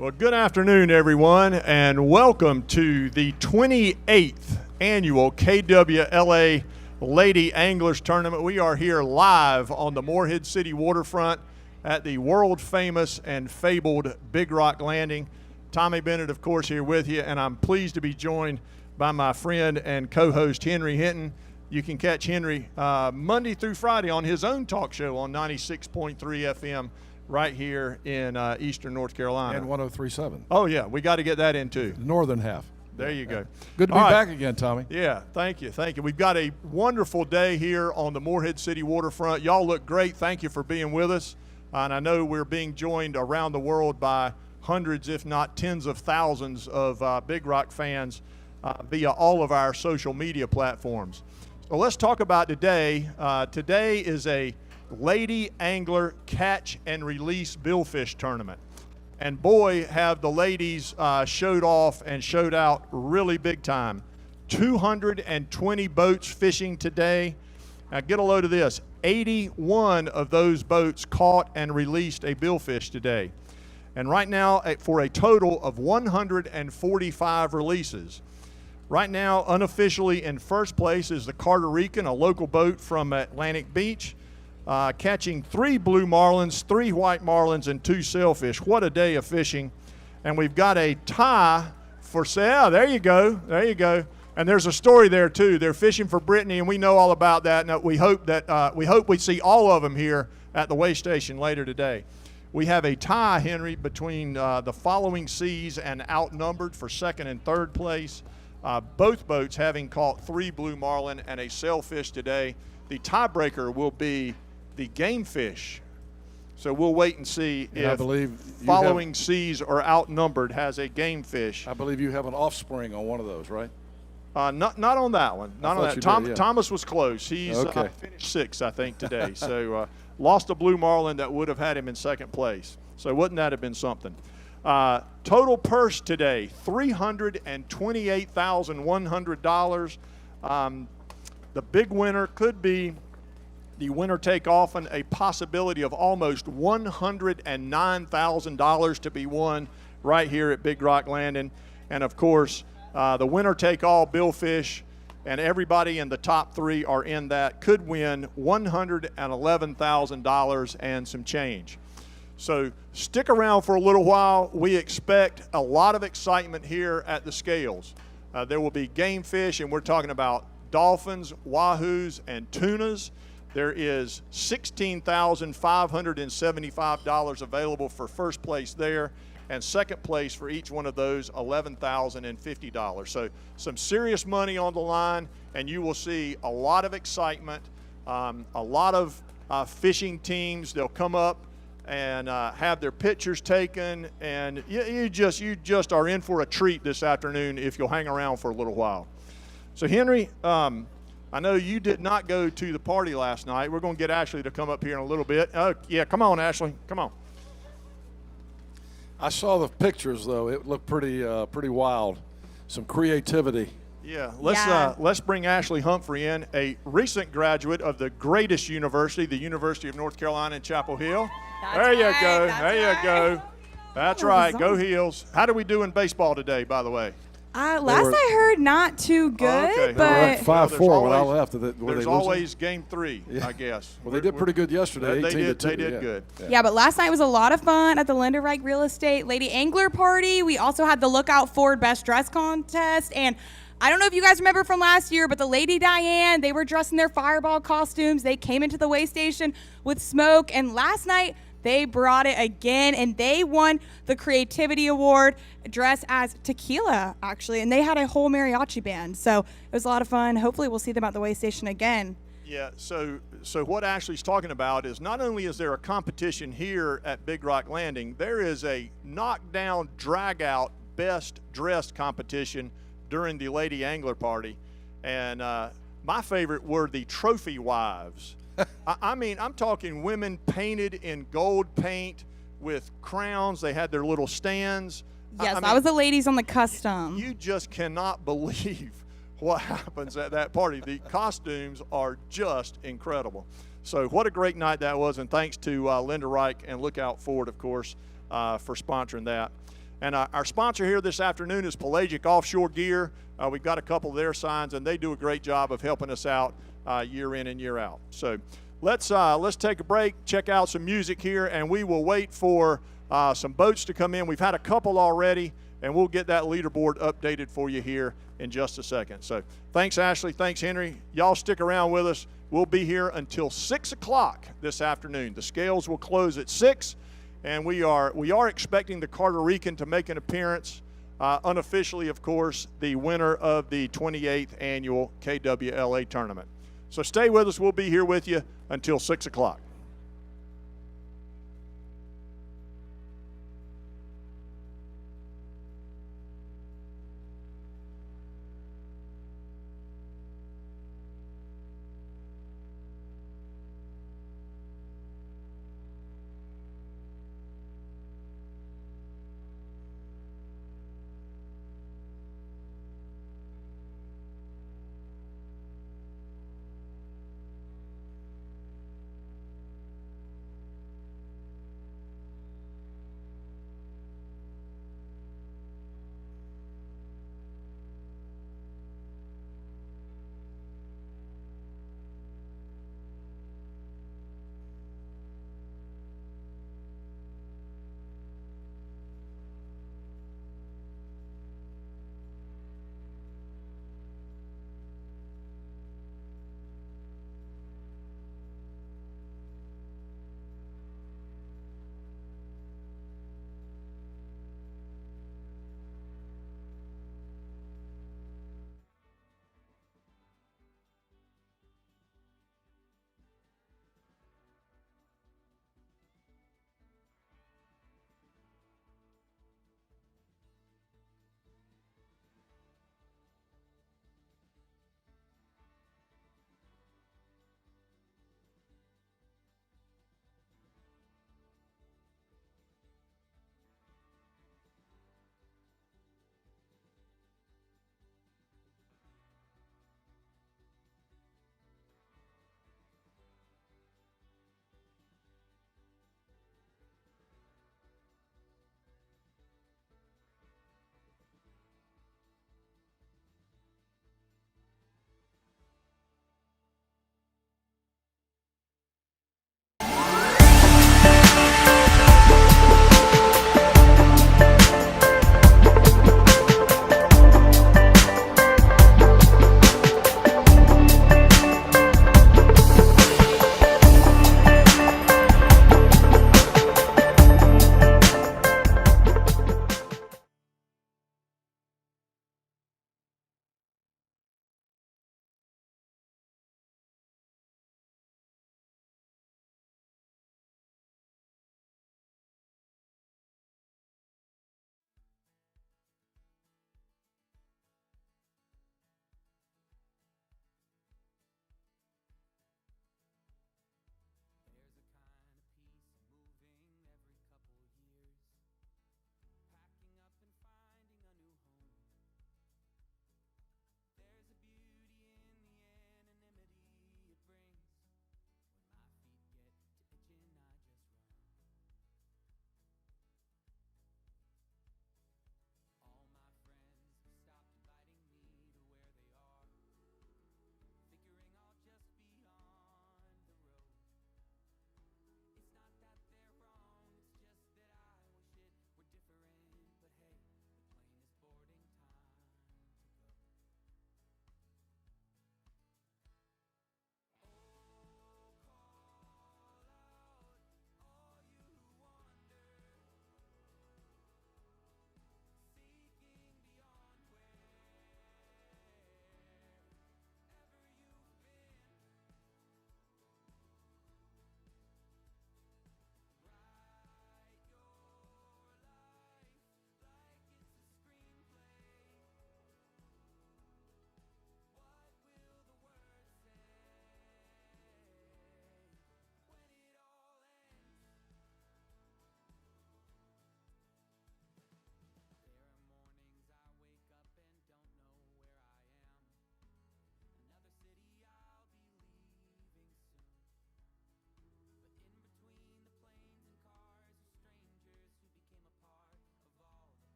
Well, good afternoon, everyone, and welcome to the 28th annual KWLA Lady Anglers Tournament. We are here live on the Morehead City waterfront at the world-famous and fabled Big Rock Landing. Tommy Bennett, of course, here with you, and I'm pleased to be joined by my friend and co-host Henry Hinton. You can catch Henry Monday through Friday on his own talk show on 96.3 FM right here in eastern North Carolina. And 103.7. Oh, yeah, we got to get that in, too. The northern half. There you go. Good to be back again, Tommy. Yeah, thank you. We've got a wonderful day here on the Morehead City waterfront. Y'all look great. Thank you for being with us. And I know we're being joined around the world by hundreds, if not tens of thousands of Big Rock fans via all of our social media platforms. So let's talk about today. Today is a Lady Angler Catch and Release Billfish Tournament. And boy, have the ladies showed off and showed out really big time. 220 boats fishing today. Now get a load of this. 81 of those boats caught and released a billfish today. And right now, for a total of 145 releases. Right now, unofficially in first place is the Reagan, a local boat from Atlantic Beach. Catching 3 blue marlins, 3 white marlins, and 2 sailfish. What a day of fishing. And we've got a tie for sale. There you go. There you go. And there's a story there, too. They're fishing for Brittany, and we know all about that. And we hope we see all of them here at the weigh station later today. We have a tie, Henry, between the following seas and outnumbered for second and third place. Both boats having caught 3 blue marlin and a sailfish today. The tiebreaker will be the game fish. So we'll wait and see if following seas or outnumbered has a game fish. I believe you have an offspring on one of those, right? Not on that one. Not on that. Did, yeah. Thomas was close. He's finished 6th, I think, today. So lost a blue marlin that would have had him in second place. So wouldn't that have been something? Total purse today, $328,100. The big winner could be the winner take often, a possibility of almost $109,000 to be won right here at Big Rock Landing. And of course, the winner take all billfish, and everybody in the top 3 are in that, could win $111,000 and some change. So stick around for a little while. We expect a lot of excitement here at the scales. There will be game fish, and we're talking about dolphins, wahoos, and tunas. There is $16,575 available for first place there, and second place for each one of those, $11,050. So some serious money on the line, and you will see a lot of excitement, a lot of fishing teams. They'll come up and have their pictures taken, and you just are in for a treat this afternoon if you'll hang around for a little while. So Henry, I know you did not go to the party last night. We're going to get Ashley to come up here in a little bit. Oh, yeah, come on, Ashley, come on. I saw the pictures, though. It looked pretty wild. Some creativity. Yeah, let's bring Ashley Humphrey in, a recent graduate of the greatest university, the University of North Carolina in Chapel Hill. There you go. That's right. Go Heels. How do we do in baseball today, by the way? Last I heard, not too good, but 5-4 when I left. There's always game 3, yeah. I guess. Well, they did pretty good yesterday. They did good. Yeah, but last night was a lot of fun at the Linda Reich Real Estate Lady Angler Party. We also had the Lookout Forward Best Dress Contest, and I don't know if you guys remember from last year, but the Lady Diane, they were dressed in their fireball costumes. They came into the weigh station with smoke, and last night they brought it again, and they won the Creativity Award, dressed as tequila, actually, and they had a whole mariachi band. So it was a lot of fun. Hopefully we'll see them at the weigh station again. Yeah, so what Ashley's talking about is not only is there a competition here at Big Rock Landing, there is a knockdown, drag-out, best dressed competition during the Lady Angler Party. And my favorite were the trophy wives. I mean, I'm talking women painted in gold paint with crowns. They had their little stands. Yes, I was the ladies on the custom. You just cannot believe what happens at that party. The costumes are just incredible. So what a great night that was, and thanks to Linda Reich and Lookout Forward, of course, for sponsoring that. And our sponsor here this afternoon is Pelagic Offshore Gear. We've got a couple of their signs, and they do a great job of helping us out year in and year out. So let's take a break, check out some music here, and we will wait for some boats to come in. We've had a couple already, and we'll get that leaderboard updated for you here in just a second. So thanks, Ashley. Thanks, Henry. Y'all stick around with us. We'll be here until 6 o'clock this afternoon. The scales will close at 6, and we are expecting the Carter Rican to make an appearance, unofficially, of course, the winner of the 28th annual KWLA tournament. So stay with us. We'll be here with you until 6 o'clock.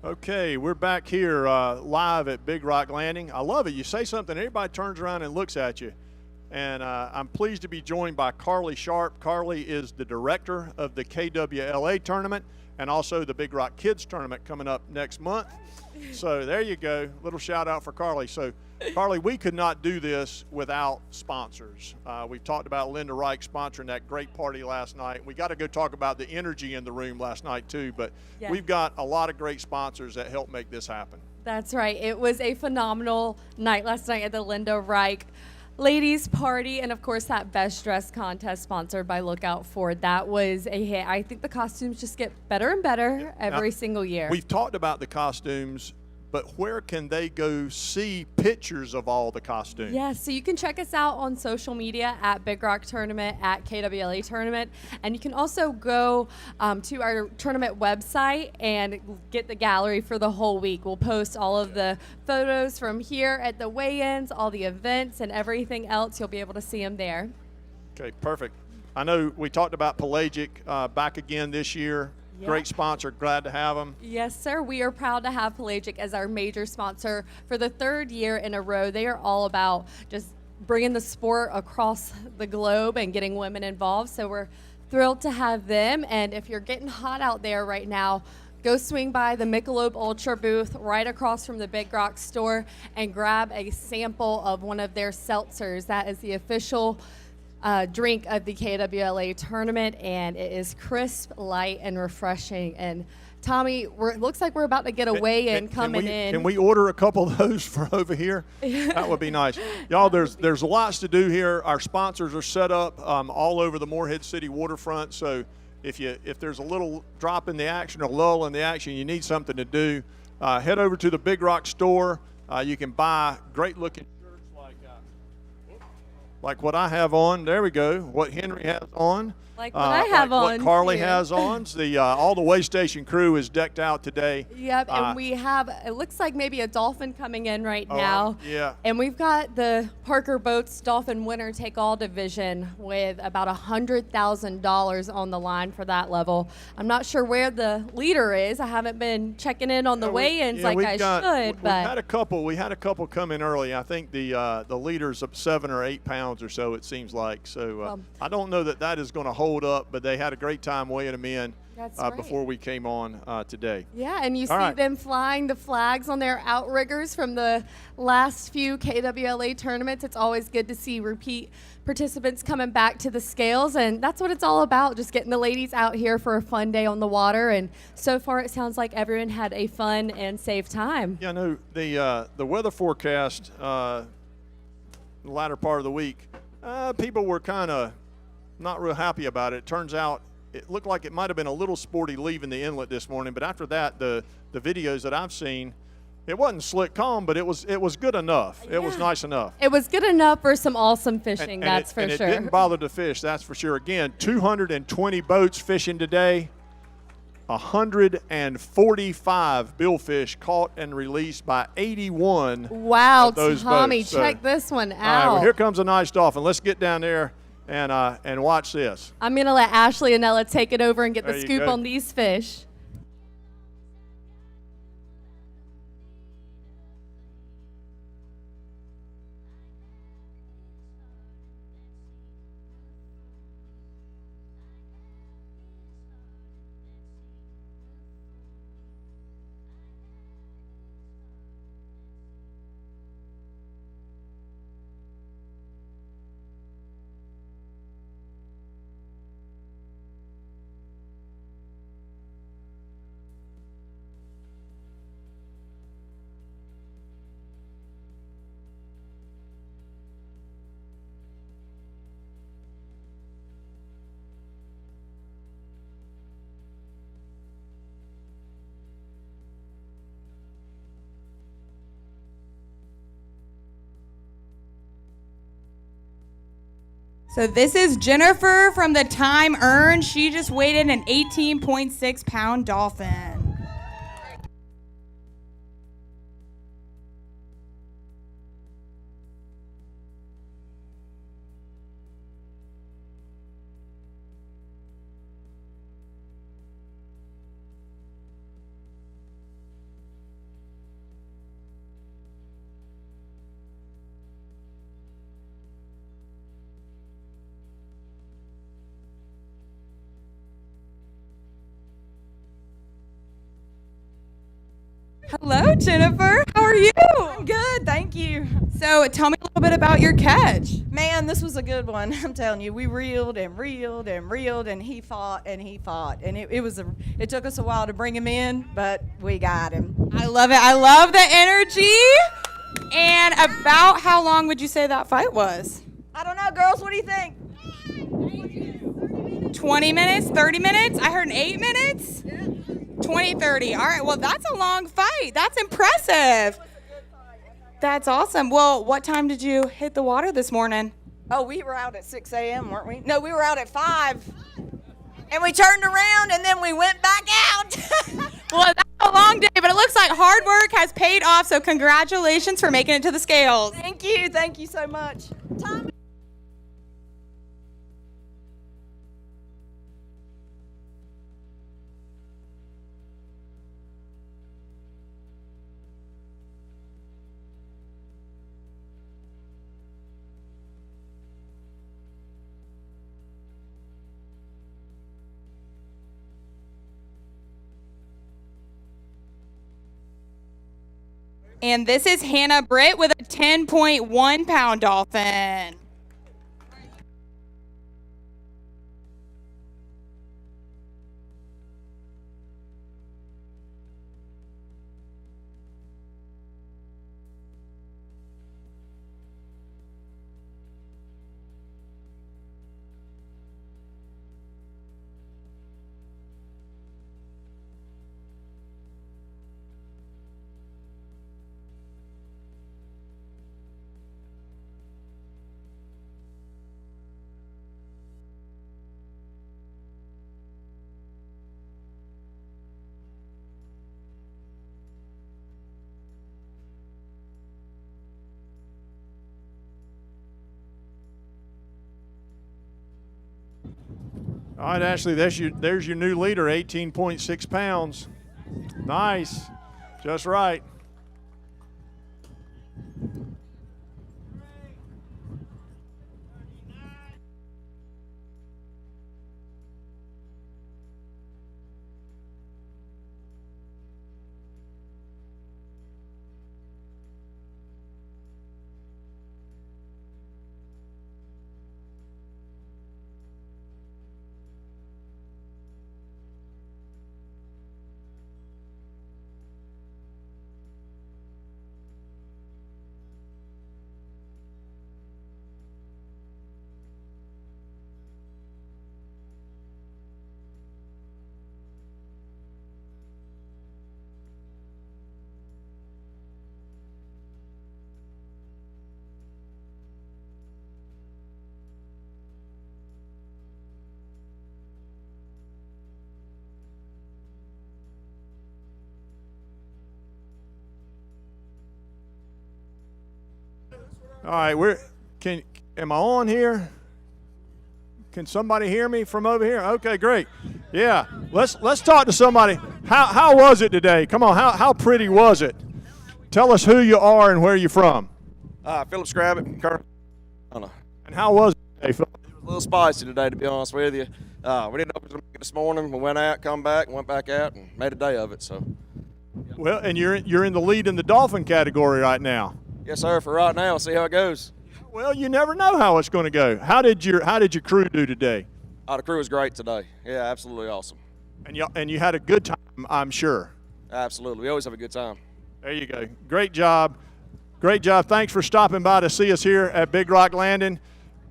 Okay, we're back here live at Big Rock Landing. I love it. You say something, everybody turns around and looks at you. And I'm pleased to be joined by Carly Sharp. Carly is the director of the KWLA tournament and also the Big Rock Kids tournament coming up next month. So there you go, little shout out for Carly. So Carly, we could not do this without sponsors. We've talked about Linda Reich sponsoring that great party last night. We got to go talk about the energy in the room last night too, but we've got a lot of great sponsors that help make this happen. That's right. It was a phenomenal night last night at the Linda Reich ladies party, and of course that best dress contest sponsored by Lookout Ford. That was a hit. I think the costumes just get better and better every single year. We've talked about the costumes, but where can they go see pictures of all the costumes? Yes, so you can check us out on social media at Big Rock Tournament, at KWLA Tournament, and you can also go to our tournament website and get the gallery for the whole week. We'll post all of the photos from here at the weigh-ins, all the events, and everything else. You'll be able to see them there. Okay, perfect. I know we talked about Pelagic back again this year. Yep. Great sponsor, glad to have them. Yes, sir. We are proud to have Pelagic as our major sponsor for the third year in a row. They are all about just bringing the sport across the globe and getting women involved. So we're thrilled to have them. And if you're getting hot out there right now, go swing by the Michelob Ultra booth right across from the Big Rock store and grab a sample of one of their seltzers. That is the official drink of the KWLA tournament, and it is crisp, light, and refreshing. And Tommy, it looks like we're about to get a weigh-in coming in. Can we order a couple of those for over here? That would be nice. Y'all, there's lots to do here. Our sponsors are set up all over the Morehead City waterfront, so if there's a little drop in the action or lull in the action, you need something to do, head over to the Big Rock store. You can buy great-looking like what I have on. There we go. What Henry has on. Like what I have on. What Carly too. has on. All the way station crew is decked out today. Yep, and we have, it looks like maybe a Dolphin coming in right now. Yeah. And we've got the Parker Boats Dolphin winner take all division with about $100,000 on the line for that level. I'm not sure where the leader is. I haven't been checking in on the weigh-ins like I should. We had a couple come in early. I think the leader's up 7 or 8 pounds or so, it seems like. So I don't know that is going to hold up, but they had a great time weighing them in before we came on today. Yeah, and you see them flying the flags on their outriggers from the last few KWLA tournaments. It's always good to see repeat participants coming back to the scales, and that's what it's all about, just getting the ladies out here for a fun day on the water. And so far it sounds like everyone had a fun and safe time. Yeah, no, the weather forecast the latter part of the week, people were kind of not real happy about it. Turns out it looked like it might have been a little sporty leaving the inlet this morning, but after that, the videos that I've seen, it wasn't slick calm, but it was good enough. Yeah. It was nice enough. It was good enough for some awesome fishing, that's for sure. It didn't bother to fish, that's for sure. Again, 220 boats fishing today. 145 billfish caught and released by 81. Wow, of those Tommy, boats. check this one out. All right, well, here comes a nice dolphin. Let's get down there and watch this. I'm going to let Ashley and Ella take it over and get There the you scoop go. on these fish. So this is Jennifer from the time earned. She just weighed in an 18.6 pound dolphin. Hello, Jennifer. How are you? I'm good, thank you. So tell me a little bit about your catch. Man, this was a good one. I'm telling you, we reeled and reeled and reeled, and he fought and he fought, and it took us a while to bring him in, but we got him. I love it. I love the energy. And about how long would you say that fight was? I don't know, girls. What do you think? 20 minutes? 30 minutes? I heard 8 minutes? 20, 30. All right, well, that's a long fight. That's impressive. That's awesome. Well, what time did you hit the water this morning? Oh, we were out at 6 a.m., weren't we? No, we were out at 5. And we turned around, and then we went back out. Well, that's a long day, but it looks like hard work has paid off, so congratulations for making it to the scales. Thank you. Thank you so much. Tommy. And this is Hannah Britt with a 10.1 pound dolphin. All right, Ashley, there's your new leader, 18.6 pounds. Nice. Just right. All right, am I on here? Can somebody hear me from over here? Okay, great. Yeah, let's talk to somebody. How was it today? Come on, how pretty was it? Tell us who you are and where you're from. Philip Scrabbit, Colonel. And how was it today, Philip? It was a little spicy today, to be honest with you. We didn't know it was going to make it this morning. We went out, come back, and went back out, and made a day of it. So. Well, and you're in the lead in the Dolphin category right now. Yes, sir. For right now, see how it goes. Well, you never know how it's going to go. How did your crew do today? The crew was great today. Yeah, absolutely awesome. And you had a good time, I'm sure. Absolutely. We always have a good time. There you go. Great job. Great job. Thanks for stopping by to see us here at Big Rock Landing.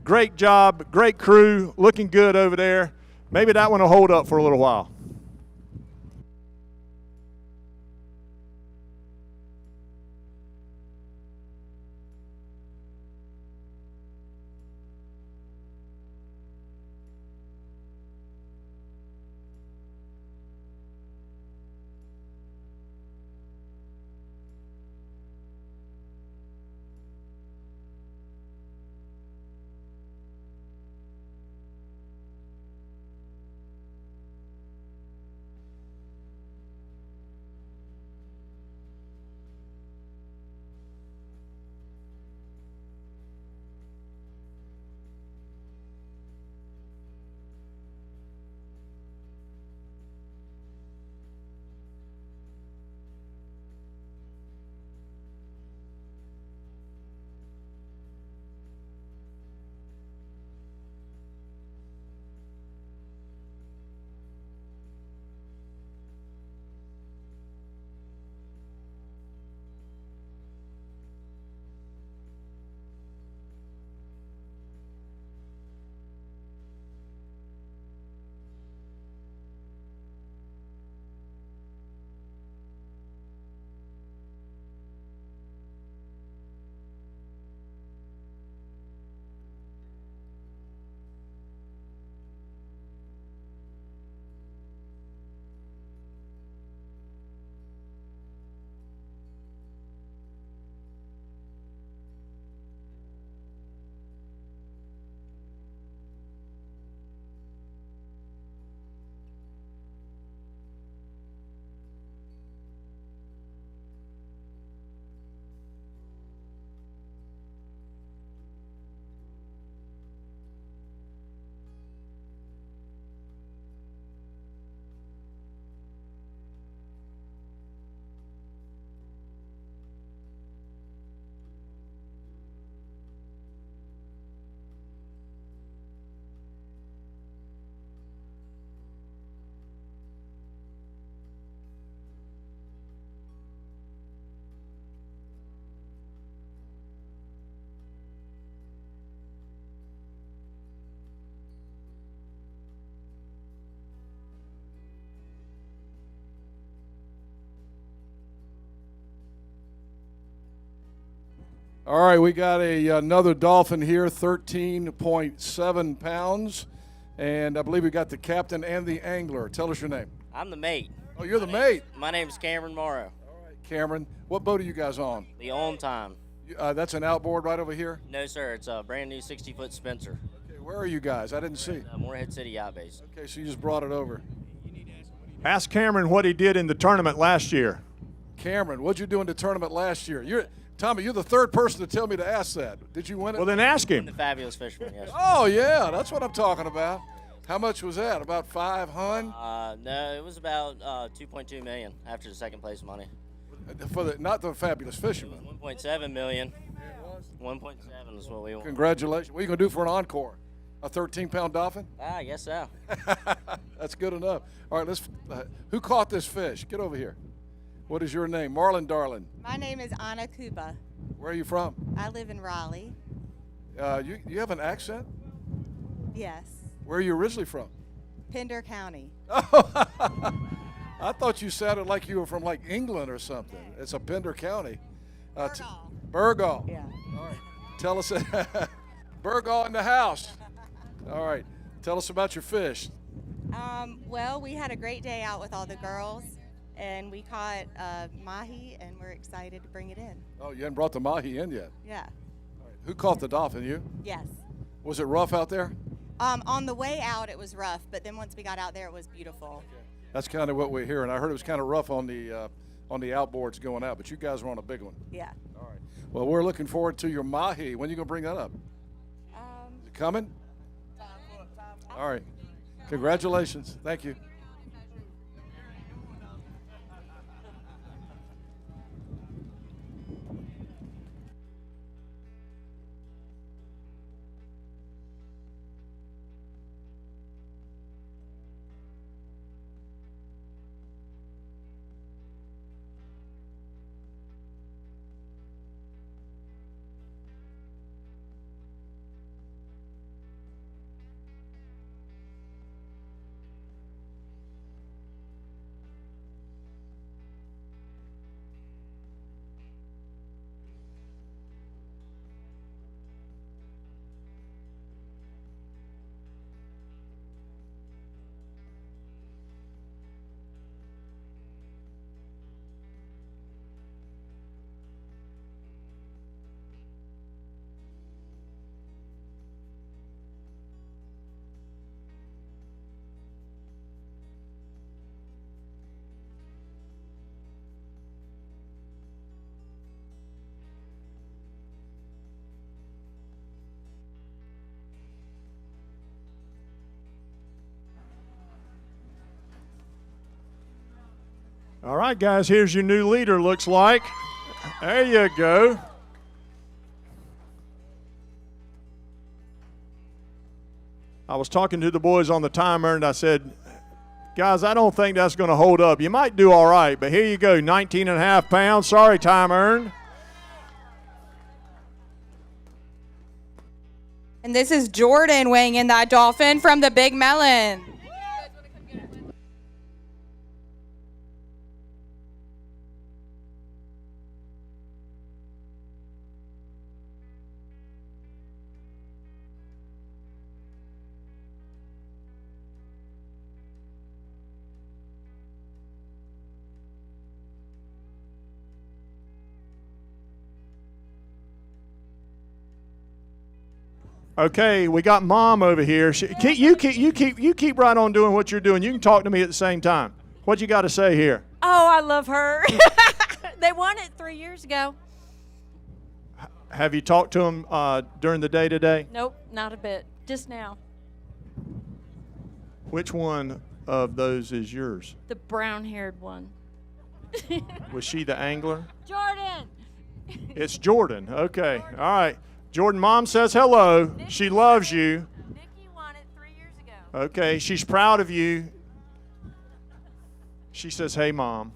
Great job. Great crew. Looking good over there. Maybe that one will hold up for a little while. All right, we got another dolphin here, 13.7 pounds. And I believe we got the captain and the angler. Tell us your name. I'm the mate. Oh, you're the mate. My name's Cameron Morrow. All right, Cameron. What boat are you guys on? The on time. That's an outboard right over here? No, sir. It's a brand new 60-foot Spencer. Okay, where are you guys? I didn't see. Moorhead City Yacht Base. Okay, so you just brought it over. Ask Cameron what he did in the tournament last year. Cameron, what'd you do in the tournament last year? Tommy, you're the third person to tell me to ask that. Did you win it? Well, then ask The him. fabulous fisherman, yes. Oh, yeah, that's what I'm talking about. How much was that? About 500? No, it was about 2.2 million after the second place money. Not the fabulous It fisherman. was 1.7 million. 1.7 is what we want. Congratulations. What are you going to do for an encore? A 13-pound dolphin? I guess so. That's good enough. All right, who caught this fish? Get over here. What is your name? Marlin, darling. My name is Anna Kuba. Where are you from? I live in Raleigh. You have an accent? Yes. Where are you originally from? Pender County. I thought you sounded like you were from like England or something. It's a Pender County. Burgall. Burgall. Yeah. All right. Tell us, Burgall in the house. All right. Tell us about your fish. Well, we had a great day out with all the girls, and we caught mahi, and we're excited to bring it in. Oh, you hadn't brought the mahi in yet. Yeah. All right. Who caught the dolphin? You? Yes. Was it rough out there? On the way out, it was rough, but then once we got out there, it was beautiful. That's kind of what we're hearing. I heard it was kind of rough on the outboards going out, but you guys were on a big one. Yeah. All right. Well, we're looking forward to your mahi. When are you going to bring that up? Is it coming? All right. Congratulations. Thank you. All right, guys, here's your new leader, looks like. There you go. I was talking to the boys on the timer, and I said, guys, I don't think that's going to hold up. You might do all right, but here you go, 19.5 pounds. Sorry, time earned. And this is Jordan weighing in that dolphin from the Big Melon. Okay, we got Mom over here. You keep right on doing what you're doing. You can talk to me at the same time. What you got to say here? Oh, I love her. They won it 3 years ago. Have you talked to them during the day today? Nope, not a bit. Just now. Which one of those is yours? The brown-haired one. Was she the angler? Jordan. It's Jordan. Okay. All right. Jordan, Mom says hello. She loves you. Nikki won it 3 years ago. Okay. She's proud of you. She says, hey, Mom.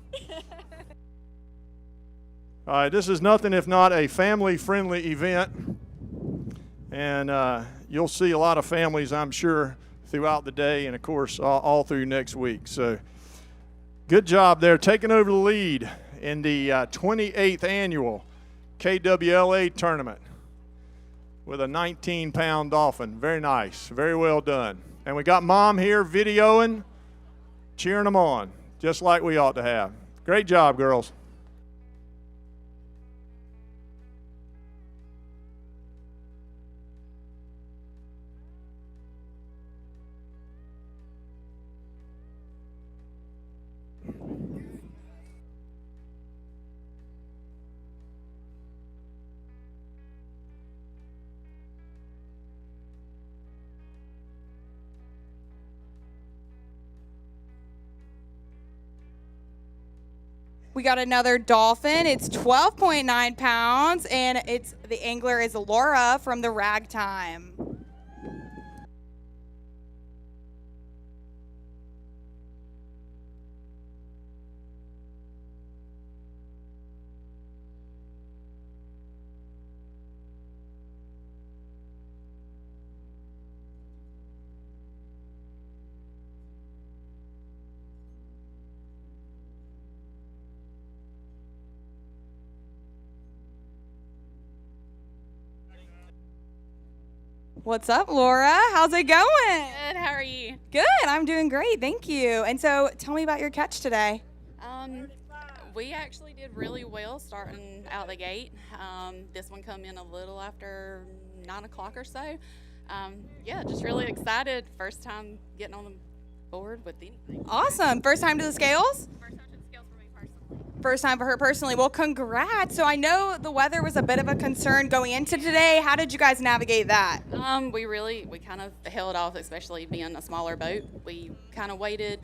All right. This is nothing if not a family-friendly event. And you'll see a lot of families, I'm sure, throughout the day and, of course, all through next week. So good job there, taking over the lead in the 28th annual KWLA tournament with a 19-pound dolphin. Very nice. Very well done. And we got Mom here videoing, cheering them on, just like we ought to have. Great job, girls. We got another dolphin. It's 12.9 pounds, and the angler is Laura from the Ragtime. What's up, Laura? How's it going? Good. How are you? Good. I'm doing great. Thank you. And so tell me about your catch today. We actually did really well starting out the gate. This one come in a little after 9 o'clock or so. Yeah, just really excited. First time getting on the board with anything. Awesome. First time to the scales? First time to the scales for me personally. First time for her personally. Well, congrats. So I know the weather was a bit of a concern going into today. How did you guys navigate that? We kind of held off, especially being a smaller boat. We kind of waited.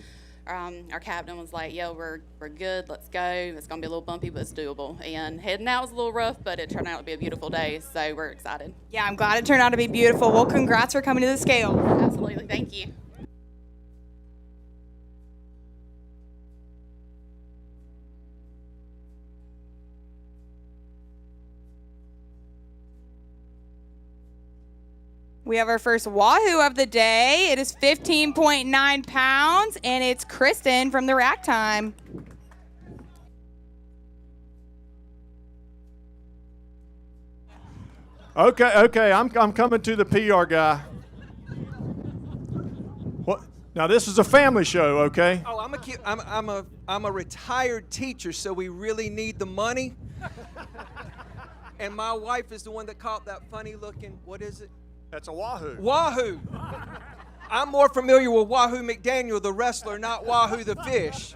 Our captain was like, "Yo, we're good. Let's go. It's gonna be a little bumpy, but it's doable." And heading out was a little rough, but it turned out to be a beautiful day, so we're excited. Yeah, I'm glad it turned out to be beautiful. Well, congrats for coming to the scale. Absolutely. Thank you. We have our first Wahoo of the day. It is 15.9 pounds, and it's Kristen from the Ragtime. Okay, I'm coming to the PR guy. What? Now this is a family show, okay? Oh, I'm a retired teacher, so we really need the money. And my wife is the one that caught that funny looking, what is it? That's a Wahoo. Wahoo. I'm more familiar with Wahoo McDaniel, the wrestler, not Wahoo the fish.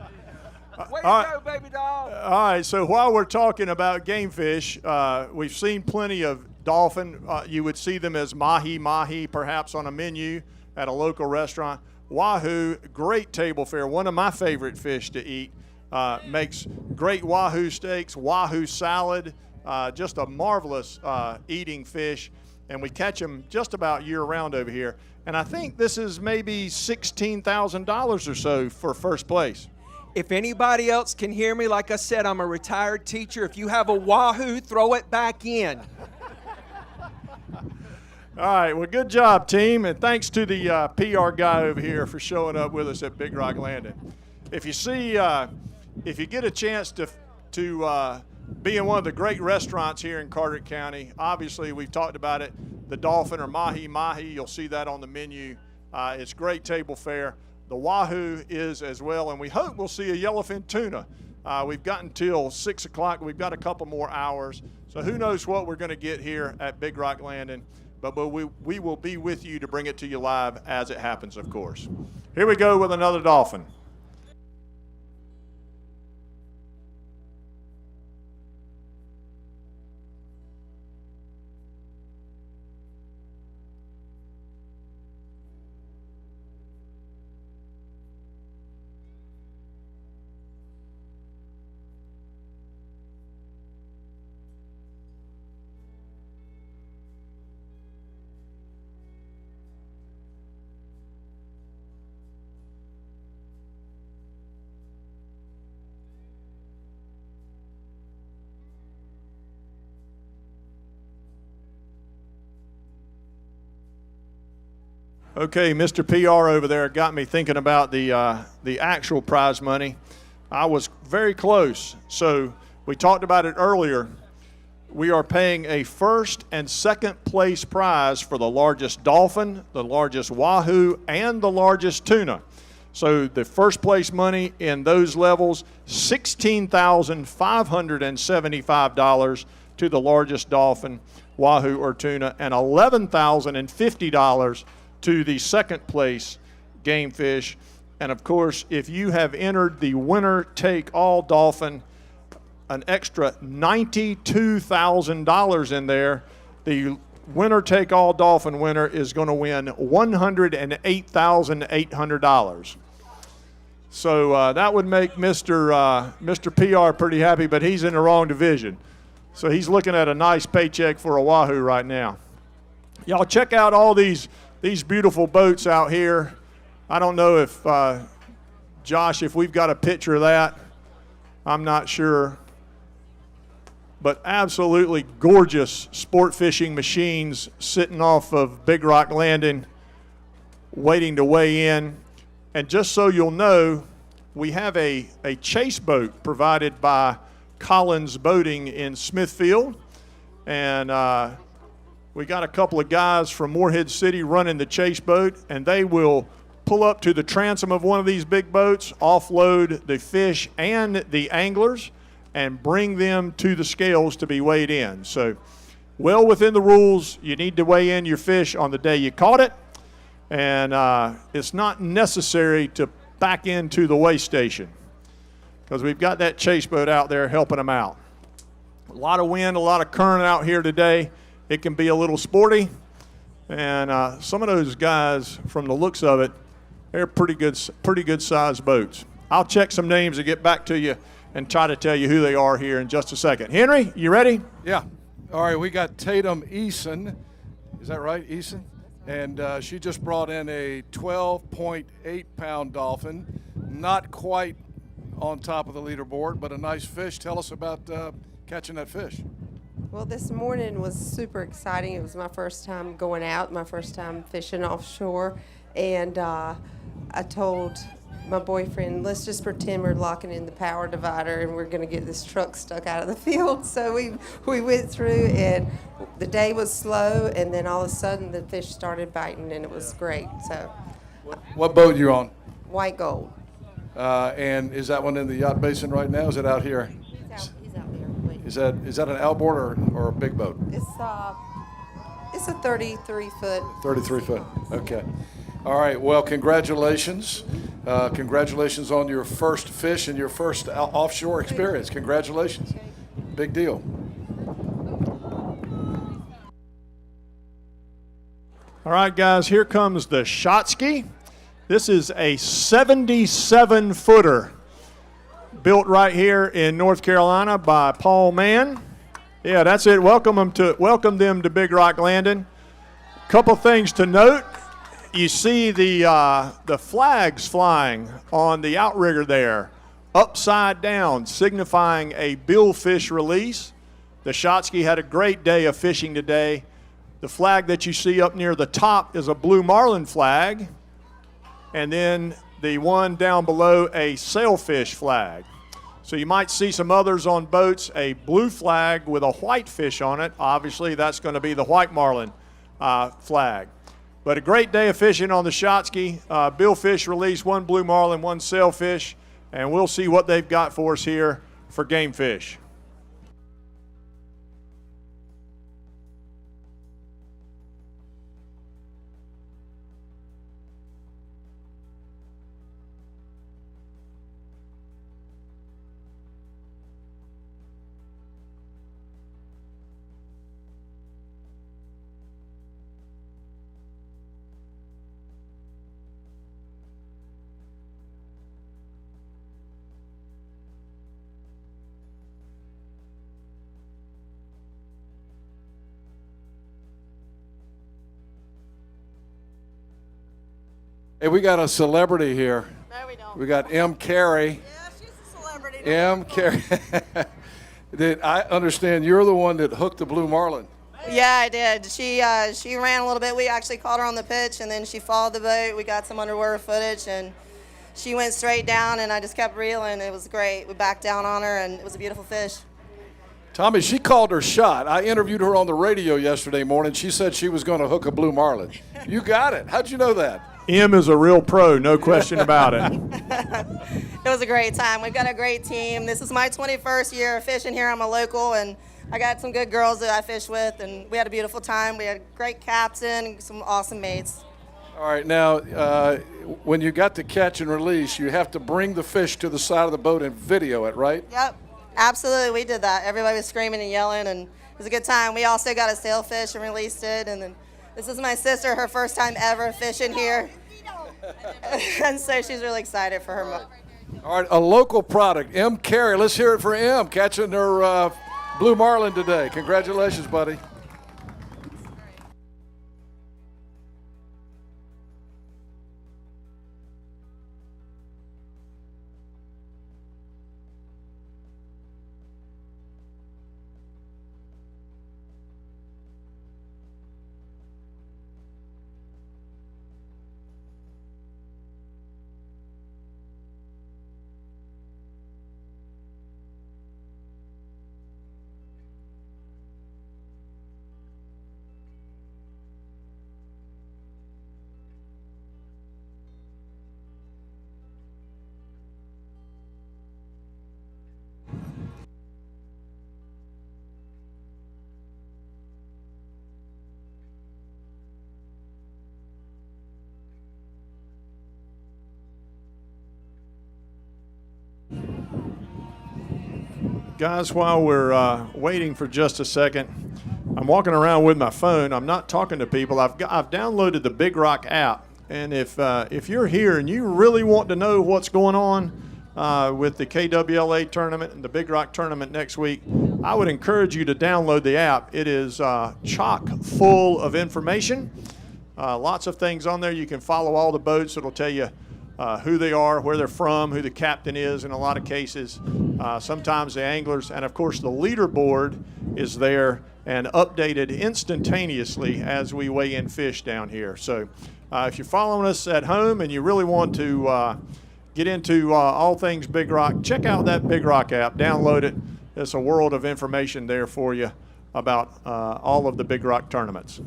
Way to go, baby doll. All right, so while we're talking about game fish, we've seen plenty of dolphin. You would see them as mahi, perhaps on a menu at a local restaurant. Wahoo, great table fare, one of my favorite fish to eat. Makes great Wahoo steaks, Wahoo salad, just a marvelous eating fish. And we catch them just about year-round over here. And I think this is maybe $16,000 or so for first place. If anybody else can hear me, like I said, I'm a retired teacher. If you have a Wahoo, throw it back in. All right, well, good job, team. And thanks to the PR guy over here for showing up with us at Big Rock Landing. If you get a chance to be in one of the great restaurants here in Carteret County, obviously we've talked about it, the Dolphin or mahi, you'll see that on the menu. It's great table fare. The Wahoo is as well, and we hope we'll see a yellowfin tuna. We've got until 6 o'clock. We've got a couple more hours, so who knows what we're going to get here at Big Rock Landing, but we will be with you to bring it to you live as it happens, of course. Here we go with another dolphin. Okay, Mr. PR over there got me thinking about the actual prize money. I was very close. So we talked about it earlier. we are paying a first and second place prize for the largest dolphin, the largest wahoo, and the largest tuna. So the first place money in those levels, $16,575 to the largest dolphin, wahoo, or tuna, and $11,050 to the second place game fish. And of course, if you have entered the winner take all dolphin, an extra $92,000 in there, the winner take all dolphin winner is going to win $108,800. So that would make Mr. PR pretty happy, but he's in the wrong division. So he's looking at a nice paycheck for a wahoo right now. Y'all check out all these beautiful boats out here. I don't know if, Josh, if we've got a picture of that. I'm not sure. But absolutely gorgeous sport fishing machines sitting off of Big Rock Landing, waiting to weigh in. And just so you'll know, we have a chase boat provided by Collins Boating in Smithfield. And we got a couple of guys from Morehead City running the chase boat, and they will pull up to the transom of one of these big boats, offload the fish and the anglers, and bring them to the scales to be weighed in. So well within the rules. You need to weigh in your fish on the day you caught it, and it's not necessary to back into the weigh station because we've got that chase boat out there helping them out. A lot of wind, a lot of current out here today. It can be a little sporty, and some of those guys, from the looks of it, they're pretty good sized boats. I'll check some names and get back to you and try to tell you who they are here in just a second. Henry, you ready? Yeah. All right, we got Tatum Eason. Is that right, Eason? And she just brought in a 12.8-pound dolphin. Not quite on top of the leaderboard, but a nice fish. Tell us about catching that fish. Well, this morning was super exciting. It was my first time going out, my first time fishing offshore. And I told my boyfriend, let's just pretend we're locking in the power divider and we're going to get this truck stuck out of the field. So we went through, and the day was slow, and then all of a sudden the fish started biting, and it was great. So, What boat are you on? White Gold. And is that one in the yacht basin right now? Is it out here? He's out there. Wait. Is that an outboard or a big boat? It's a 33-foot. 33 foot. Okay. All right. Well, congratulations. Congratulations on your first fish and your first offshore experience. Congratulations. Big deal. All right, guys, here comes the Shotsky. This is a 77-footer built right here in North Carolina by Paul Mann. Yeah, that's it. Welcome them to Big Rock Landing. Couple things to note. You see the flags flying on the outrigger there, upside down, signifying a billfish release. The Shotsky had a great day of fishing today. The flag that you see up near the top is a blue marlin flag, and then the one down below, a sailfish flag. So you might see some others on boats, a blue flag with a white fish on it. Obviously, that's going to be the white marlin flag. But a great day of fishing on the Shotsky. Billfish release, one blue marlin, one sailfish, and we'll see what they've got for us here for game fish. Hey, we got a celebrity here. No, we don't. We got M. Carrey. Yeah, she's a celebrity. M. Carrey. Did I understand you're the one that hooked the blue marlin? Yeah, I did. She ran a little bit. We actually caught her on the pitch, and then she followed the boat. We got some underwater footage, and she went straight down, and I just kept reeling. It was great. We backed down on her, and it was a beautiful fish. Tommy, she called her shot. I interviewed her on the radio yesterday morning. She said she was going to hook a blue marlin. You got it. How'd you know that? M is a real pro, no question about it. It was a great time. We've got a great team. This is my 21st year fishing here. I'm a local, and I got some good girls that I fish with, and we had a beautiful time. We had a great captain, some awesome mates. All right, now, when you got to catch and release, you have to bring the fish to the side of the boat and video it, right? Yep, absolutely. We did that. Everybody was screaming and yelling, and it was a good time. We also got a sailfish and released it, and then this is my sister, her first time ever fishing here, and so she's really excited for her. All right, a local product, M. Carrey. Let's hear it for M, catching her blue marlin today. Congratulations, buddy. Guys, while we're waiting for just a second, I'm walking around with my phone. I'm not talking to people. I've downloaded the Big Rock app, and if you're here and you really want to know what's going on with the KWLA tournament and the Big Rock tournament next week, I would encourage you to download the app. It is chock full of information. Lots of things on there. You can follow all the boats. It'll tell you who they are, where they're from, who the captain is in a lot of cases, sometimes the anglers, and of course the leaderboard is there and updated instantaneously as we weigh in fish down here. So if you're following us at home and you really want to get into all things Big Rock, check out that Big Rock app, download it. It's a world of information there for you about all of the Big Rock tournaments.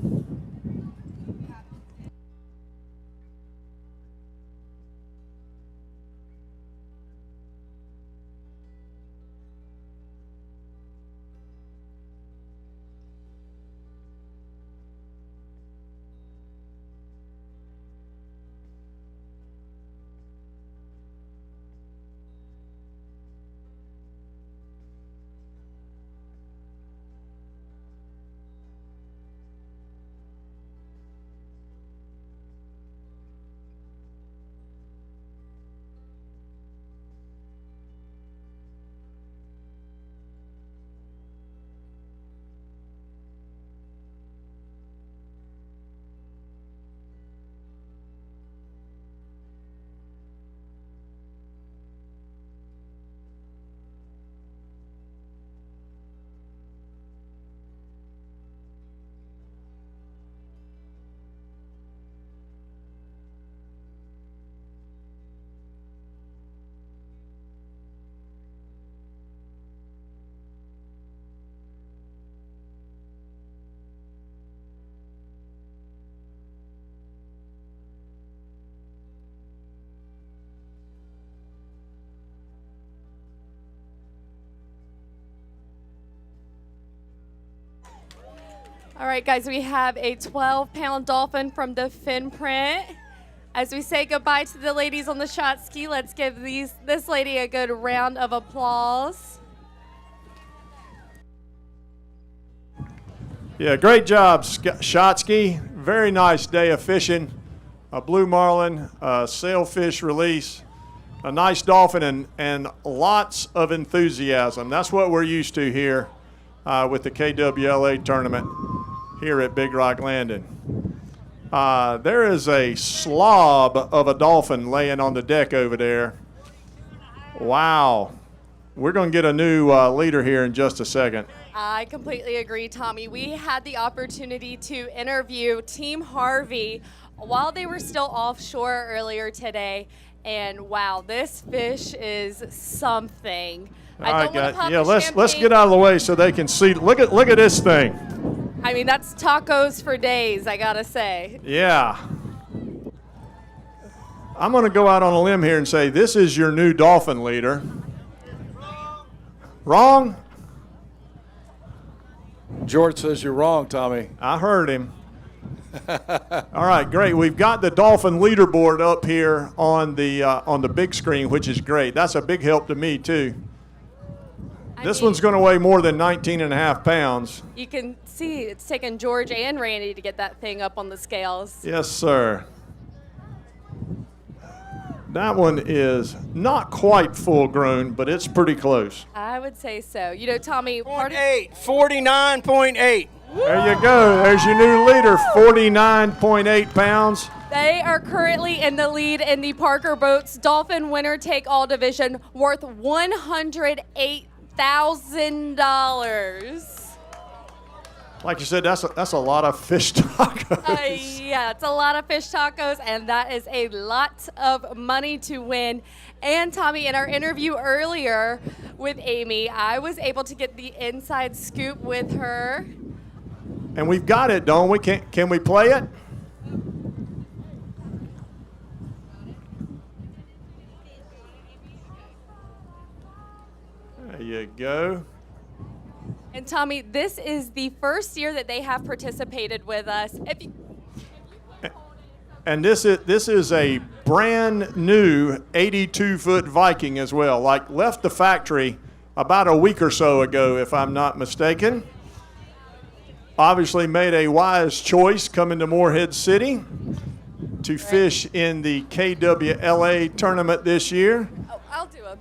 All right, guys, we have a 12-pound dolphin from the fin print. As we say goodbye to the ladies on the shot ski, let's give this lady a good round of applause. Yeah, great job, shot ski. Very nice day of fishing. A blue marlin, a sailfish release, a nice dolphin, and lots of enthusiasm. That's what we're used to here with the KWLA tournament here at Big Rock Landing. There is a slob of a dolphin laying on the deck over there. Wow. We're going to get a new leader here in just a second. I completely agree, Tommy. We had the opportunity to interview Team Harvey while they were still offshore earlier today. And wow, this fish is something. All right, guys. Yeah, let's get out of the way so they can see. Look at this thing. I mean, that's tacos for days, I gotta say. Yeah. I'm going to go out on a limb here and say this is your new Dolphin leader. Wrong? George says you're wrong, Tommy. I heard him. All right, great. We've got the Dolphin leaderboard up here on the big screen, which is great. That's a big help to me, too. This one's going to weigh more than 19 and a half pounds. You can see it's taken George and Randy to get that thing up on the scales. Yes, sir. That one is not quite full grown, but it's pretty close. I would say so. You know, Tommy, 49.8. There you go. There's your new leader, 49.8 pounds. They are currently in the lead in the Parker Boats Dolphin Winner Take All division, worth $108,000. Like you said, that's a lot of fish tacos. Yeah, it's a lot of fish tacos, and that is a lot of money to win. And Tommy, in our interview earlier with Amy, I was able to get the inside scoop with her. And we've got it, don't we? Can we play it? There you go. And Tommy, this is the first year that they have participated with us. And this is a brand new 82-foot Viking as well. Like left the factory about a week or so ago, if I'm not mistaken. Obviously made a wise choice coming to Morehead City to fish in the KWLA tournament this year. Oh, I'll do them.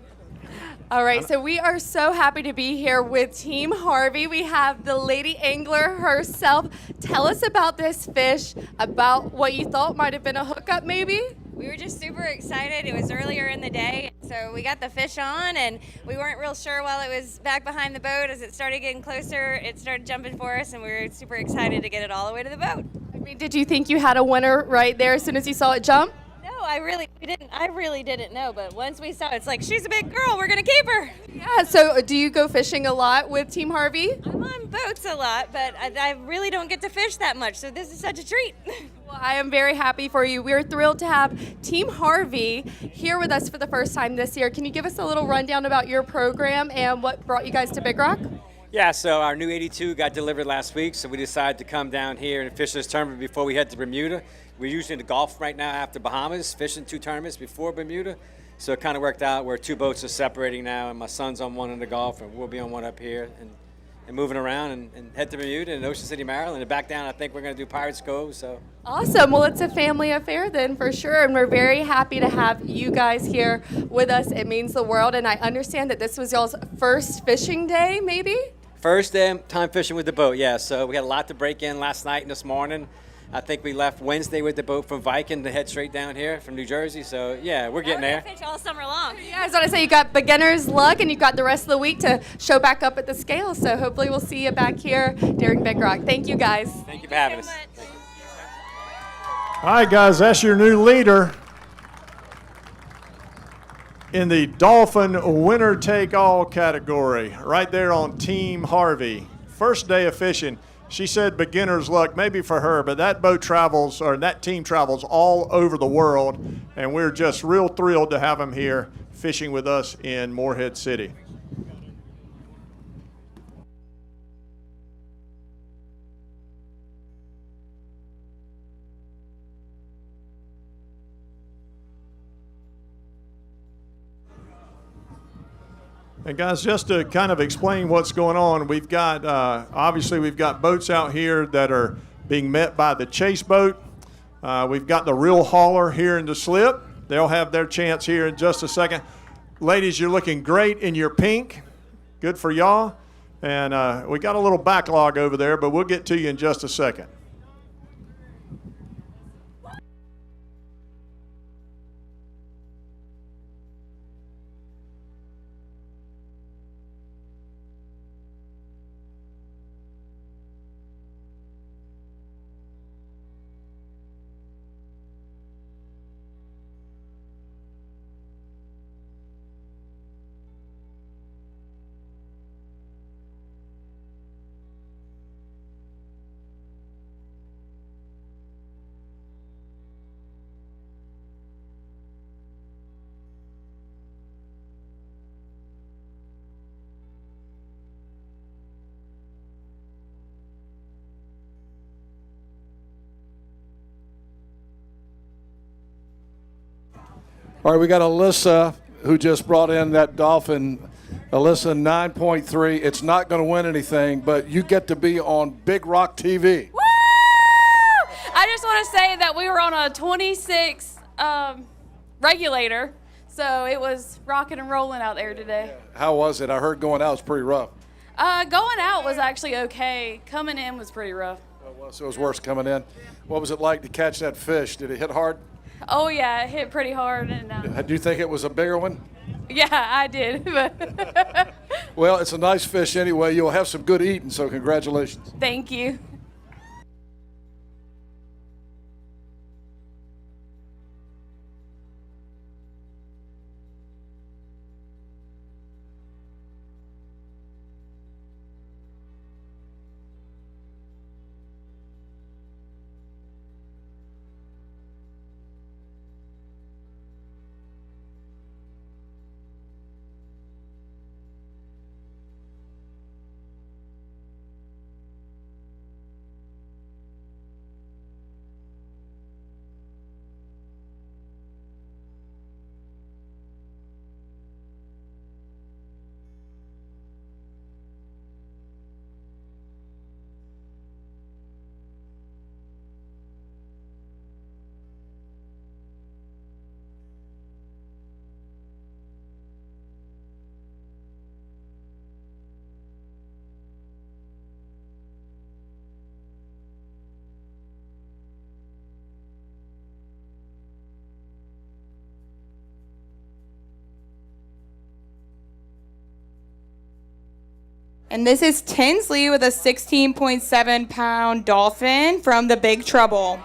All right, so we are so happy to be here with Team Harvey. We have the lady angler herself. Tell us about this fish, about what you thought might have been a hookup maybe? We were just super excited. It was earlier in the day, so we got the fish on, and we weren't real sure while it was back behind the boat. As it started getting closer, it started jumping for us, and we were super excited to get it all the way to the boat. I mean, did you think you had a winner right there as soon as you saw it jump? No, I really didn't know, but once we saw it, it's like, she's a big girl, we're gonna keep her. Yeah, so do you go fishing a lot with Team Harvey? I'm on boats a lot, but I really don't get to fish that much, so this is such a treat. Well, I am very happy for you. We're thrilled to have Team Harvey here with us for the first time this year. Can you give us a little rundown about your program and what brought you guys to Big Rock? Yeah, so our new 82 got delivered last week, so we decided to come down here and fish this tournament before we head to Bermuda. We're usually in the Gulf right now after Bahamas, fishing 2 tournaments before Bermuda. So it kind of worked out where 2 boats are separating now, and my son's on one in the Gulf, and we'll be on one up here, and moving around and head to Bermuda and Ocean City, Maryland, and back down. I think we're going to do Pirates Cove. So awesome. Well, it's a family affair then for sure, and we're very happy to have you guys here with us. It means the world, and I understand that this was y'all's first fishing day, maybe? First time fishing with the boat, yeah. So we had a lot to break in last night and this morning. I think we left Wednesday with the boat from Viking to head straight down here from New Jersey. So, yeah, we're getting there. Fish all summer long. Yeah, I was going to say, you got beginner's luck, and you've got the rest of the week to show back up at the scale. So hopefully we'll see you back here during Big Rock. Thank you, guys. Thank you for having us. All right, guys, that's your new leader in the Dolphin Winner Take All category, right there on Team Harvey. First day of fishing. She said beginner's luck, maybe for her, but that boat travels, or that team travels all over the world, and we're just real thrilled to have them here fishing with us in Morehead City. And guys, just to kind of explain what's going on, we've got, obviously we've got boats out here that are being met by the chase boat. We've got the reel hauler here in the slip. They'll have their chance here in just a second. Ladies, you're looking great in your pink. Good for y'all. And we got a little backlog over there, but we'll get to you in just a second. All right, we got Alyssa, who just brought in that Dolphin. Alyssa, 9.3. It's not going to win anything, but you get to be on Big Rock TV. Woo! I just want to say that we were on a 26 regulator, so it was rocking and rolling out there today. How was it? I heard going out was pretty rough. Going out was actually okay. Coming in was pretty rough. Oh, well, so it was worse coming in. What was it like to catch that fish? Did it hit hard? Oh, yeah, it hit pretty hard. And Do you think it was a bigger one? yeah, I did. Well, it's a nice fish anyway. You'll have some good eating, so congratulations. Thank you. And this is Tinsley with a 16.7-pound dolphin from the Big Trouble.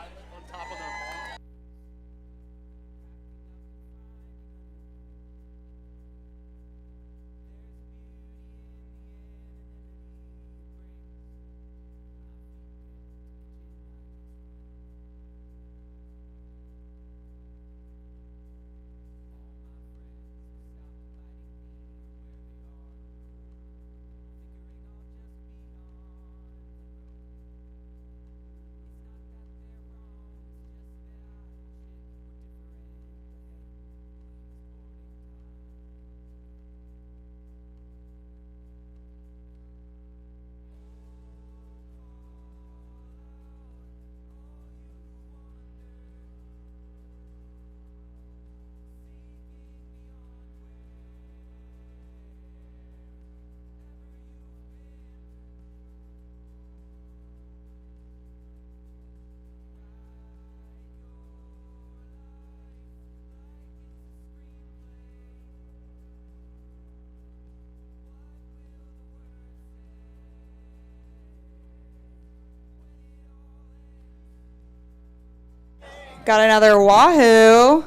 Got another Wahoo.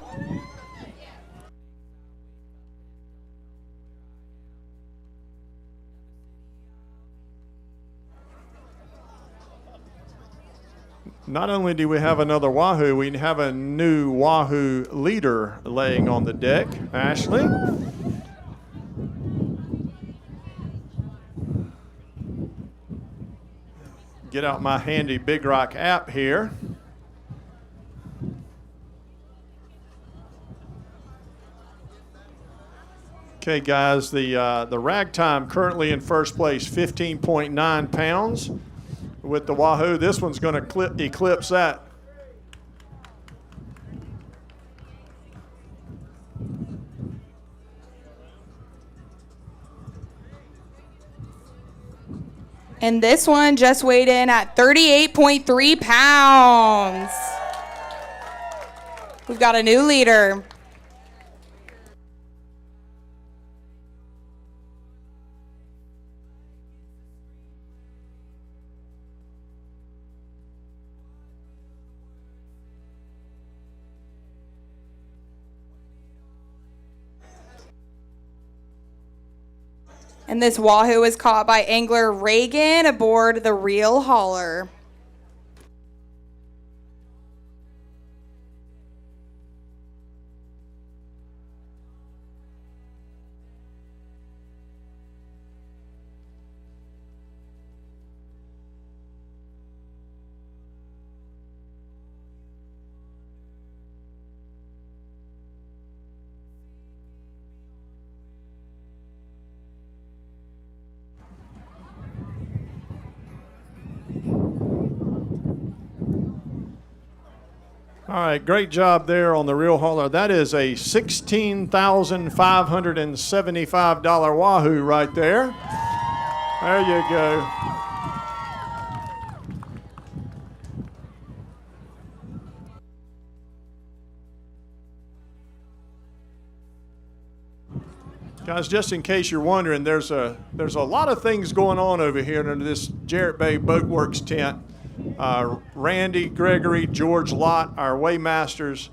Not only do we have another Wahoo, we have a new Wahoo leader laying on the deck. Ashley. Get out my handy Big Rock app here. Okay, guys, the ragtime currently in first place, 15.9 pounds with the Wahoo. This one's going to eclipse that. And this one just weighed in at 38.3 pounds. We've got a new leader. And this Wahoo was caught by angler Reagan aboard the reel hauler. right, great job there on the reel hauler. That is a $16,575 Wahoo right there. There you go. Guys, just in case you're wondering, there's a lot of things going on over here under this Jarrett Bay Boatworks tent. Randy, Gregory, George Lott, our weighmasters,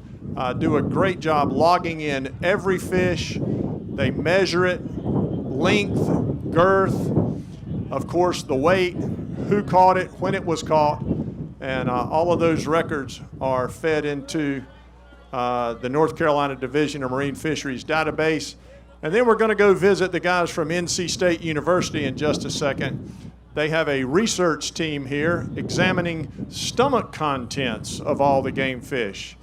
do a great job logging in every fish. They measure it, length, girth, of course the weight, who caught it, when it was caught, and all of those records are fed into the North Carolina Division of Marine Fisheries database. And then we're going to go visit the guys from NC State University in just a second. They have a research team here examining stomach contents of all the game fish.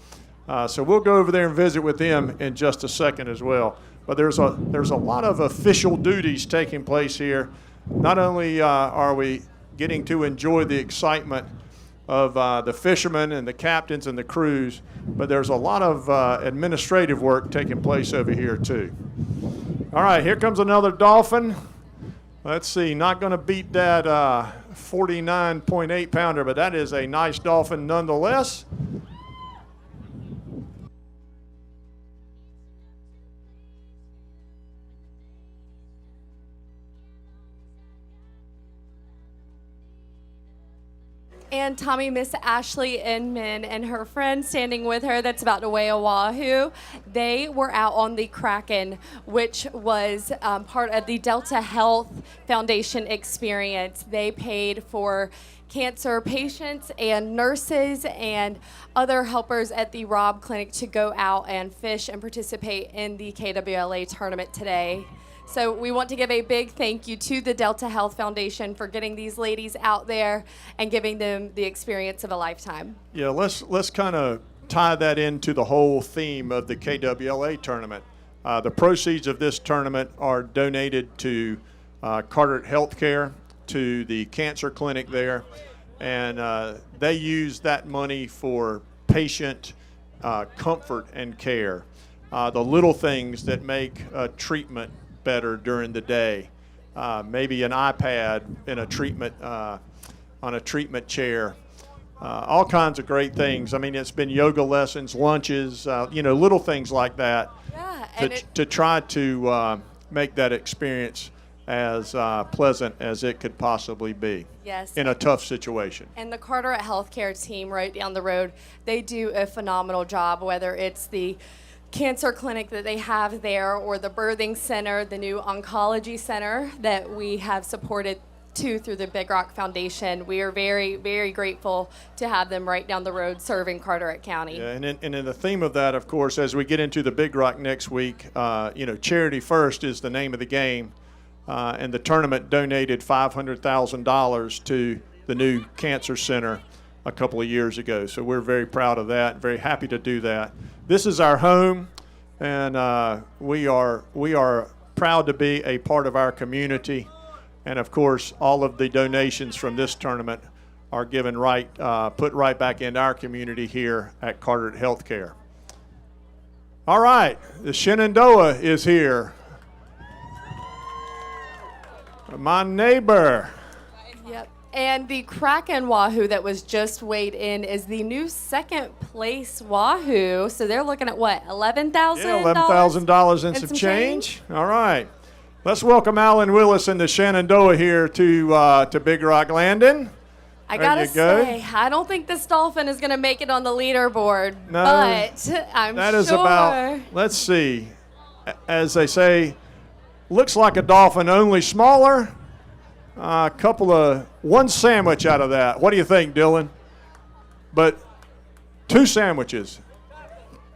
So we'll go over there and visit with them in just a second as well. But there's a lot of official duties taking place here. Not only are we getting to enjoy the excitement of the fishermen and the captains and the crews, but there's a lot of administrative work taking place over here too. All right, here comes another Dolphin. Let's see, not going to beat that 49.8 pounder, but that is a nice Dolphin nonetheless. And Tommy, Miss Ashley Inman and her friend standing with her that's about to weigh a Wahoo, they were out on the Kraken, which was part of the Delta Health Foundation experience. They paid for cancer patients and nurses and other helpers at the Robb Clinic to go out and fish and participate in the KWLA tournament today. So we want to give a big thank you to the Delta Health Foundation for getting these ladies out there and giving them the experience of a lifetime. Yeah, let's kind of tie that into the whole theme of the KWLA tournament. The proceeds of this tournament are donated to Carrey Healthcare, to the cancer clinic there, and they use that money for patient comfort and care. The little things that make treatment better during the day, maybe an iPad in a treatment on a treatment chair, all kinds of great things. I mean, it's been yoga lessons, lunches, little things like that. Yeah, to try to make that experience as pleasant as it could possibly be. Yes. In a tough situation. And the Carteret Healthcare team right down the road, they do a phenomenal job, whether it's the cancer clinic that they have there or the birthing center, the new oncology center that we have supported through the Big Rock Foundation. We are very, very grateful to have them right down the road serving Carteret County. Yeah, and in the theme of that, of course, as we get into the Big Rock next week, Charity First is the name of the game, and the tournament donated $500,000 to the new cancer center a couple of years ago. So we're very proud of that, very happy to do that. This is our home, and we are proud to be a part of our community. And of course, all of the donations from this tournament are given put right back into our community here at Carteret Healthcare. All right, the Shenandoah is here. My neighbor. Yep. And the Kraken Wahoo that was just weighed in is the new second place Wahoo. So they're looking at what, $11,000? Yeah, $11,000 and some change. All right. Let's welcome Alan Willis and the Shenandoah here to Big Rock Landing. I gotta say, I don't think this Dolphin is gonna make it on the leaderboard, no, but I'm that sure. Is about, let's see, as they say, looks like a Dolphin, only smaller. One sandwich out of that. What do you think, Dylan? But 2 sandwiches,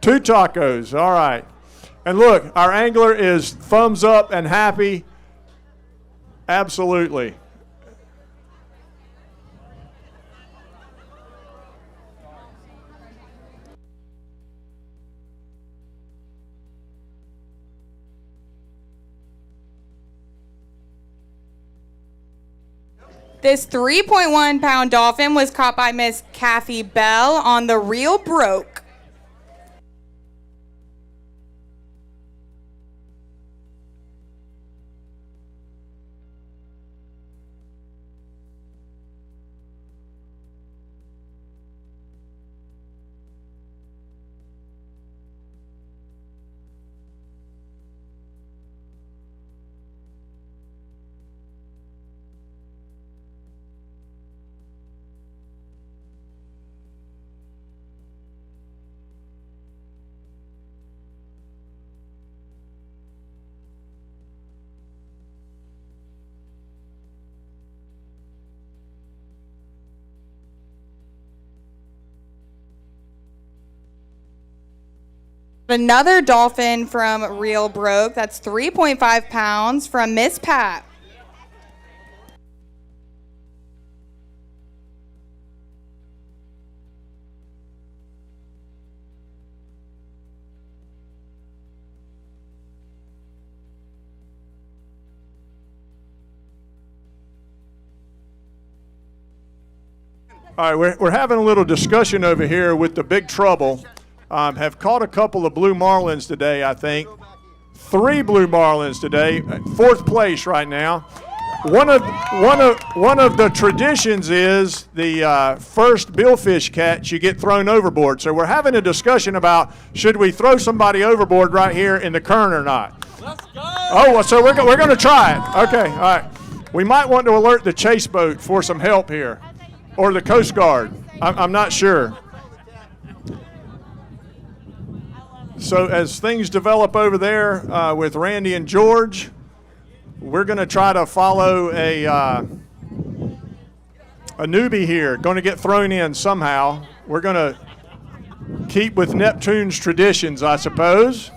2 tacos, all right. And look, our angler is thumbs up and happy. Absolutely. This 3.1 pound dolphin was caught by Miss Kathy Bell on the reel broke. Another dolphin from Real Broke. That's 3.5 pounds from Miss Pat. All right, we're having a little discussion over here with the Big Trouble. Have caught a couple of blue marlins today, I think. 3 blue marlins today, 4th place right now. One of the traditions is the first billfish catch you get thrown overboard. So we're having a discussion about should we throw somebody overboard right here in the current or not. Let's go. Oh, so we're going to try it. Okay, all right. We might want to alert the chase boat for some help here, or the Coast Guard. I'm not sure. So as things develop over there with Randy and George, we're going to try to follow a newbie here, going to get thrown in somehow. We're going to keep with Neptune's traditions, I suppose.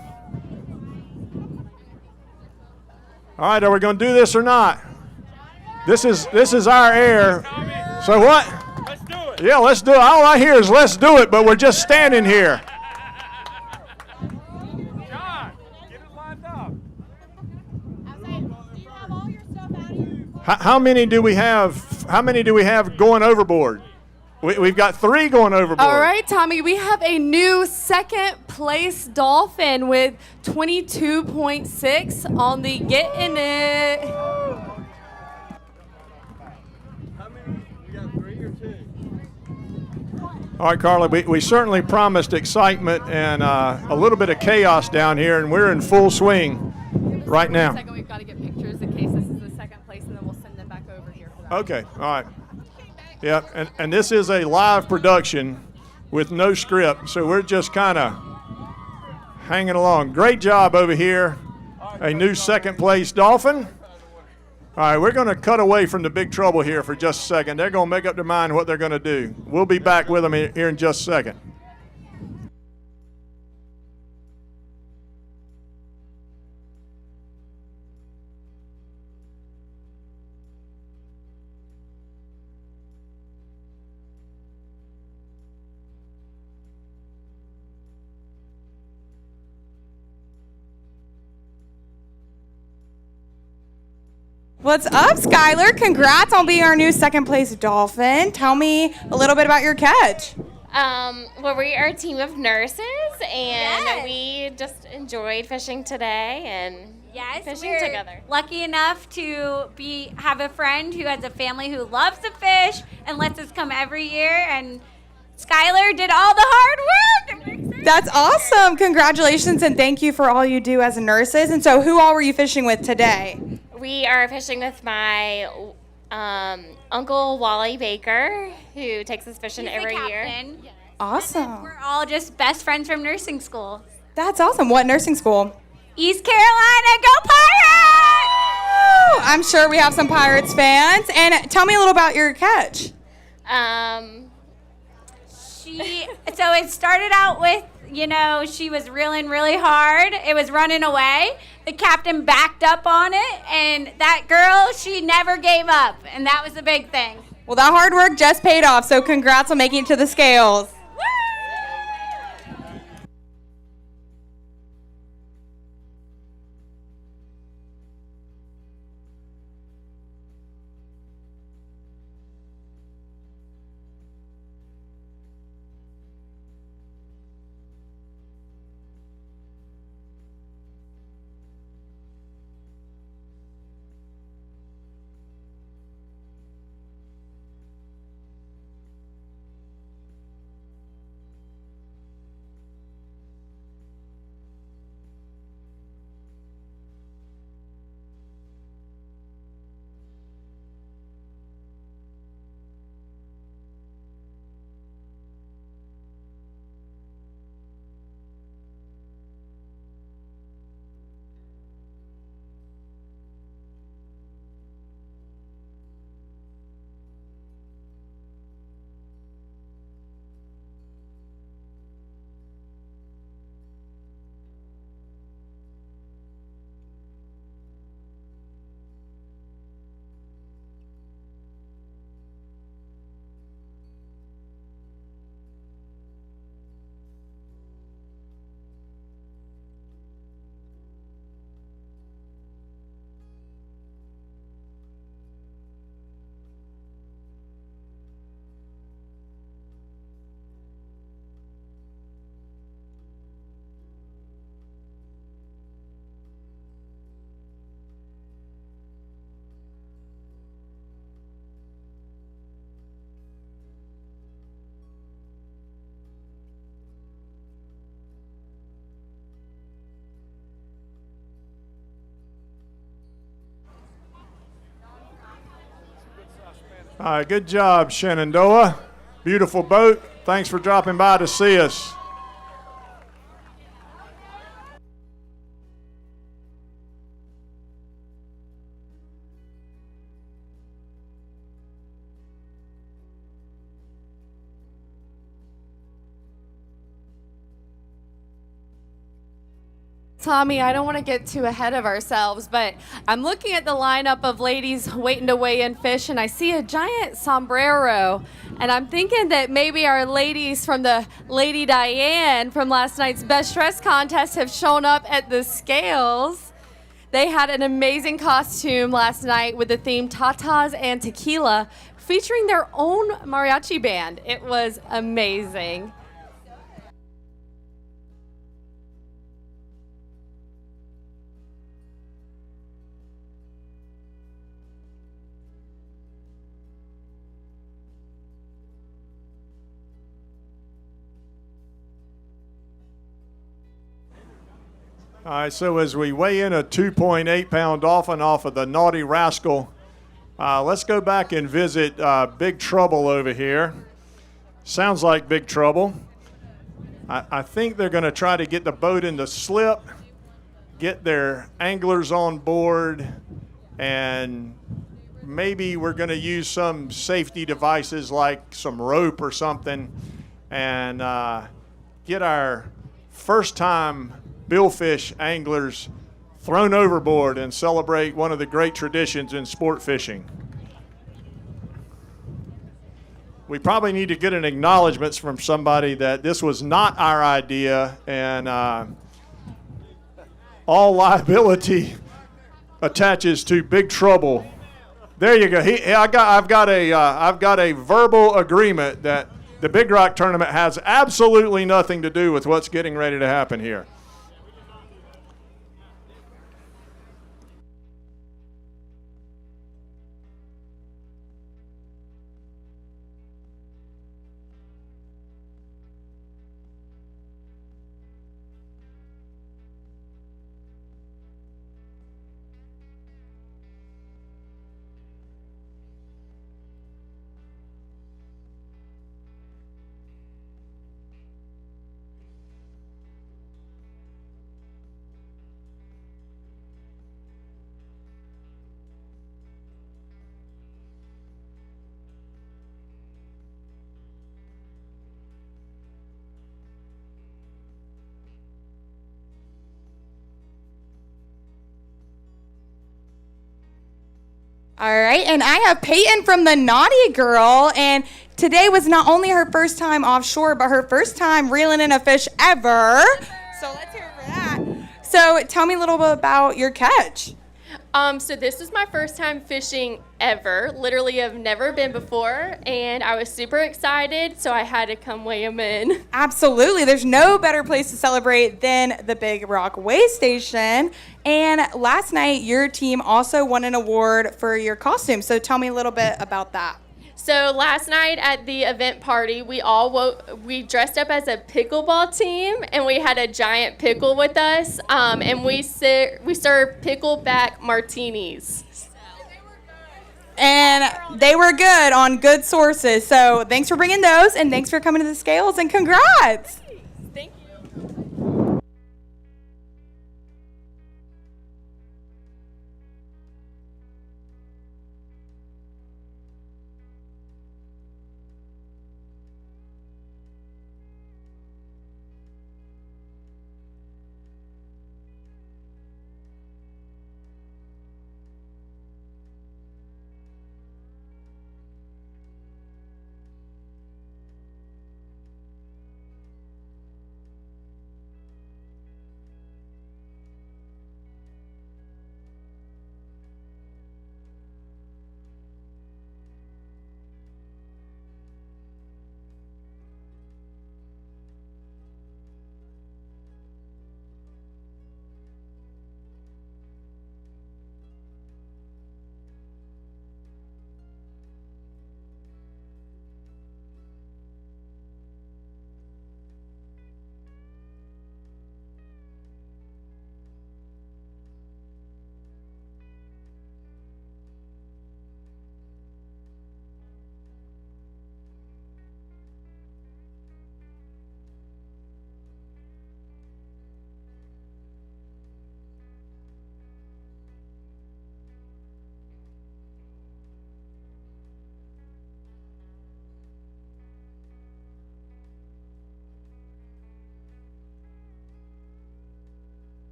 All right, are we going to do this or not? This is our air. So what? Let's do it. Yeah, let's do it. All I hear is let's do it, but we're just standing here. John, get it lined up. How many do we have? How many do we have going overboard? We've got 3 going overboard. All right, Tommy, we have a new 2nd place dolphin with 22.6 on the Getting It. All right, Carla, we certainly promised excitement and a little bit of chaos down here, and we're in full swing right now. Second, we've got to get pictures in case this is the 2nd place, and then we'll send them back over here for that. Okay, all right. Yeah, and this is a live production with no script, so we're just kind of hanging along. Great job over here. A new 2nd place dolphin. All right, we're going to cut away from the Big Trouble here for just a second. They're going to make up their mind what they're going to do. We'll be back with them here in just a second. What's up, Skylar? Congrats on being our new 2nd place dolphin. Tell me a little bit about your catch. Well, we are a team of nurses, and we just enjoyed fishing today and fishing we're together. Lucky enough to have a friend who has a family who loves to fish and lets us come every year. And Skylar did all the hard work. That's awesome. Congratulations, and thank you for all you do as nurses. And so who all were you fishing with today? We are fishing with my Uncle Wally Baker, who takes us fishing He's the every year. captain. Awesome. We're all just best friends from nursing school. That's awesome. What nursing school? East Carolina, go Pirates! I'm sure we have some Pirates fans. And tell me a little about your catch. So it started out with, she was reeling really hard. It was running away. The captain backed up on it, and that girl, she never gave up, and that was the big thing. Well, that hard work just paid off, so congrats on making it to the scales. All right, good job, Shenandoah. Beautiful boat. Thanks for dropping by to see us. Tommy, I don't want to get too ahead of ourselves, but I'm looking at the lineup of ladies waiting to weigh in fish, and I see a giant sombrero. And I'm thinking that maybe our ladies from the Lady Diane from last night's Best Dress Contest have shown up at the scales. They had an amazing costume last night with the theme Tatas and Tequila, featuring their own mariachi band. It was amazing. All right, so as we weigh in a 2.8-pound dolphin off of the Naughty Rascal, let's go back and visit Big Trouble over here. Sounds like Big Trouble. I think they're going to try to get the boat in the slip, get their anglers on board, and maybe we're going to use some safety devices like some rope or something and get our first-time billfish anglers thrown overboard and celebrate one of the great traditions in sport fishing. We probably need to get an acknowledgement from somebody that this was not our idea, and all liability attaches to Big Trouble. There you go. I've got a verbal agreement that the Big Rock tournament has absolutely nothing to do with what's getting ready to happen here. All right, and I have Payton from the Naughty Girl, and today was not only her first time offshore, but her first time reeling in a fish ever. So let's hear it for that. So tell me a little bit about your catch. So this was my first time fishing ever. Literally, have never been before, and I was super excited, so I had to come weigh them in. Absolutely. There's no better place to celebrate than the Big Rock Weigh Station. And last night, your team also won an award for your costume. So tell me a little bit about that. So last night at the event party, we dressed up as a pickleball team, and we had a giant pickle with us, and we served pickleback martinis. And they were good on good sources. So thanks for bringing those, and thanks for coming to the scales, and congrats. Thank you.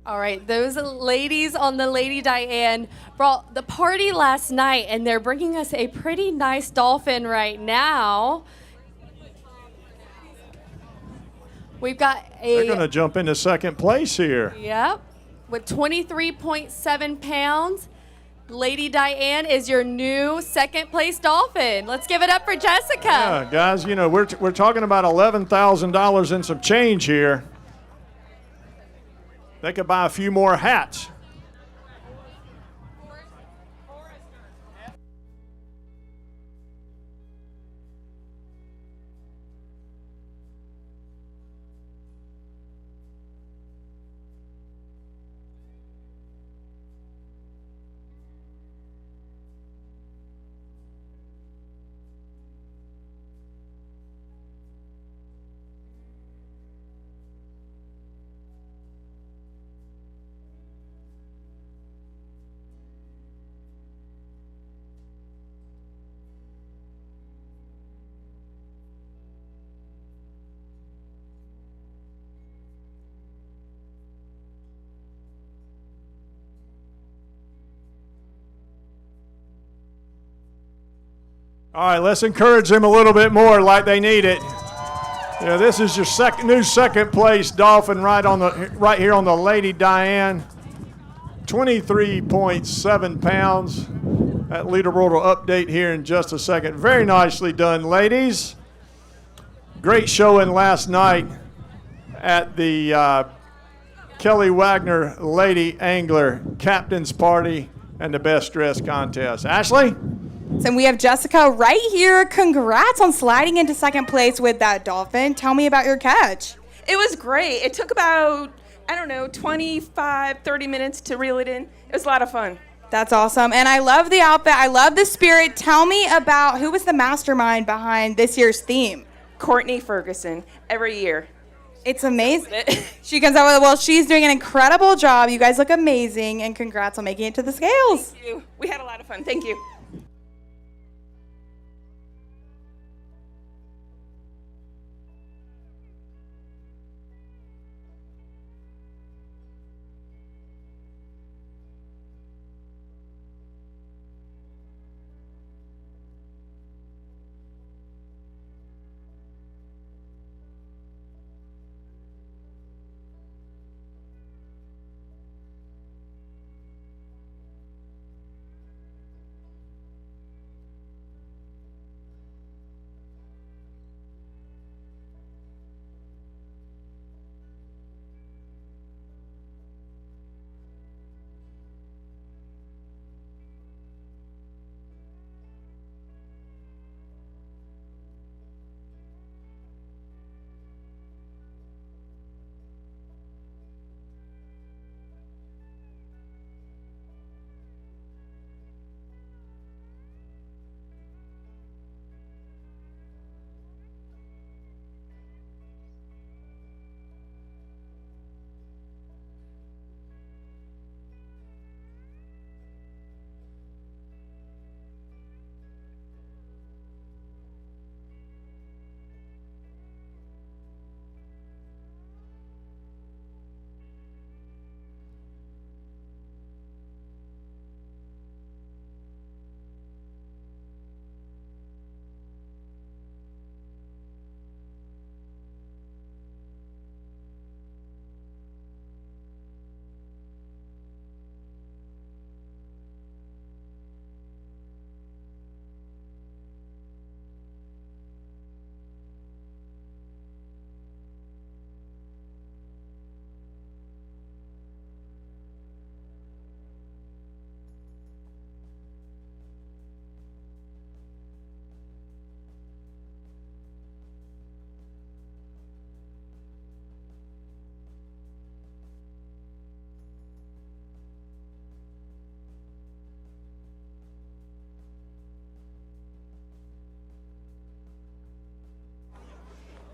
All right, those ladies on the Lady Diane brought the party last night, and they're bringing us a pretty nice dolphin right now. We've got They're going to jump into second place here. Yep, with 23.7 pounds. Lady Diane is your new second place dolphin. Let's give it up for Jessica. Yeah, guys, you know, we're talking about $11,000 and some change here. They could buy a few more hats. All right, let's encourage them a little bit more like they need it. Yeah, this is your new second place dolphin right here on the Lady Diane. 23.7 pounds. That leaderboard will update here in just a second. Very nicely done, ladies. Great showing last night at the Kelly Wagner Lady Angler Captain's Party and the Best Dress Contest. Ashley? And we have Jessica right here. Congrats on sliding into second place with that dolphin. Tell me about your catch. It was great. It took about, 25, 30 minutes to reel it in. It was a lot of fun. That's awesome. And I love the outfit. I love the spirit. Tell me about who was the mastermind behind this year's theme. Courtney Ferguson, every year. It's amazing. She comes out with, well, she's doing an incredible job. You guys look amazing, and congrats on making it to the scales. Thank you. We had a lot of fun. Thank you.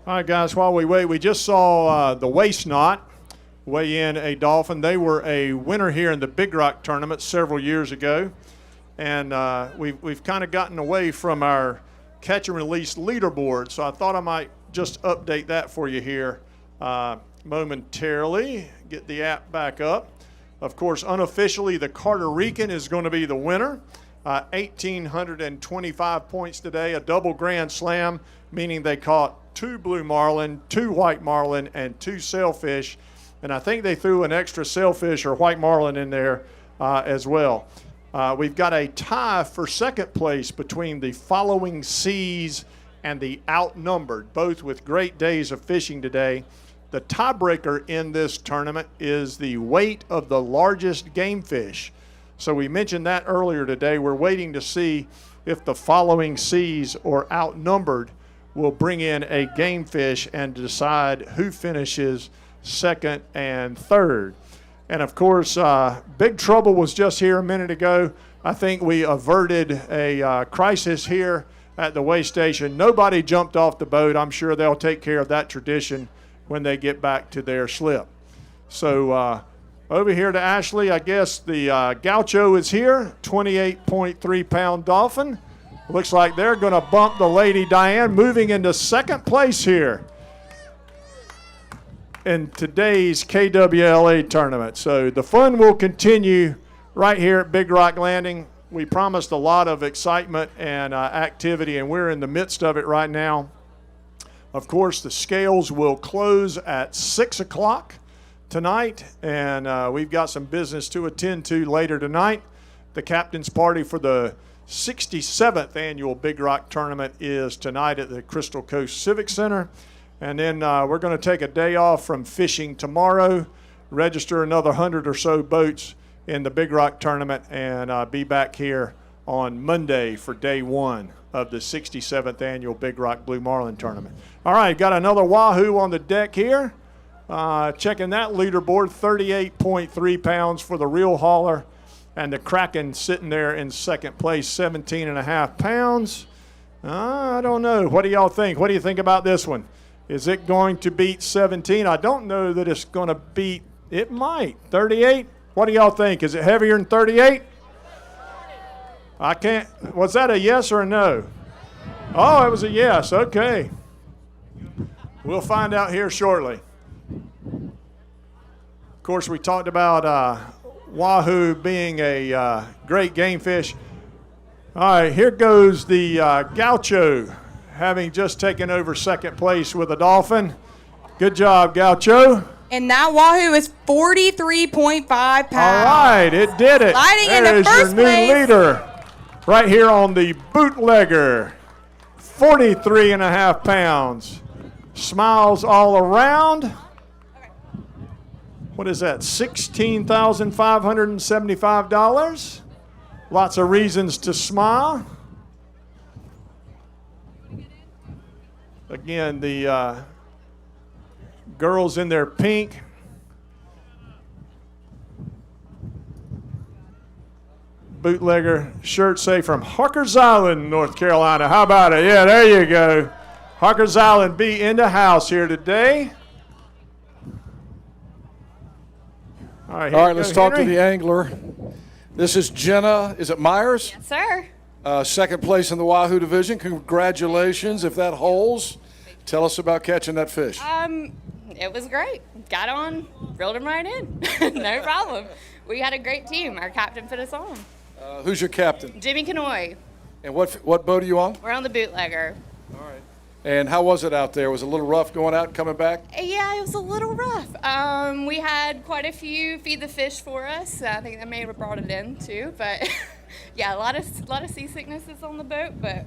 All right, guys, while we wait, we just saw the Waist Knot weigh in a dolphin. They were a winner here in the Big Rock tournament several years ago. And we've kind of gotten away from our catch and release leaderboard, so I thought I might just update that for you here momentarily. Get the app back up. Of course, unofficially, the Carter Rican is going to be the winner. 1,825 points today, a double grand slam, meaning they caught 2 blue marlin, 2 white marlin, and 2 sailfish. And I think they threw an extra sailfish or white marlin in there as well. We've got a tie for second place between the Following Seas and the Outnumbered, both with great days of fishing today. The tiebreaker in this tournament is the weight of the largest game fish. So we mentioned that earlier today. We're waiting to see if the Following Seas or Outnumbered will bring in a game fish and decide who finishes second and third. And of course, Big Trouble was just here a minute ago. I think we averted a crisis here at the weigh station. Nobody jumped off the boat. I'm sure they'll take care of that tradition when they get back to their slip. So over here to Ashley, I guess the Gaucho is here, 28.3 pound Dolphin. Looks like they're going to bump the Lady Diane, moving into second place here in today's KWLA tournament. So the fun will continue right here at Big Rock Landing. We promised a lot of excitement and activity, and we're in the midst of it right now. Of course, the scales will close at 6 o'clock tonight, and we've got some business to attend to later tonight. The captain's party for the 67th annual Big Rock Tournament is tonight at the Crystal Coast Civic Center. And then we're going to take a day off from fishing tomorrow, register another 100 or so boats in the Big Rock Tournament, and be back here on Monday for day 1 of the 67th annual Big Rock Blue Marlin Tournament. All right, got another Wahoo on the deck here. Checking that leaderboard, 38.3 pounds for the reel hauler. And the Kraken sitting there in second place, 17.5 pounds. I don't know. What do y'all think? What do you think about this one? Is it going to beat 17? I don't know that it's going to beat, it might. 38? What do y'all think? Is it heavier than 38? I can't, was that a yes or a no? Oh, it was a yes. Okay. We'll find out here shortly. Of course, we talked about Wahoo being a great game fish. All right, here goes the Gaucho, having just taken over second place with a Dolphin. Good job, Gaucho. And that Wahoo is 43.5 pounds. All right, it did it. Sliding There into is first your place. new leader right here on the Bootlegger, 43.5 pounds. Smiles all around. What is that, $16,575? Lots of reasons to smile. Again, the girls in their pink. Bootlegger shirt say from Harker's Island, North Carolina. How about it? Yeah, there you go. Harker's Island be in the house here today. All right, let's talk to the angler. This is Jenna, is it Myers? Yes, sir. Second place in the Wahoo division. Congratulations. If that holds, tell us about catching that fish. It was great. Got on, reeled him right in. No problem. We had a great team. Our captain put us on. Who's your captain? Jimmy Canoy. And what boat are you on? We're on the Bootlegger. All right. And how was it out there? Was it a little rough going out and coming back? Yeah, it was a little rough. We had quite a few feed the fish for us. I think they may have brought it in too, but yeah, a lot of seasicknesses on the boat, but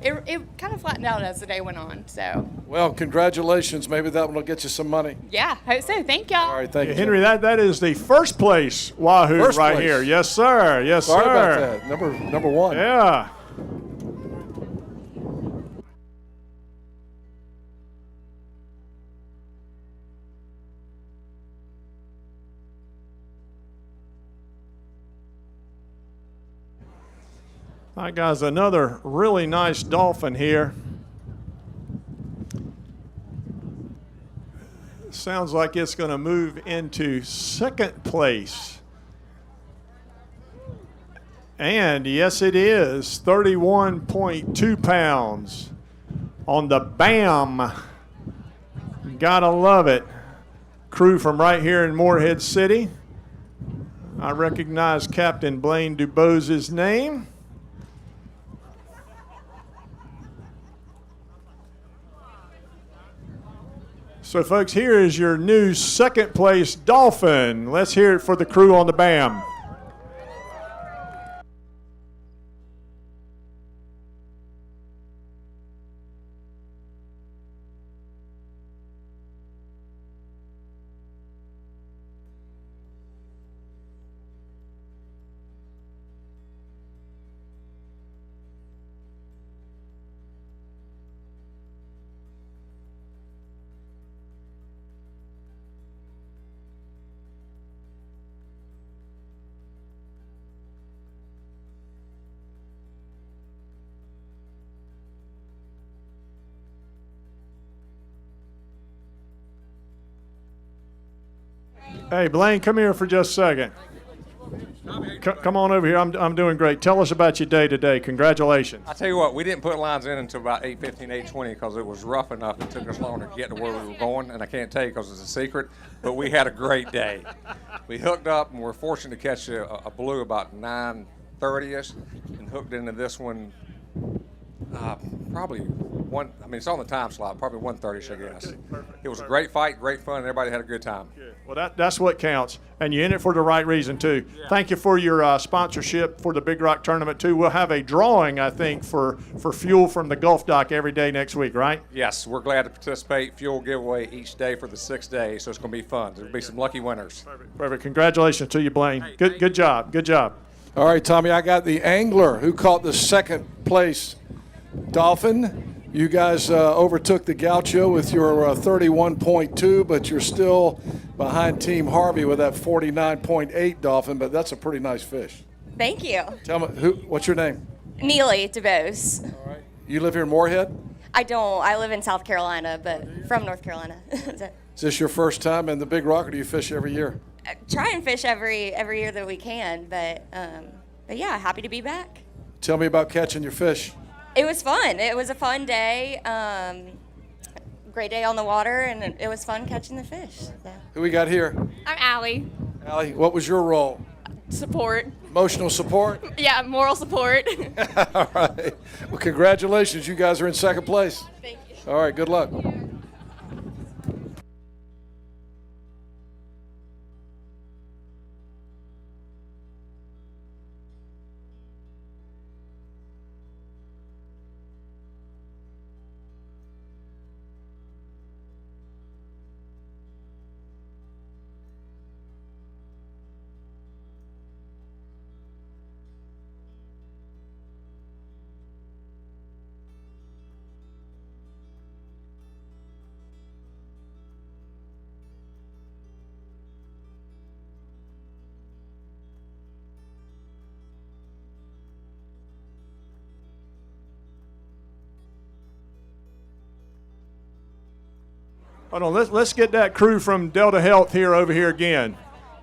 it kind of flattened out as the day went on. So. Well, congratulations. Maybe that one will get you some money. Yeah, hope so. Thank y'all. All right, thank you, Henry. That is the first place Wahoo First right place. here. Yes, sir. Yes, Sorry sir. about that. Number one. Yeah. All right, guys, another really nice Dolphin here. Sounds like it's going to move into second place. And yes, it is 31.2 pounds on the BAM. Gotta love it. crew from right here in Morehead City. I recognize Captain Blaine Dubose' name. So, folks, here is your new second place Dolphin. Let's hear it for the crew on the BAM. Hey, Blaine, come here for just a second. Come on over here. I'm doing great. Tell us about your day today. Congratulations. I tell you what, we didn't put lines in until about 8:15, 8:20 because it was rough enough. It took us longer to get to where we were going, and I can't tell you because it's a secret, but we had a great day. We hooked up, and we're fortunate to catch a blue about 9:30ish and hooked into this one probably one. I mean, it's on the time slot, probably 1:30ish, I guess. Okay, perfect. It was a great fight, great fun, and everybody had a good time. Good. Well, that's what counts, and you're in it for the right reason, too. Yeah. Thank you for your sponsorship for the Big Rock Tournament, too. We'll have a drawing, I think, for fuel from the Gulf Dock every day next week, right? Yes, we're glad to participate. Fuel giveaway each day for the 6 days, so it's going to be fun. There'll be some lucky winners. Perfect. Congratulations to you, Blaine. Hey, good job. Good job. All right, Tommy, I got the angler who caught the second place Dolphin. You guys overtook the Gaucho with your 31.2, but you're still behind Team Harvey with that 49.8 Dolphin, but that's a pretty nice fish. Thank you. Tell me, what's your name? Neely DeBose. All right. You live here in Morehead? I don't. I live in South Carolina, but from North Carolina. Is this your first time in the Big Rock, or do you fish every year? I try and fish every year that we can, but yeah, happy to be back. Tell me about catching your fish. It was fun. It was a fun day. Great day on the water, and it was fun catching the fish. So. Who we got here? I'm Allie. Allie, what was your role? Support. Emotional support? Yeah, moral support. All right. Well, congratulations. You guys are in second place. Thank you. All right, good luck. Hold on, let's get that crew from Delta Health here over here again.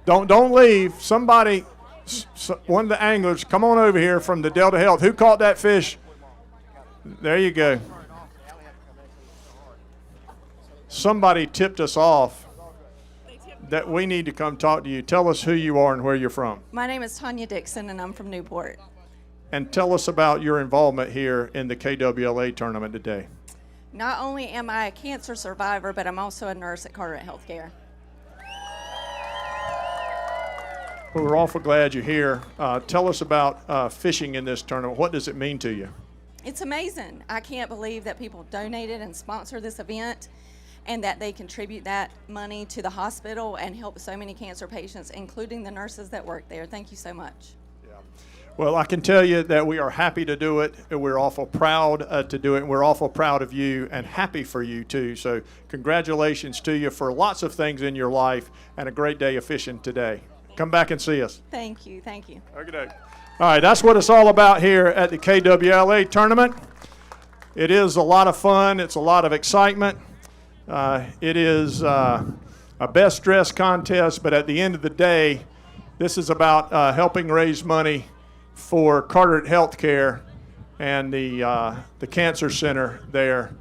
Don't leave. Somebody, one of the anglers, come on over here from the Delta Health. Who caught that fish? There you go. Somebody tipped us off that we need to come talk to you. Tell us who you are and where you're from. My name is Tanya Dixon, and I'm from Newport. And tell us about your involvement here in the KWLA tournament today. Not only am I a cancer survivor, but I'm also a nurse at Carrey Healthcare. Well, we're awful glad you're here. Tell us about fishing in this tournament. What does it mean to you? It's amazing. I can't believe that people donated and sponsored this event and that they contribute that money to the hospital and help so many cancer patients, including the nurses that work there. Thank you so much. Well, I can tell you that we are happy to do it. We're awful proud to do it, and we're awful proud of you and happy for you, too. So congratulations to you for lots of things in your life and a great day of fishing today. Come back and see us. Thank you. Thank you. Okay. All right, that's what it's all about here at the KWLA tournament. It is a lot of fun. It's a lot of excitement. It is a best dress contest, but at the end of the day, this is about helping raise money for Carrey Healthcare and the cancer center there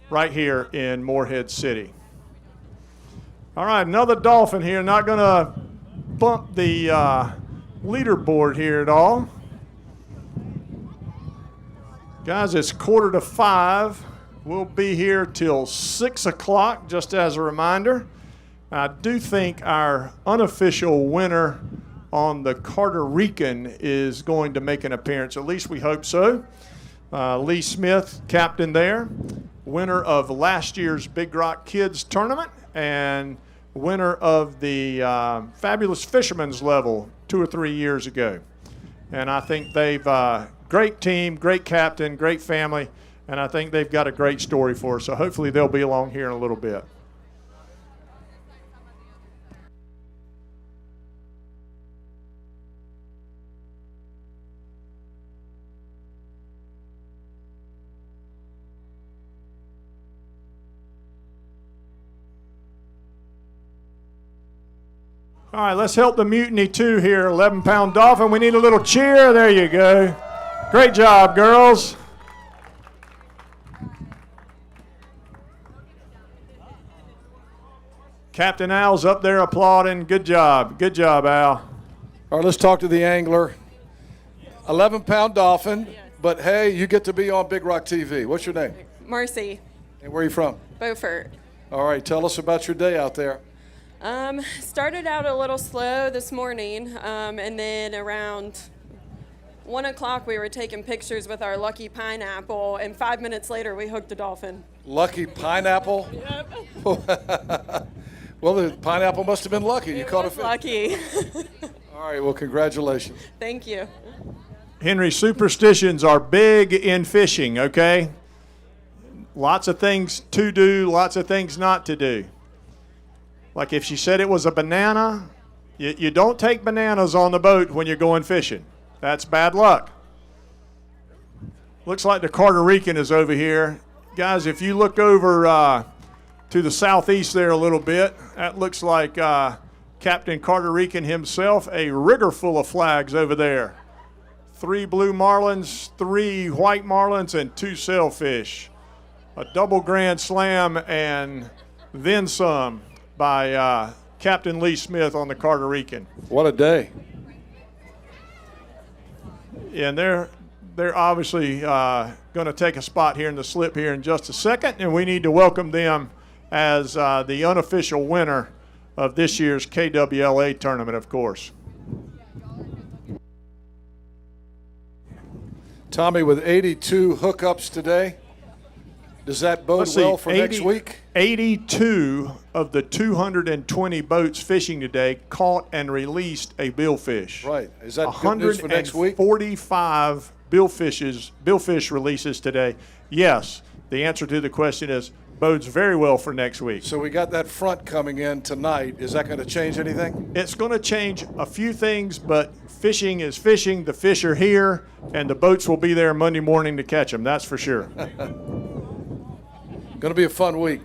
right here in Morehead City. All right, another Dolphin here. Not going to bump the leaderboard here at all. Guys, it's 4:45. We'll be here till 6 o'clock, just as a reminder. I do think our unofficial winner on the Rican is going to make an appearance. At least we hope so. Lee Smith, captain there, winner of last year's Big Rock Kids tournament and winner of the Fabulous Fisherman's level 2 or 3 years ago. And I think they've great team, great captain, great family, and I think they've got a great story for us. So hopefully they'll be along here in a little bit. All right, let's help the Mutiny 2 here, 11-pound Dolphin. We need a little cheer. There you go. Great job, girls. Captain Al's up there applauding. Good job. Good job, Al. All right, let's talk to the angler. 11-pound Dolphin, but hey, you get to be on Big Rock TV. What's your name? Marcy. And where are you from? Beaufort. All right, tell us about your day out there. Started out a little slow this morning, and then around 1 o'clock we were taking pictures with our lucky pineapple, and 5 minutes later we hooked a dolphin. Lucky pineapple? Yep. Well, the pineapple must have been lucky. You caught a fish. Lucky. All right, well, congratulations. Thank you. Henry, superstitions are big in fishing, okay? Lots of things to do, lots of things not to do. Like if she said it was a banana, you don't take bananas on the boat when you're going fishing. That's bad luck. Looks like the Rican is over here. Guys, if you look over to the southeast there a little bit, that looks like Captain Rican himself, a rigger full of flags over there. 3 blue marlins, 3 white marlins, and 2 sailfish. A double grand slam and then some by Captain Lee Smith on the Rican. What a day. And they're obviously going to take a spot here in the slip here in just a second, and we need to welcome them as the unofficial winner of this year's KWLA tournament, of course. Tommy, with 82 hookups today, does that bode well for next week? 82 of the 220 boats fishing today caught and released a billfish. Right. Is that good news for next week? 145 billfish releases today. Yes. The answer to the question is bodes very well for next week. So we got that front coming in tonight. Is that going to change anything? It's going to change a few things, but fishing is fishing. The fish are here, and the boats will be there Monday morning to catch them. That's for sure. Going to be a fun week.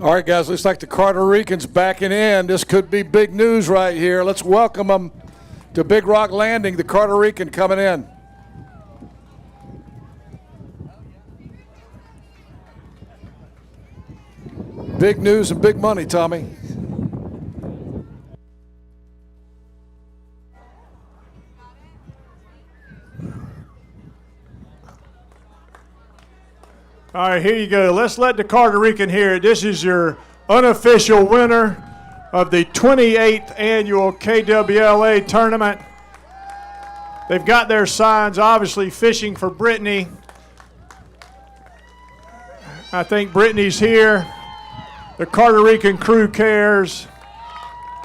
All right, guys, looks like the Carter Rican's backing in. This could be big news right here. Let's welcome them to Big Rock Landing, the Carter Rican coming in. Big news and big money, Tommy. All right, here you go. Let's let the Carter Rican hear it. This is your unofficial winner of the 28th annual KWLA tournament. They've got their signs, obviously fishing for Brittany. I think Brittany's here. The Carter Rican crew cares.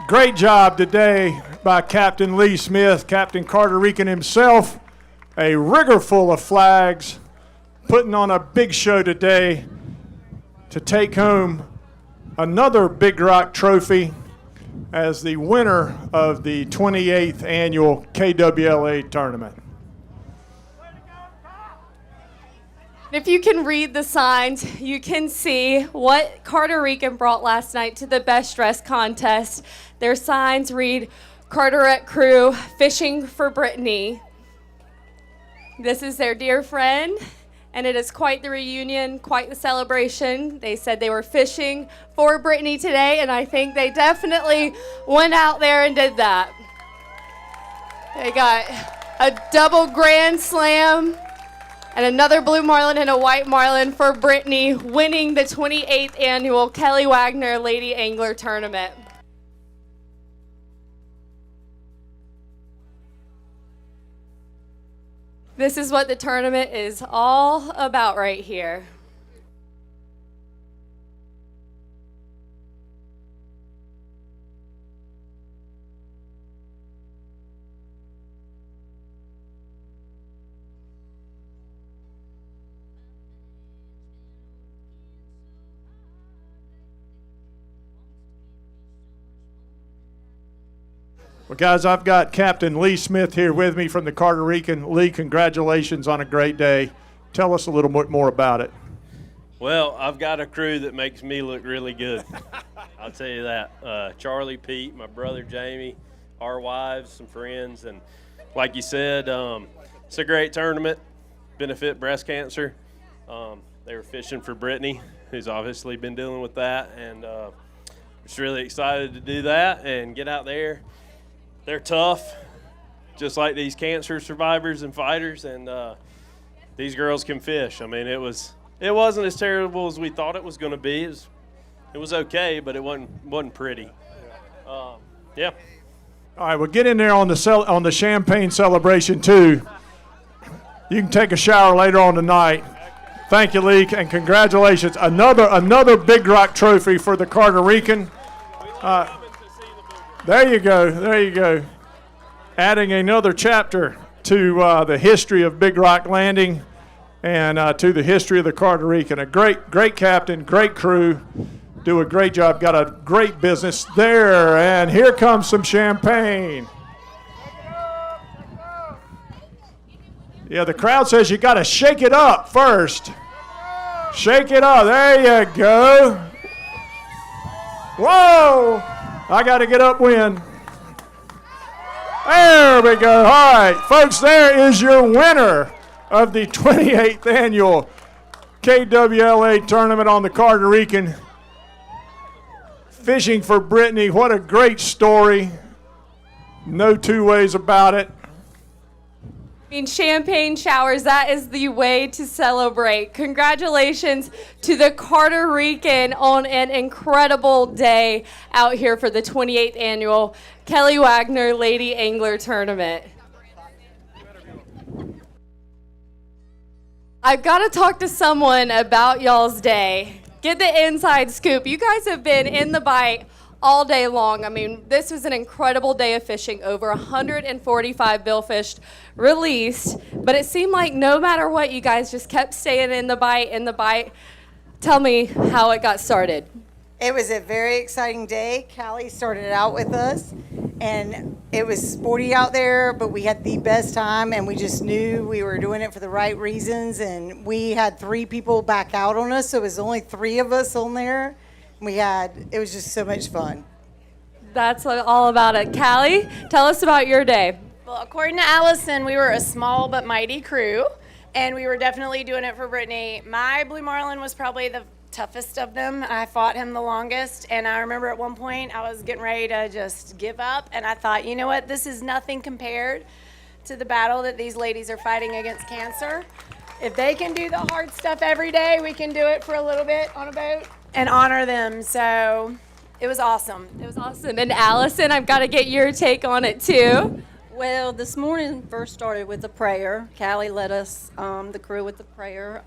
Great job today by Captain Lee Smith, Captain Carter Rican himself. A rigger full of flags, putting on a big show today to take home another Big Rock trophy as the winner of the 28th annual KWLA tournament. If you can read the signs, you can see what Carter Rican brought last night to the Best Dress Contest. Their signs read, Carteret Crew, Fishing for Brittany. This is their dear friend, and it is quite the reunion, quite the celebration. They said they were fishing for Brittany today, and I think they definitely went out there and did that. They got a double grand slam and another blue marlin and a white marlin for Brittany, winning the 28th annual Kelly Wagner Lady Angler Tournament. This is what the tournament is all about right here. Well, guys, I've got Captain Lee Smith here with me from the Carter Rican. Lee, congratulations on a great day. Tell us a little bit more about it. Well, I've got a crew that makes me look really good. I'll tell you that. Charlie, Pete, my brother Jamie, our wives, some friends, and like you said, it's a great tournament, benefit breast cancer. They were fishing for Brittany, who's obviously been dealing with that, and just really excited to do that and get out there. They're tough, just like these cancer survivors and fighters, and these girls can fish. I mean, it wasn't as terrible as we thought it was going to be. It was okay, but it wasn't pretty. Yeah. All right, well, get in there on the champagne celebration too. You can take a shower later on tonight. Thank you, Lee, and congratulations. Another Big Rock trophy for the Carter Rican. There you go. There you go. Adding another chapter to the history of Big Rock Landing and to the history of the Carter Rican. A great captain, great crew. Do a great job. Got a great business there. And here comes some champagne. Yeah, the crowd says you got to shake it up first. Shake it up. There you go. Whoa. I got to get upwind. There we go. All right, folks, there is your winner of the 28th annual KWLA tournament on the Carter Rican. Fishing for Brittany. What a great story. No two ways about it. I mean, champagne showers, that is the way to celebrate. Congratulations to the Carter Rican on an incredible day out here for the 28th annual Kelly Wagner Lady Angler Tournament. I've got to talk to someone about y'all's day. Get the inside scoop. You guys have been in the bite all day long. I mean, this was an incredible day of fishing. Over 145 billfish released, but it seemed like no matter what, you guys just kept staying in the bite. Tell me how it got started. It was a very exciting day. Callie started out with us, and it was sporty out there, but we had the best time, and we just knew we were doing it for the right reasons, and we had 3 people back out on us, so it was only 3 of us on there. It was just so much fun. That's all about it. Callie, tell us about your day. Well, according to Allison, we were a small but mighty crew, and we were definitely doing it for Brittany. My Blue Marlin was probably the toughest of them. I fought him the longest, and I remember at one point I was getting ready to just give up, and I thought, you know what, this is nothing compared to the battle that these ladies are fighting against cancer. If they can do the hard stuff every day, we can do it for a little bit on a boat and honor them. So it was awesome. It was awesome. And Allison, I've got to get your take on it too. Well, this morning first started with a prayer. Callie led us, the crew, with the prayer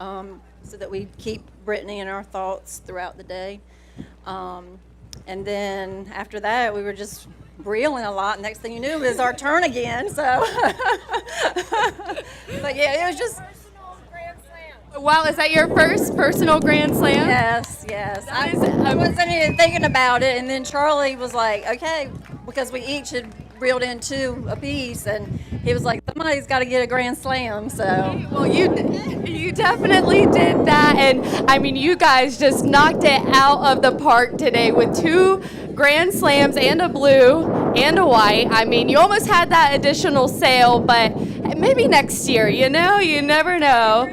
so that we keep Brittany in our thoughts throughout the day. And then after that, we were just reeling a lot. Next thing you knew, it was our turn again. So, but yeah, it was just. Wow, is that your first personal Grand Slam? Yes. I wasn't even thinking about it, and then Charlie was like, okay, because we each had reeled in 2 apiece, and he was like, somebody's got to get a Grand Slam, so. Well, you definitely did that, and I mean, you guys just knocked it out of the park today with 2 Grand Slams and a blue and a white. I mean, you almost had that additional sail, but maybe next year, you never know.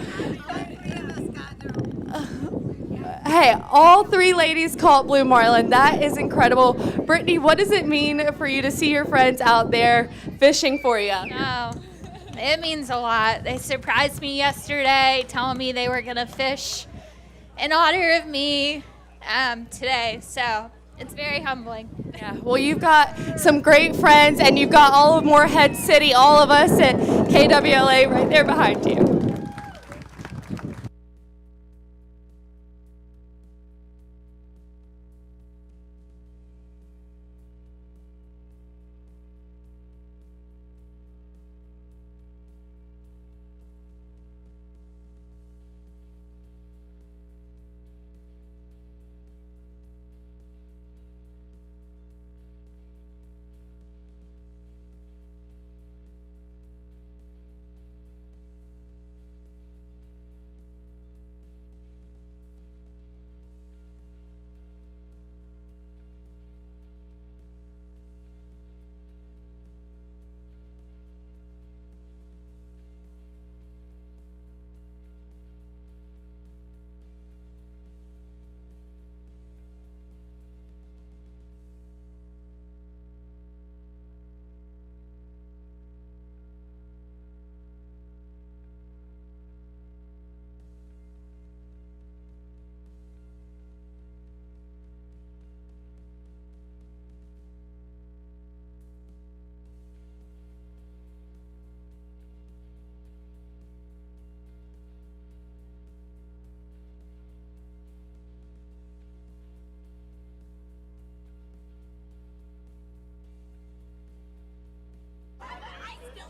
Hey, all 3 ladies caught Blue Marlin. That is incredible. Brittany, what does it mean for you to see your friends out there fishing for you? Oh, it means a lot. They surprised me yesterday, telling me they were going to fish in honor of me today. So it's very humbling. Yeah, well, you've got some great friends, and you've got all of Morehead City, all of us at KWLA right there behind you.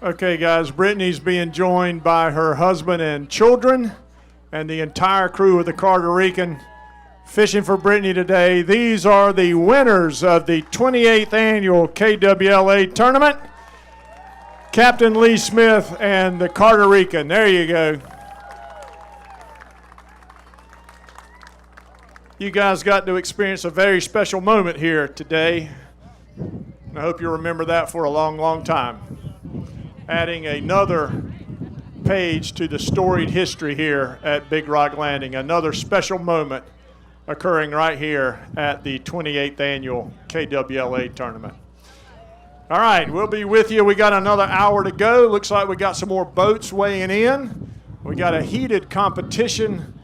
Okay, guys, Brittany's being joined by her husband and children and the entire crew of the Rican fishing for Brittany today. These are the winners of the 28th annual KWLA tournament. Captain Lee Smith and the Rican. There you go. You guys got to experience a very special moment here today. I hope you remember that for a long, long time. Adding another page to the storied history here at Big Rock Landing. Another special moment occurring right here at the 28th annual KWLA tournament. All right, we'll be with you. We got another hour to go. Looks like we got some more boats weighing in. We got a heated competition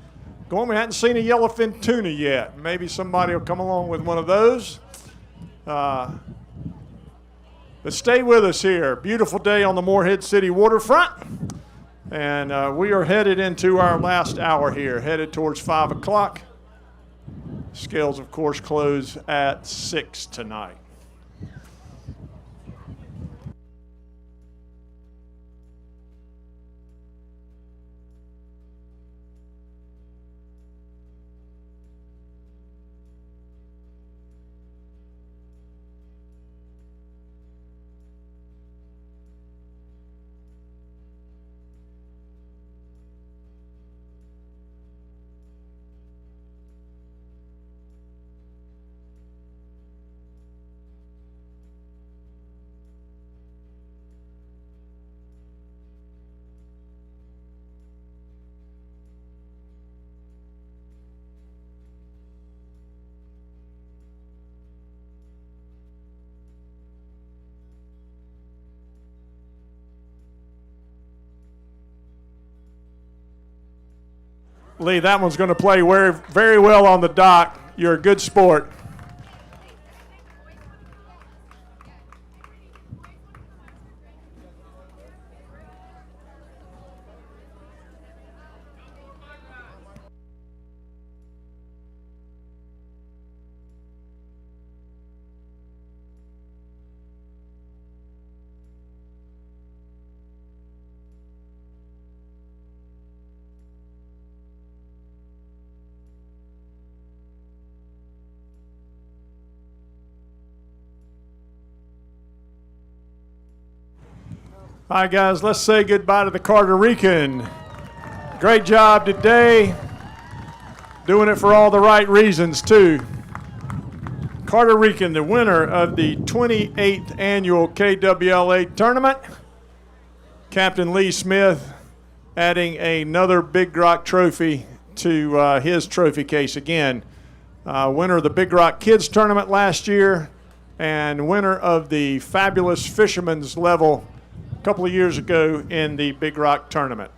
going. We hadn't seen a yellowfin tuna yet. Maybe somebody will come along with one of those. But stay with us here. Beautiful day on the Morehead City waterfront. And we are headed into our last hour here, headed towards 5 o'clock. Scales, of course, close at 6 tonight. Lee, that one's going to play very, very well on the dock. You're a good sport. All right, guys, let's say goodbye to the Carter Rican. Great job today. Doing it for all the right reasons, too. Carter Rican, the winner of the 28th annual KWLA tournament. Captain Lee Smith adding another Big Rock trophy to his trophy case again. Winner of the Big Rock Kids tournament last year and winner of the Fabulous Fisherman's level a couple of years ago in the Big Rock tournament.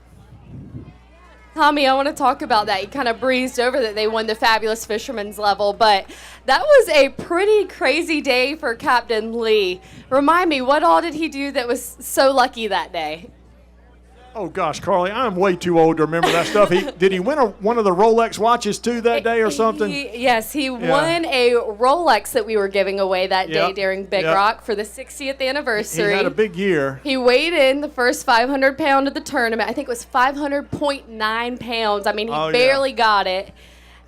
Tommy, I want to talk about that. You kind of breezed over that they won the Fabulous Fisherman's level, but that was a pretty crazy day for Captain Lee. Remind me, what all did he do that was so lucky that day? Oh, gosh, Carly, I'm way too old to remember that stuff. Did he win one of the Rolex watches, too, that day or something? Yes, he won a Rolex that we were giving away that day during Big Rock for the 60th anniversary. He had a big year. He weighed in the first 500 pound of the tournament. I think it was 500.9 pounds. I mean, he barely got it.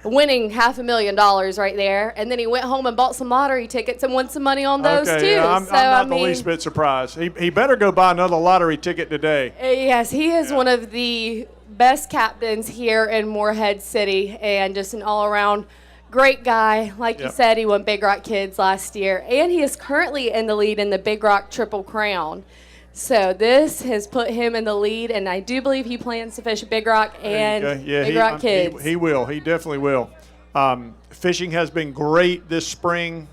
Winning $500,000 right there, and then he went home and bought some lottery tickets and won some money on those too. Yeah, I'm not the least bit surprised. He better go buy another lottery ticket today. Yes, he is one of the best captains here in Morehead City, and just an all-around great guy. Like you said, he won Big Rock Kids last year, and he is currently in the lead in the Big Rock Triple Crown. So this has put him in the lead, and I do believe he plans to fish Big Rock and Big Rock Kids. He will. He definitely will. Fishing has been great this spring,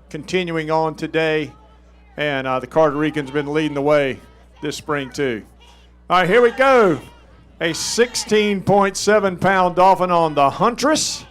continuing on today, and the Carter Rican's been leading the way this spring too. All right, here we go. A 16.7-pound dolphin on the Huntress.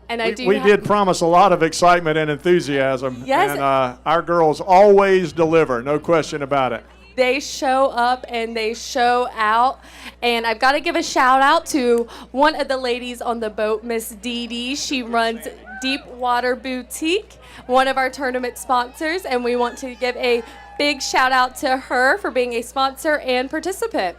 And we did promise a lot of excitement and enthusiasm. Yes. And our girls always deliver, no question about it. They show up and they show out. And I've got to give a shout out to one of the ladies on the boat, Miss Dee Dee. She runs Deep Water Boutique, one of our tournament sponsors. And we want to give a big shout out to her for being a sponsor and participant.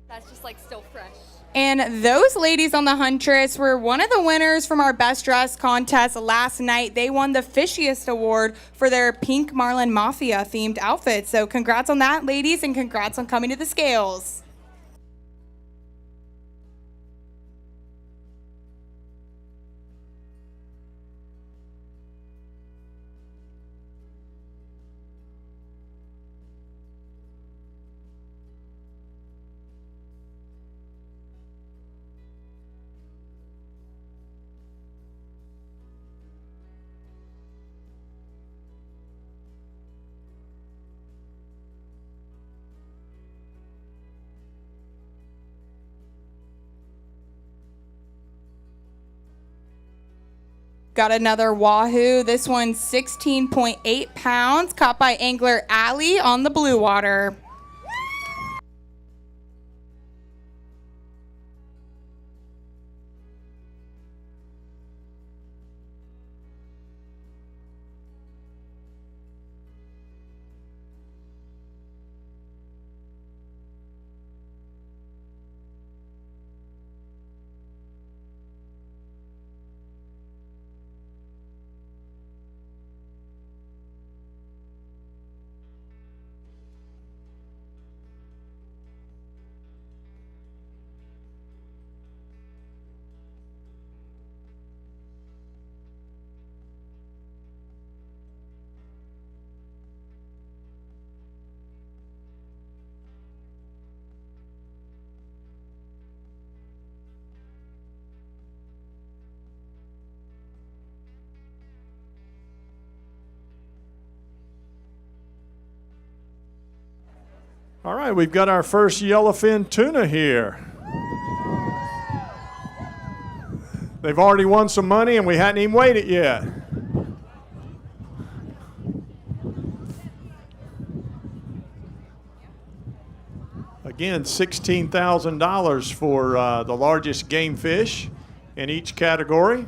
That's just like still fresh. And those ladies on the Huntress were one of the winners from our Best Dress contest last night. They won the Fishiest Award for their Pink Marlin Mafia themed outfit. So congrats on that, ladies, and congrats on coming to the scales. Got another Wahoo. This one's 16.8 pounds, caught by angler Allie on the blue water. All right, we've got our first yellowfin tuna here. They've already won some money, and we hadn't even weighed it yet. Again, $16,000 for the largest game fish in each category.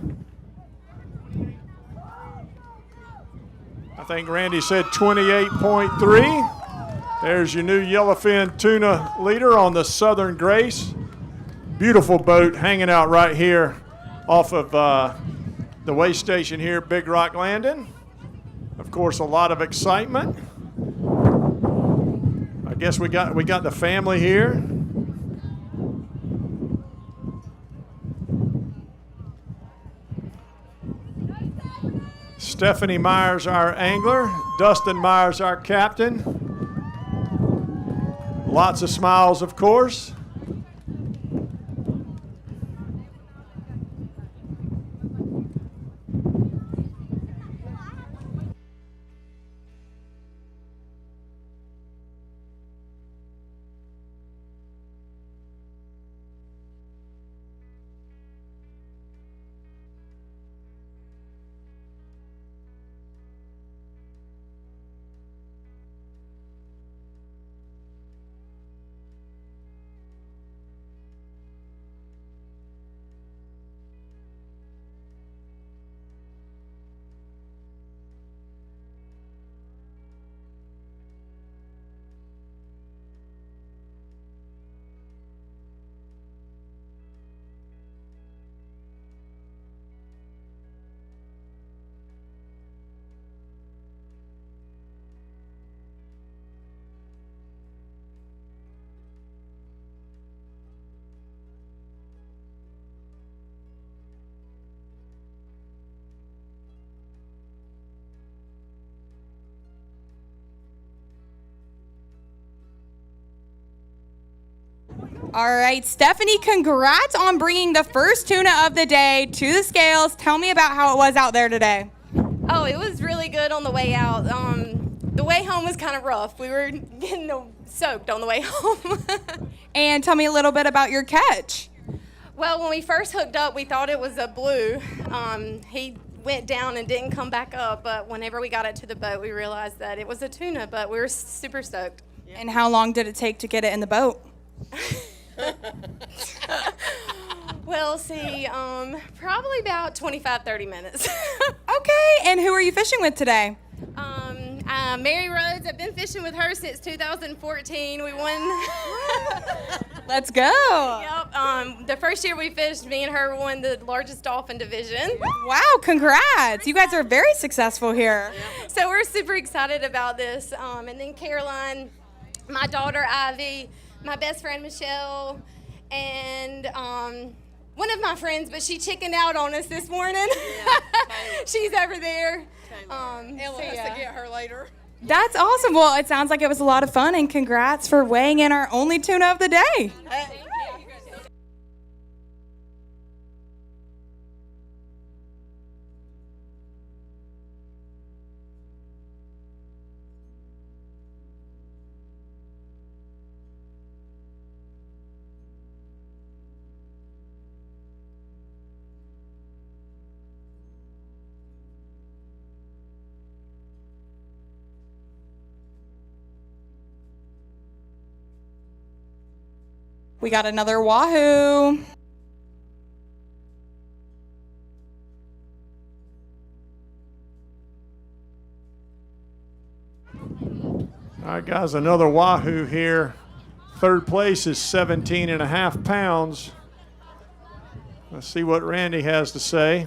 I think Randy said 28.3. There's your new yellowfin tuna leader on the Southern Grace. Beautiful boat hanging out right here off of the way station here at Big Rock Landing. Of course, a lot of excitement. I guess we got the family here. Stephanie Myers, our angler. Dustin Myers, our captain. Lots of smiles, of course. All right, Stephanie, congrats on bringing the first tuna of the day to the scales. Tell me about how it was out there today. Oh, it was really good on the way out. The way home was kind of rough. We were getting soaked on the way home. And tell me a little bit about your catch. Well, when we first hooked up, we thought it was a blue. He went down and didn't come back up, but whenever we got it to the boat, we realized that it was a tuna, but we were super stoked. And how long did it take to get it in the boat? Well, see, probably about 25, 30 minutes. Okay, and who are you fishing with today? Mary Rhodes. I've been fishing with her since 2014. We won. Let's go. Yep. The first year we fished, me and her won the largest dolphin division. Wow, congrats. You guys are very successful here. So we're super excited about this. And then Caroline, my daughter Ivy, my best friend Michelle, and one of my friends, but she chickened out on us this morning. She's over there. Ella has to get her later. That's awesome. Well, it sounds like it was a lot of fun, and congrats for weighing in our only tuna of the day. We got another Wahoo. All right, guys, another Wahoo here. Third place is 17.5 pounds. Let's see what Randy has to say.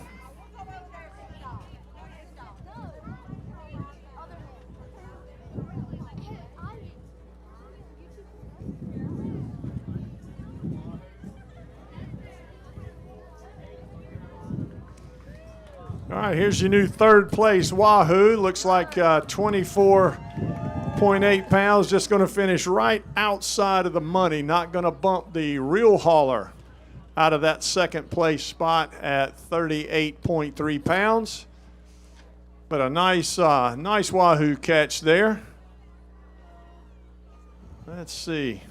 All right, here's your new third place Wahoo. Looks like 24.8 pounds. Just going to finish right outside of the money. Not going to bump the real hauler out of that second place spot at 38.3 pounds. But a nice Wahoo catch there. Let's see.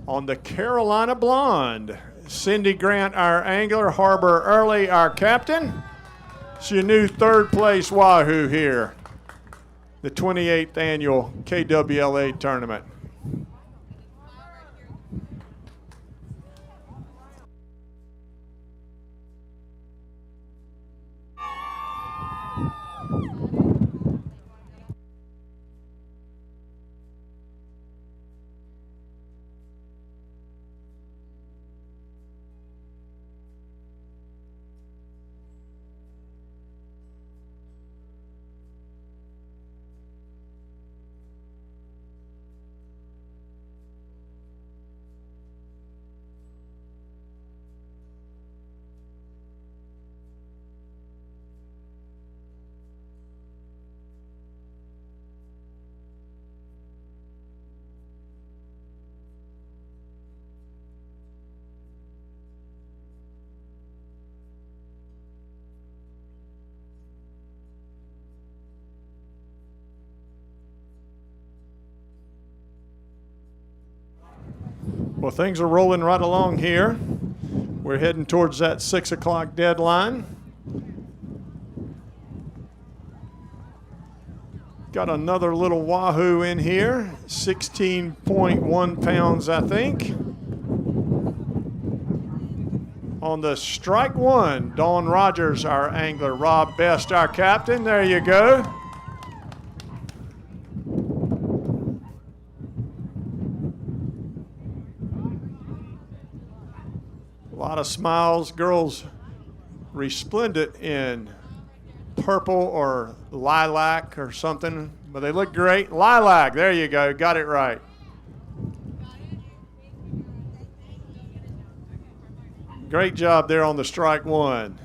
On the Carolina Blonde, Cindy Grant, our angler, Harbor Early, our captain. It's your new third place Wahoo here, the 28th annual KWLA tournament. Well, things are rolling right along here. We're heading towards that 6 o'clock deadline. Got another little Wahoo in here, 16.1 pounds, I think. On the strike one, Dawn Rogers, our angler, Rob Best, our captain. There you go. A lot of smiles, girls resplendent in purple or lilac or something, but they look great. Lilac, there you go, got it right. Great job there on the strike one.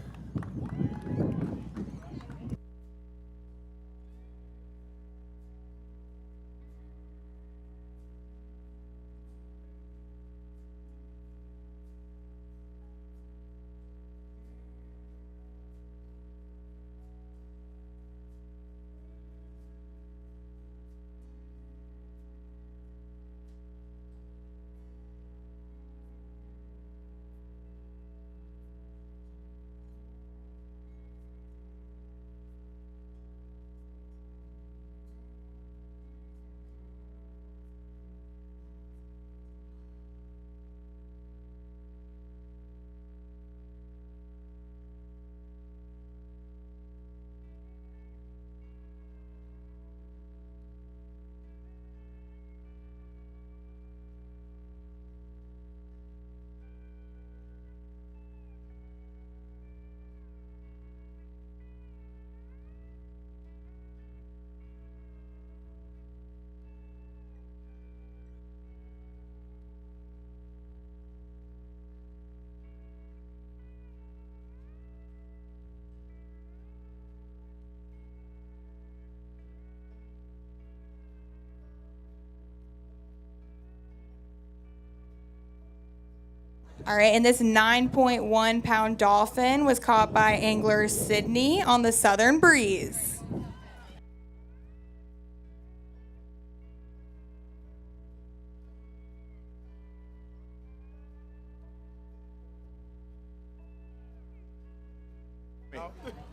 All right, and this 9.1 pound dolphin was caught by angler Sydney on the Southern Breeze.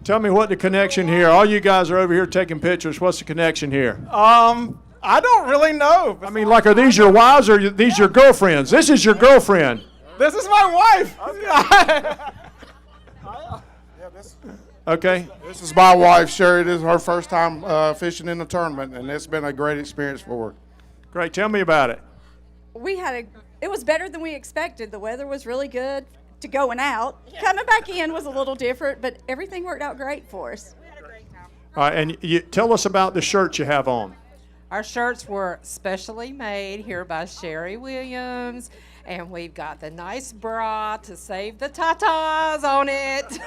Tell me what the connection here. All you guys are over here taking pictures. What's the connection here? I don't really know. I mean, like, are these your wives or are these your girlfriends? This is your girlfriend. This is my wife. Okay. This is my wife, Sherry. This is her first time fishing in the tournament, and it's been a great experience for her. Great. Tell me about it. It was better than we expected. The weather was really good to going out. Coming back in was a little different, but everything worked out great for us. All right, and tell us about the shirts you have on. Our shirts were specially made here by Sherry Williams, and we've got the nice bra to save the tatas on it.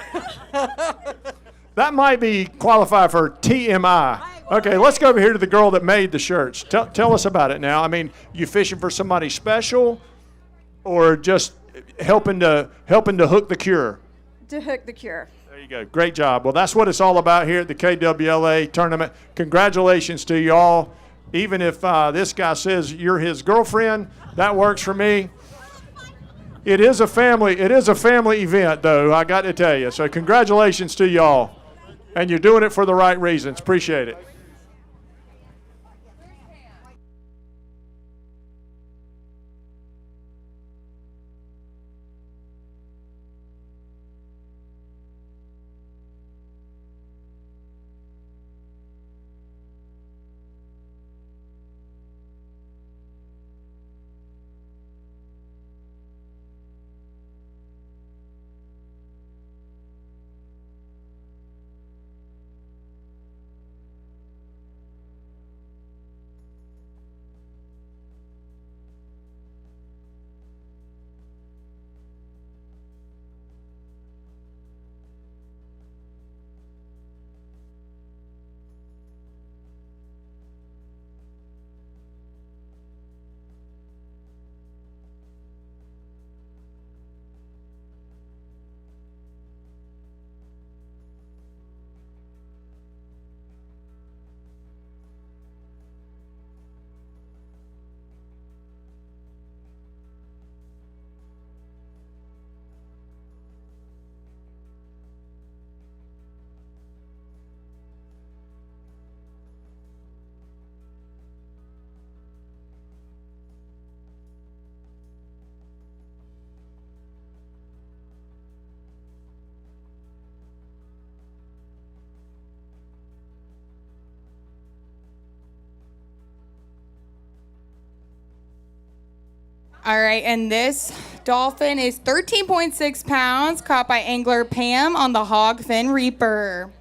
That might be qualified for TMI. Okay, let's go over here to the girl that made the shirts. Tell us about it now. I mean, you fishing for somebody special, or just helping to hook the cure? To hook the cure. There you go. Great job. Well, that's what it's all about here at the KWLA tournament. Congratulations to you all. Even if this guy says you're his girlfriend, that works for me. It is a family event, though, I got to tell you. So congratulations to y'all. And you're doing it for the right reasons. Appreciate it. All right, and this dolphin is 13.6 pounds, caught by angler Pam on the Hog Fin Reaper.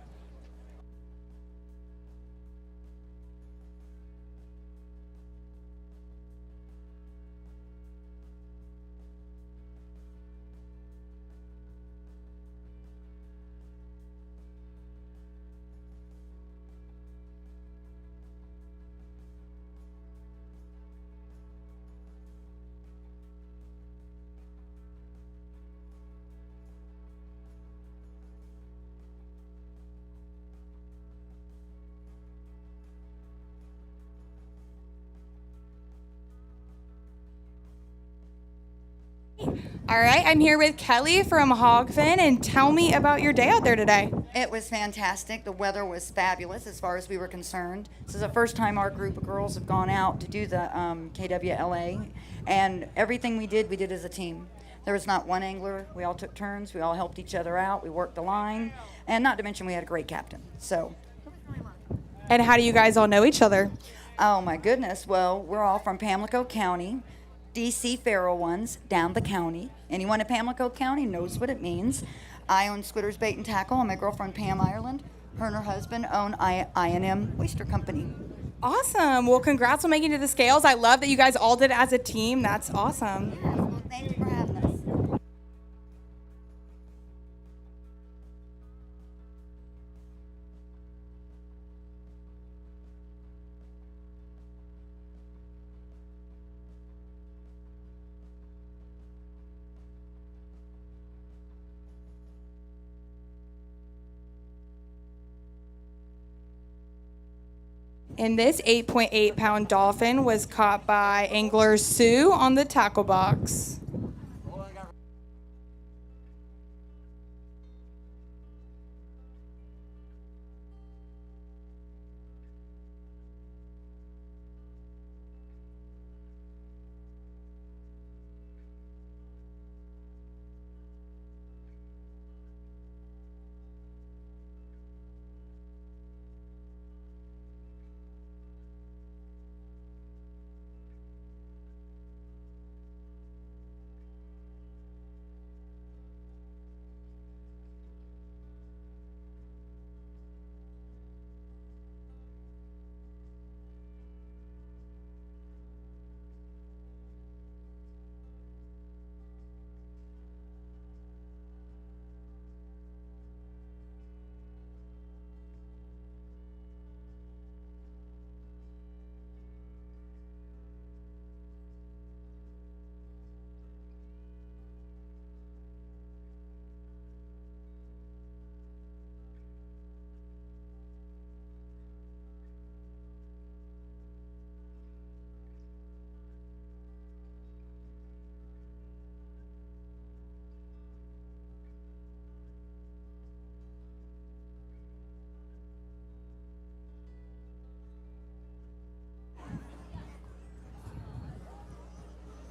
All right, I'm here with Kelly from Hogfin, and tell me about your day out there today. It was fantastic. The weather was fabulous as far as we were concerned. This is the first time our group of girls have gone out to do the KWLA, and everything we did as a team. There was not one angler. We all took turns. We all helped each other out. We worked the line, and not to mention we had a great captain. So. And how do you guys all know each other? Oh, my goodness. Well, we're all from Pamlico County. DC Feral ones down the county. Anyone in Pamlico County knows what it means. I own Squidder's Bait and Tackle, and my girlfriend Pam Ireland, her and her husband own I&M Oyster Company. Awesome. Well, congrats on making it to the scales. I love that you guys all did it as a team. That's awesome. Yeah, well, thank you for having us. And this 8.8 pound dolphin was caught by angler Sue on the tackle box.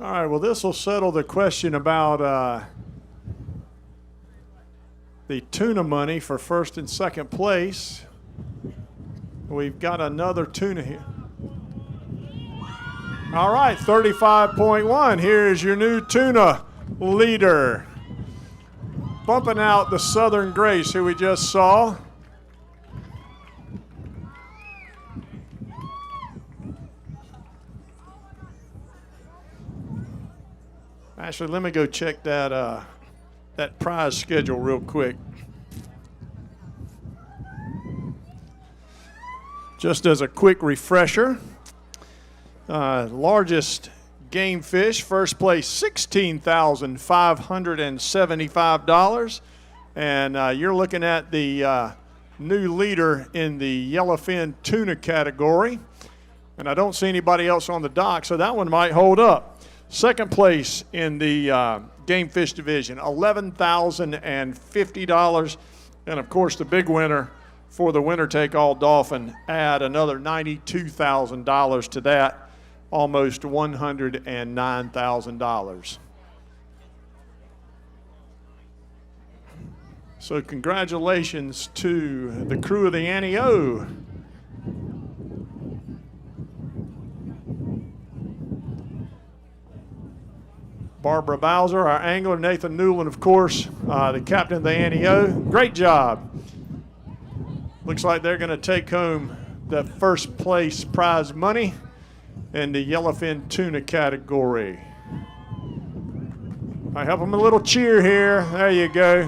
All right, well, this will settle the question about the tuna money for first and second place. We've got another tuna here. All right, 35.1. Here is your new tuna leader. Bumping out the Southern Grace, who we just saw. Actually, let me go check that that prize schedule real quick. Just as a quick refresher, largest game fish, first place $16,575, and you're looking at the new leader in the yellowfin tuna category, and I don't see anybody else on the dock, so that one might hold up. Second place in the game fish division, $11,050, and of course the big winner for the winner take all Dolphin, add another $92,000 to that, almost $109,000. So congratulations to the crew of the Annie O. Barbara Bowser, our angler, Nathan Newland, of course, the captain of the Annie O. Great job. Looks like they're going to take home the first place prize money in the yellowfin tuna category. I help them a little cheer here. There you go.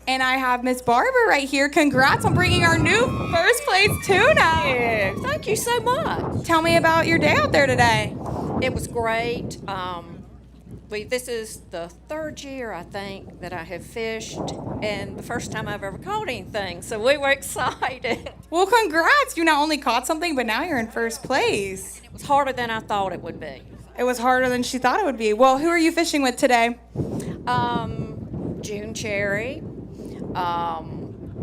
And I have Miss Barbara right here. Congrats on bringing our new first place tuna. Yeah, thank you so much. Tell me about your day out there today. It was great. This is the third year, I think, that I have fished, and the first time I've ever caught anything, so we were excited. Well, congrats. You not only caught something, but now you're in first place. It was harder than I thought it would be. It was harder than she thought it would be. Well, who are you fishing with today? June Cherry,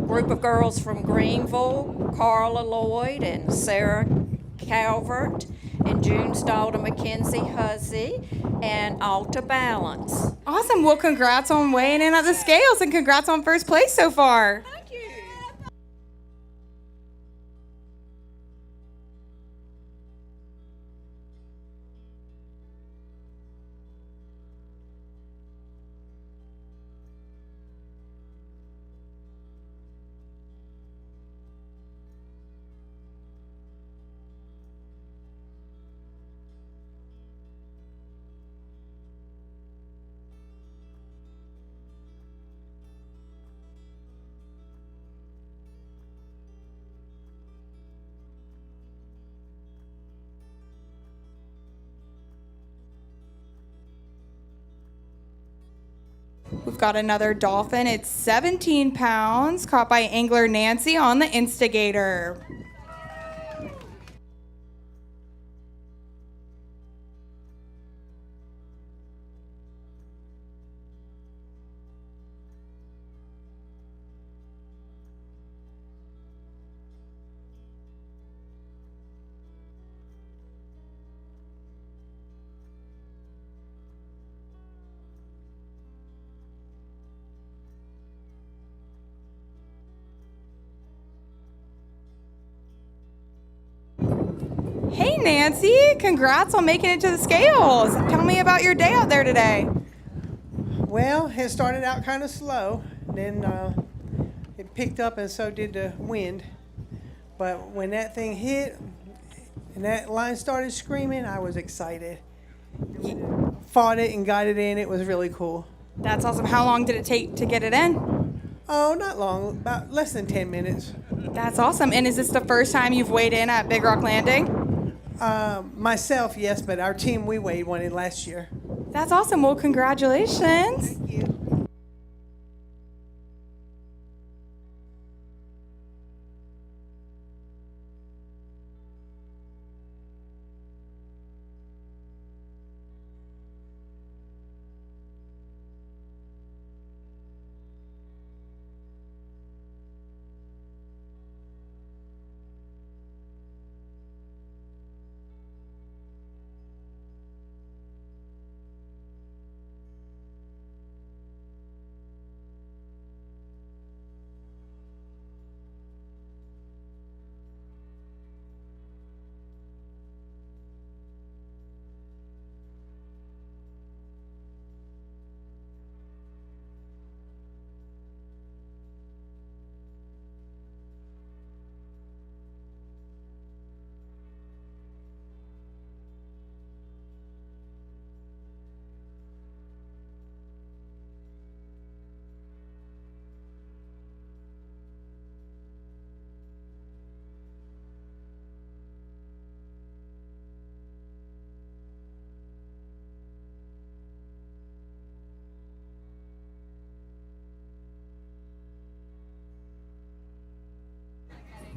group of girls from Greenville, Carla Lloyd and Sarah Calvert, and June's daughter Mackenzie Hussey, and Alta Balance. Awesome. Well, congrats on weighing in at the scales, and congrats on first place so far. Thank you. We've got another dolphin. It's 17 pounds, caught by angler Nancy on the Instigator. Nancy. Congrats on making it to the scales. Tell me about your day out there today. Well, it started out kind of slow. Then it picked up, and so did the wind. But when that thing hit and that line started screaming, I was excited. Fought it and got it in. It was really cool. That's awesome. How long did it take to get it in? Oh, not long. About less than 10 minutes. That's awesome. And is this the first time you've weighed in at Big Rock Landing? Myself, yes, but our team, we weighed one in last year. That's awesome. Well, congratulations. Thank you.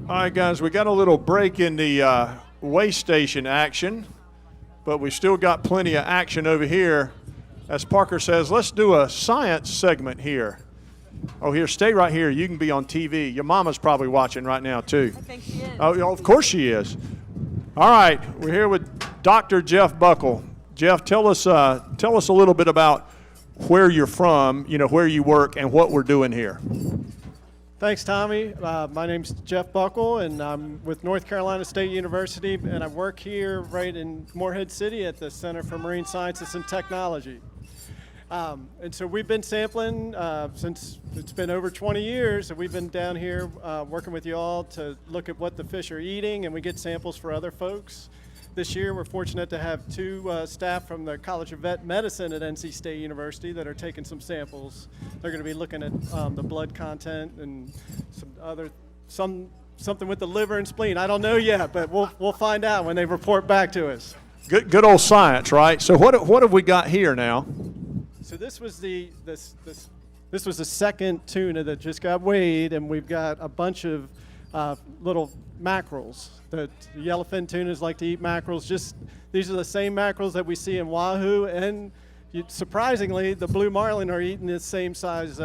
All right, guys, we got a little break in the weigh station action, but we still got plenty of action over here. As Parker says, let's do a science segment here. Oh, here, stay right here. You can be on TV. Your mama's probably watching right now, too. I think she is. Oh, of course she is. All right, we're here with Dr. Jeff Buckle. Jeff, tell us a little bit about where you're from, where you work, and what we're doing here. Thanks, Tommy. My name's Jeff Buckle, and I'm with North Carolina State University, and I work here right in Morehead City at the Center for Marine Sciences and Technology. And so we've been sampling since it's been over 20 years, and we've been down here working with you all to look at what the fish are eating, and we get samples for other folks. This year, we're fortunate to have two staff from the College of Vet Medicine at NC State University that are taking some samples. They're going to be looking at the blood content and something with the liver and spleen. I don't know yet, but we'll find out when they report back to us. Good old science, right? So what have we got here now? So this was the second tuna that just got weighed, and we've got a bunch of little mackerels. The yellowfin tunas like to eat mackerels. These are the same mackerels that we see in Wahoo, and surprisingly, the blue marlin are eating the same size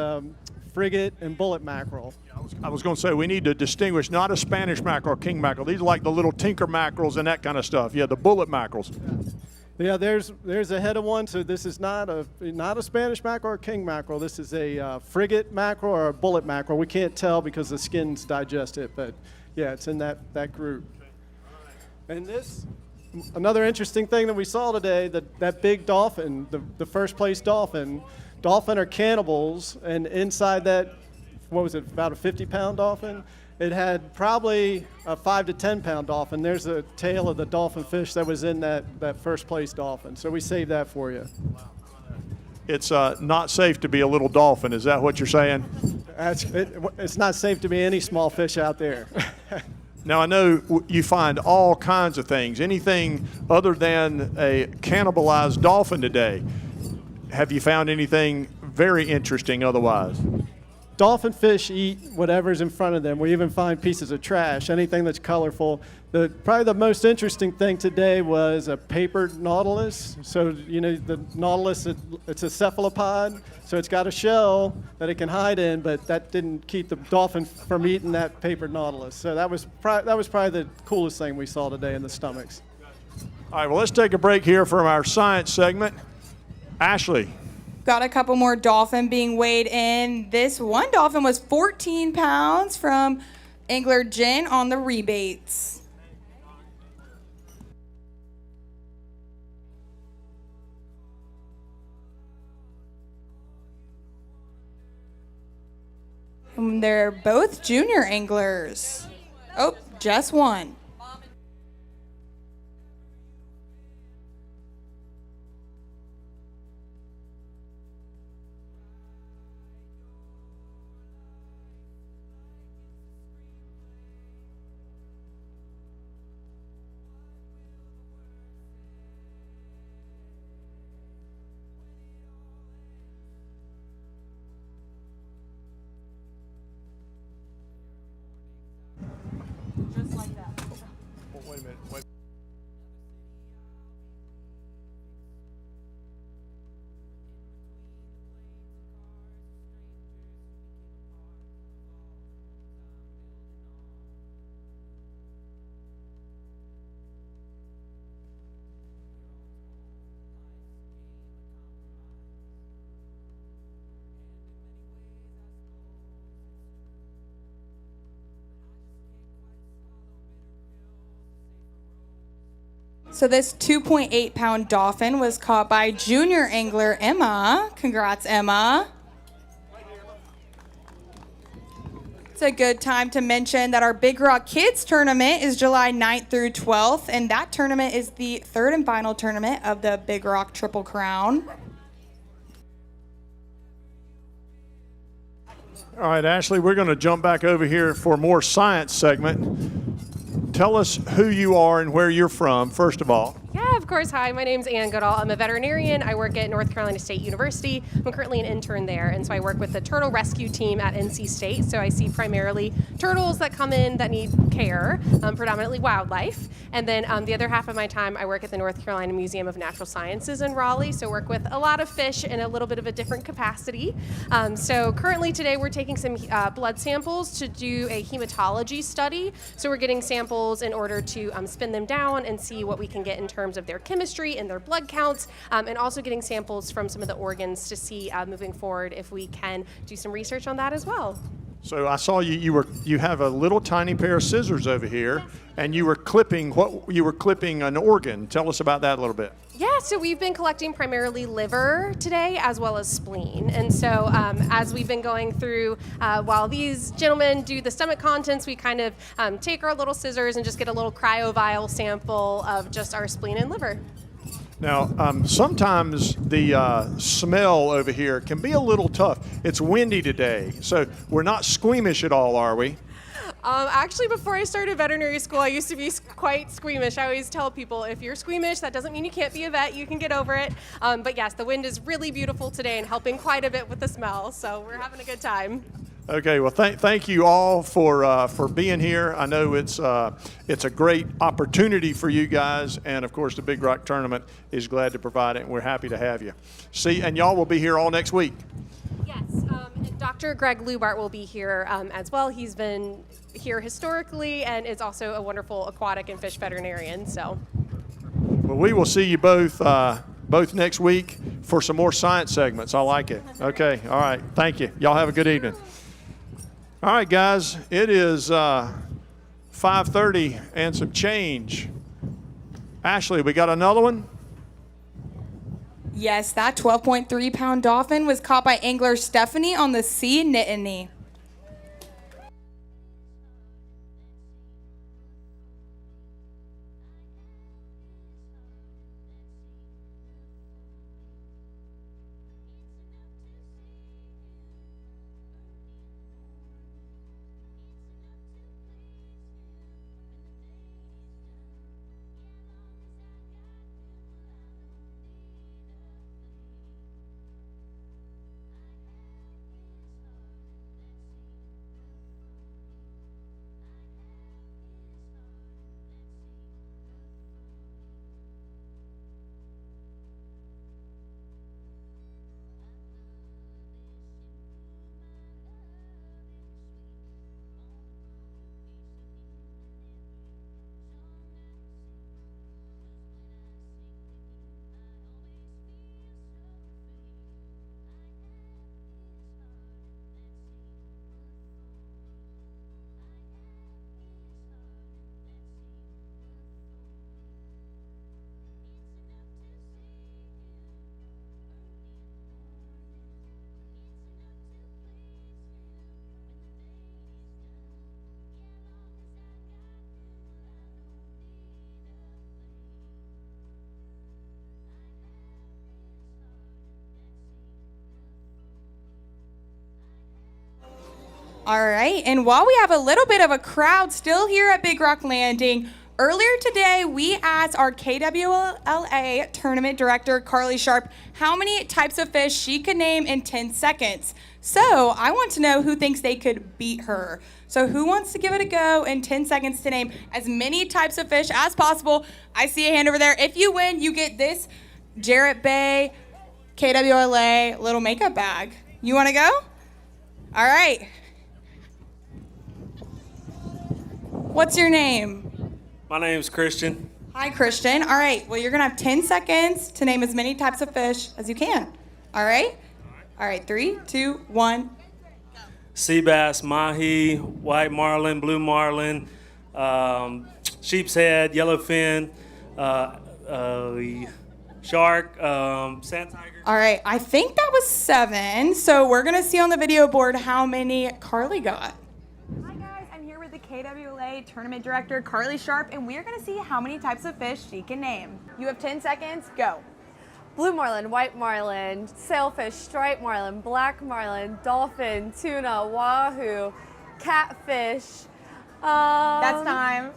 frigate and bullet mackerel. I was going to say, we need to distinguish not a Spanish mackerel or king mackerel. These are like the little tinker mackerels and that kind of stuff. Yeah, the bullet mackerels. Yeah, there's a head of one. So this is not a Spanish mackerel or king mackerel. This is a frigate mackerel or a bullet mackerel. We can't tell because the skins digest it, but yeah, it's in that group. And another interesting thing that we saw today, that big dolphin, the first place dolphin are cannibals, and inside that, what was it, about a 50-pound dolphin? It had probably a 5 to 10-pound dolphin. There's the tail of the dolphin fish that was in that first place dolphin. So we saved that for you. It's not safe to be a little dolphin. Is that what you're saying? It's not safe to be any small fish out there. Now, I know you find all kinds of things, anything other than a cannibalized dolphin today. Have you found anything very interesting otherwise? Dolphin fish eat whatever's in front of them. We even find pieces of trash, anything that's colorful. Probably the most interesting thing today was a papered nautilus. So, the nautilus, it's a cephalopod, so it's got a shell that it can hide in, but that didn't keep the dolphin from eating that papered nautilus. So that was probably the coolest thing we saw today in the stomachs. All right, well, let's take a break here from our science segment. Ashley. Got a couple more dolphin being weighed in. This one dolphin was 14 pounds from angler Jen on the rebates. And they're both junior anglers. Oh, just one. Just like that. Oh, wait a minute. Wait. So this 2.8 pound dolphin was caught by junior angler Emma. Congrats, Emma. It's a good time to mention that our Big Rock Kids tournament is July 9th through 12th, and that tournament is the third and final tournament of the Big Rock Triple Crown. All right, Ashley, we're going to jump back over here for a more science segment. Tell us who you are and where you're from, first of all. Yeah, of course. Hi, my name's Ann Goodall. I'm a veterinarian. I work at North Carolina State University. I'm currently an intern there, and so I work with the turtle rescue team at NC State. So I see primarily turtles that come in that need care, predominantly wildlife. And then the other half of my time, I work at the North Carolina Museum of Natural Sciences in Raleigh, so work with a lot of fish in a little bit of a different capacity. So currently today, we're taking some blood samples to do a hematology study. So we're getting samples in order to spin them down and see what we can get in terms of their chemistry and their blood counts, and also getting samples from some of the organs to see moving forward if we can do some research on that as well. So I saw you have a little tiny pair of scissors over here, and you were clipping an organ. Tell us about that a little bit. Yeah, so we've been collecting primarily liver today as well as spleen. And so as we've been going through, while these gentlemen do the stomach contents, we kind of take our little scissors and just get a little cryovial sample of just our spleen and liver. Now, sometimes the smell over here can be a little tough. It's windy today, so we're not squeamish at all, are we? Actually, before I started veterinary school, I used to be quite squeamish. I always tell people, if you're squeamish, that doesn't mean you can't be a vet. You can get over it. But yes, the wind is really beautiful today and helping quite a bit with the smell. So we're having a good time. Okay, well, thank you all for being here. I know it's a great opportunity for you guys, and of course, the Big Rock Tournament is glad to provide it, and we're happy to have you. See, and y'all will be here all next week. Yes, and Dr. Greg Lubart will be here as well. He's been here historically and is also a wonderful aquatic and fish veterinarian. So, well, we will see you both next week for some more science segments. I like it. Okay, all right, thank you. Y'all have a good evening. All right, guys, it is 5:30 and some change. Ashley, we got another one? Yes, that 12.3 pound dolphin was caught by angler Stephanie on the sea Nitany. All right, and while we have a little bit of a crowd still here at Big Rock Landing, earlier today we asked our KWLA tournament director, Carly Sharp, how many types of fish she could name in 10 seconds. So I want to know who thinks they could beat her. So who wants to give it a go in 10 seconds to name as many types of fish as possible? I see a hand over there. If you win, you get this Jarrett Bay KWLA little makeup bag. You want to go? All right. What's your name? My name's Christian. Hi, Christian. All right. Well, you're going to have 10 seconds to name as many types of fish as you can. All right? All right. 3, 2, 1. Sea bass, mahi, white marlin, blue marlin, sheep's head, yellowfin, shark, sand tiger. All right. I think that was 7. So we're going to see on the video board how many Carly got. Hi, guys. I'm here with the KWLA tournament director, Carly Sharp, and we're going to see how many types of fish she can name. You have 10 seconds. Go. Blue marlin, white marlin, sailfish, striped marlin, black marlin, dolphin, tuna, wahoo, catfish. That's time.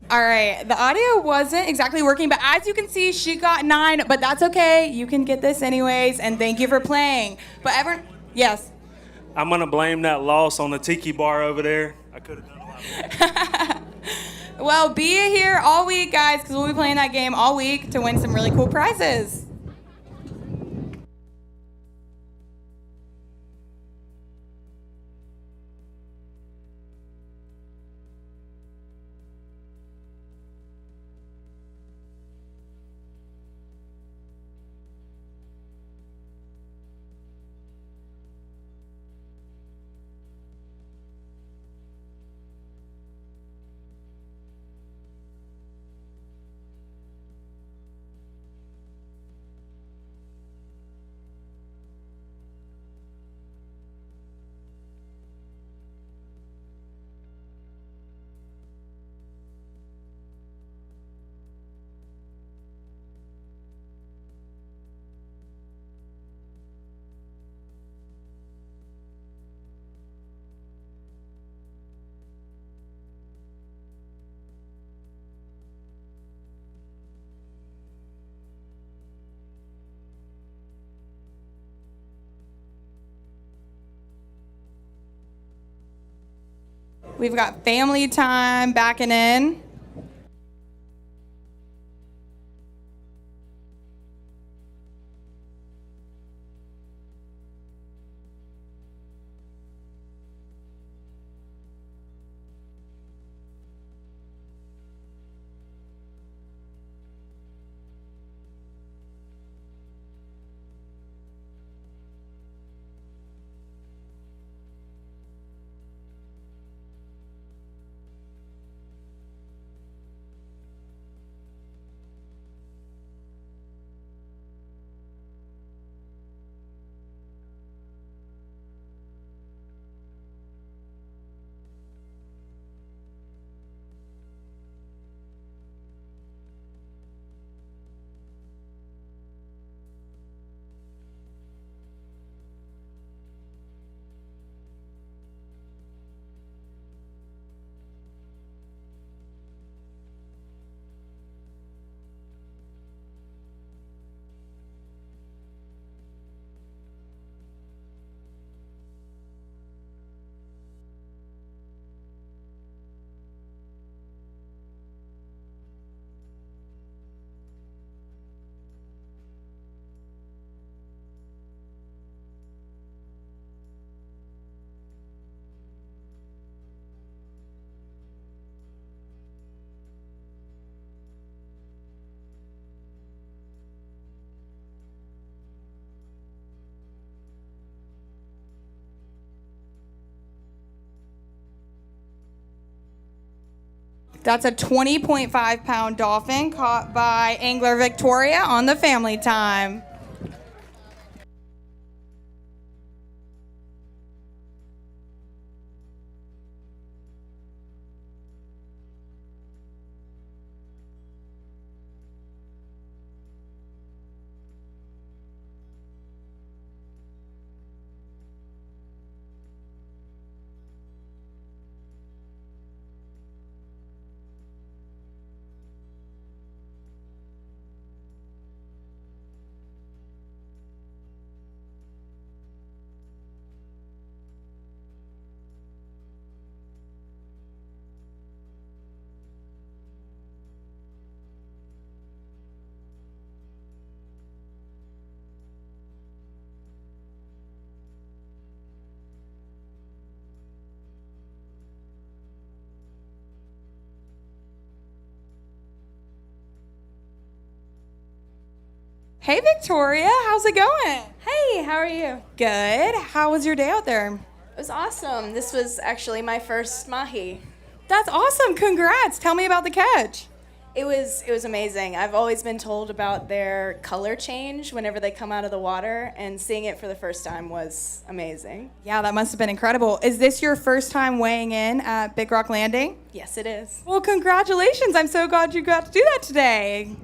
All right, the audio wasn't exactly working, but as you can see, she got 9, but that's okay. You can get this anyways, and thank you for playing. But everyone, yes. I'm going to blame that loss on the tiki bar over there. I could have done a lot more. Well, be here all week, guys, because we'll be playing that game all week to win some really cool prizes. We've got family time backing in. That's a 20.5 pound dolphin caught by angler Victoria on the family time. Hey, Victoria. How's it going? Hey, how are you? Good. How was your day out there? It was awesome. This was actually my first mahi. That's awesome. Congrats. Tell me about the catch. It was amazing. I've always been told about their color change whenever they come out of the water, and seeing it for the first time was amazing. Yeah, that must have been incredible. Is this your first time weighing in at Big Rock Landing? Yes, it is. Well, congratulations. I'm so glad you got to do that today.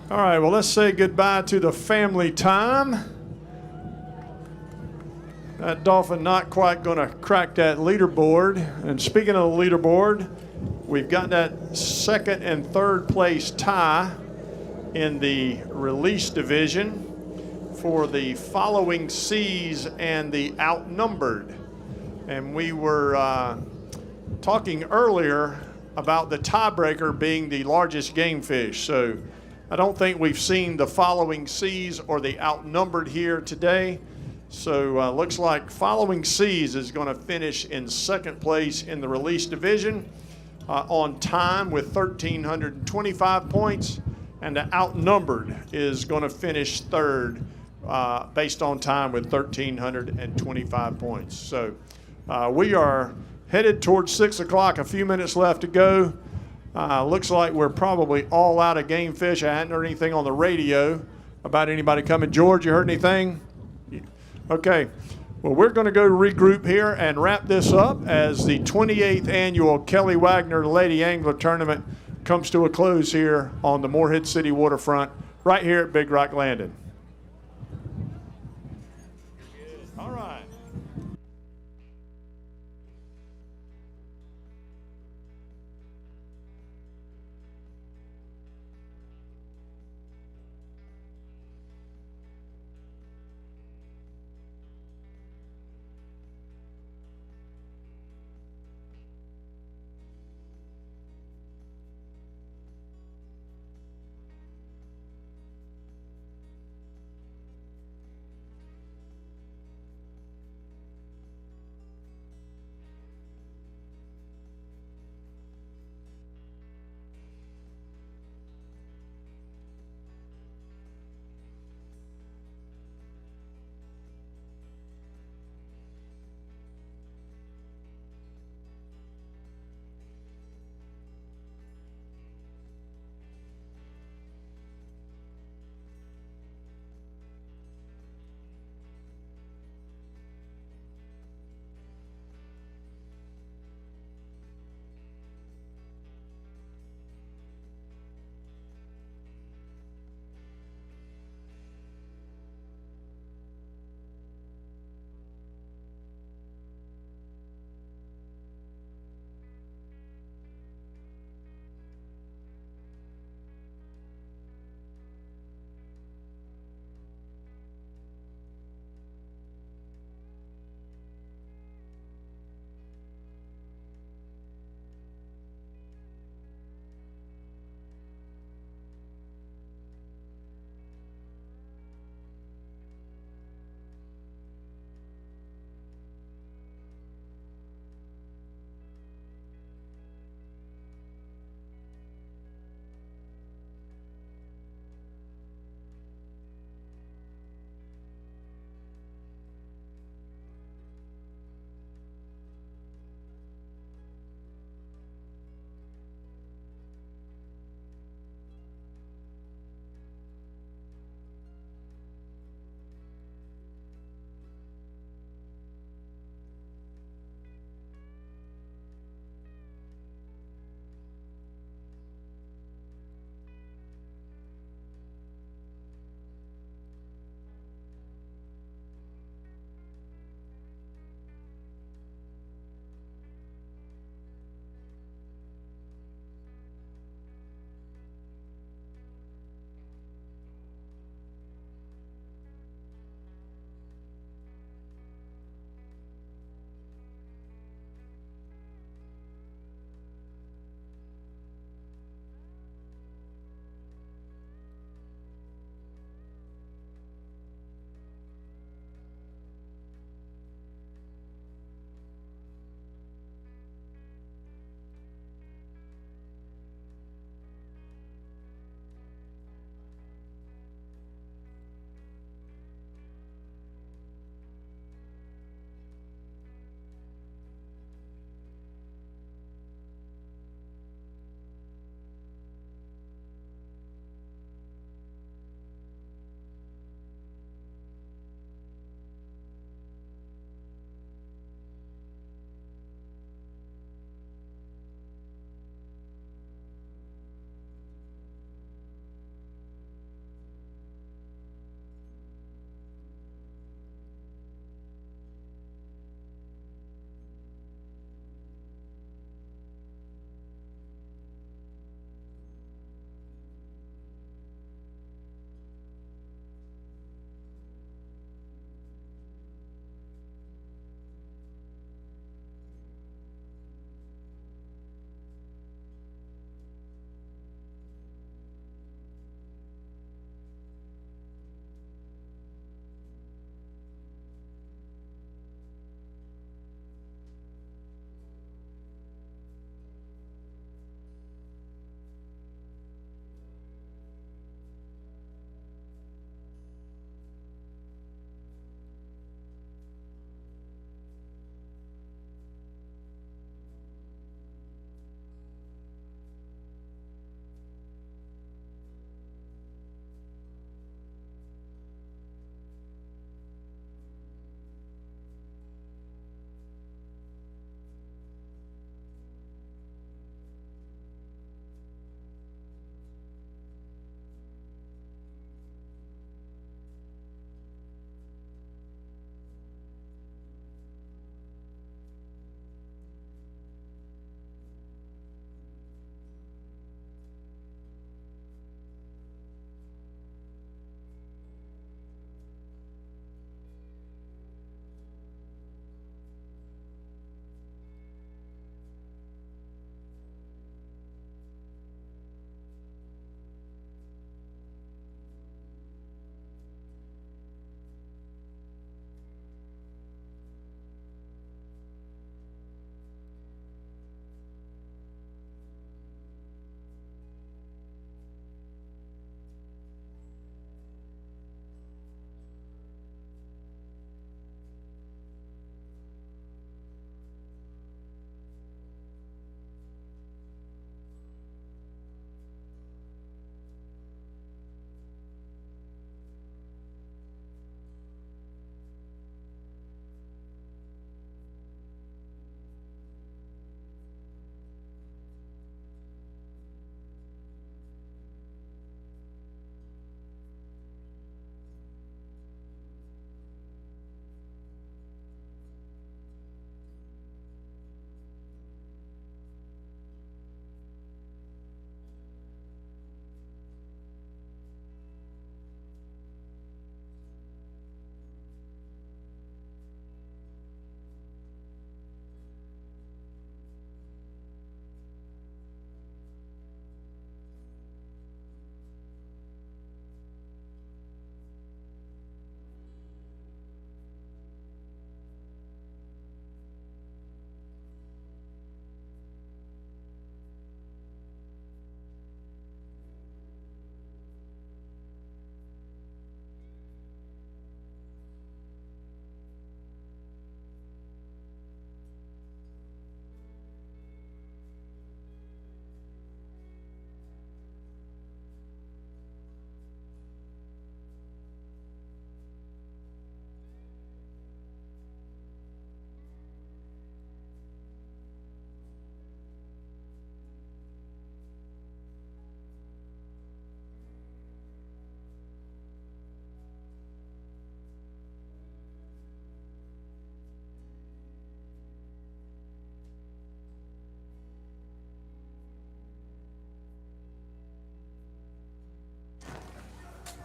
All right, well, let's say goodbye to the family time. That Dolphin not quite going to crack that leaderboard. And speaking of the leaderboard, we've got that second and third place tie in the release division for the following C's and the outnumbered. And we were talking earlier about the tiebreaker being the largest game fish. So I don't think we've seen the following C's or the outnumbered here today. So looks like Following Seas is going to finish in second place in the release division on time with 1,325 points, and the Outnumbered is going to finish third based on time with 1,325 points. So we are headed towards 6 o'clock, a few minutes left to go. Looks like we're probably all out of game fish. I hadn't heard anything on the radio about anybody coming. George, you heard anything? Okay. Well, we're going to go regroup here and wrap this up as the 28th annual Kelly Wagner Lady Angler Tournament comes to a close here on the Morehead City waterfront, right here at Big Rock Landing. All right.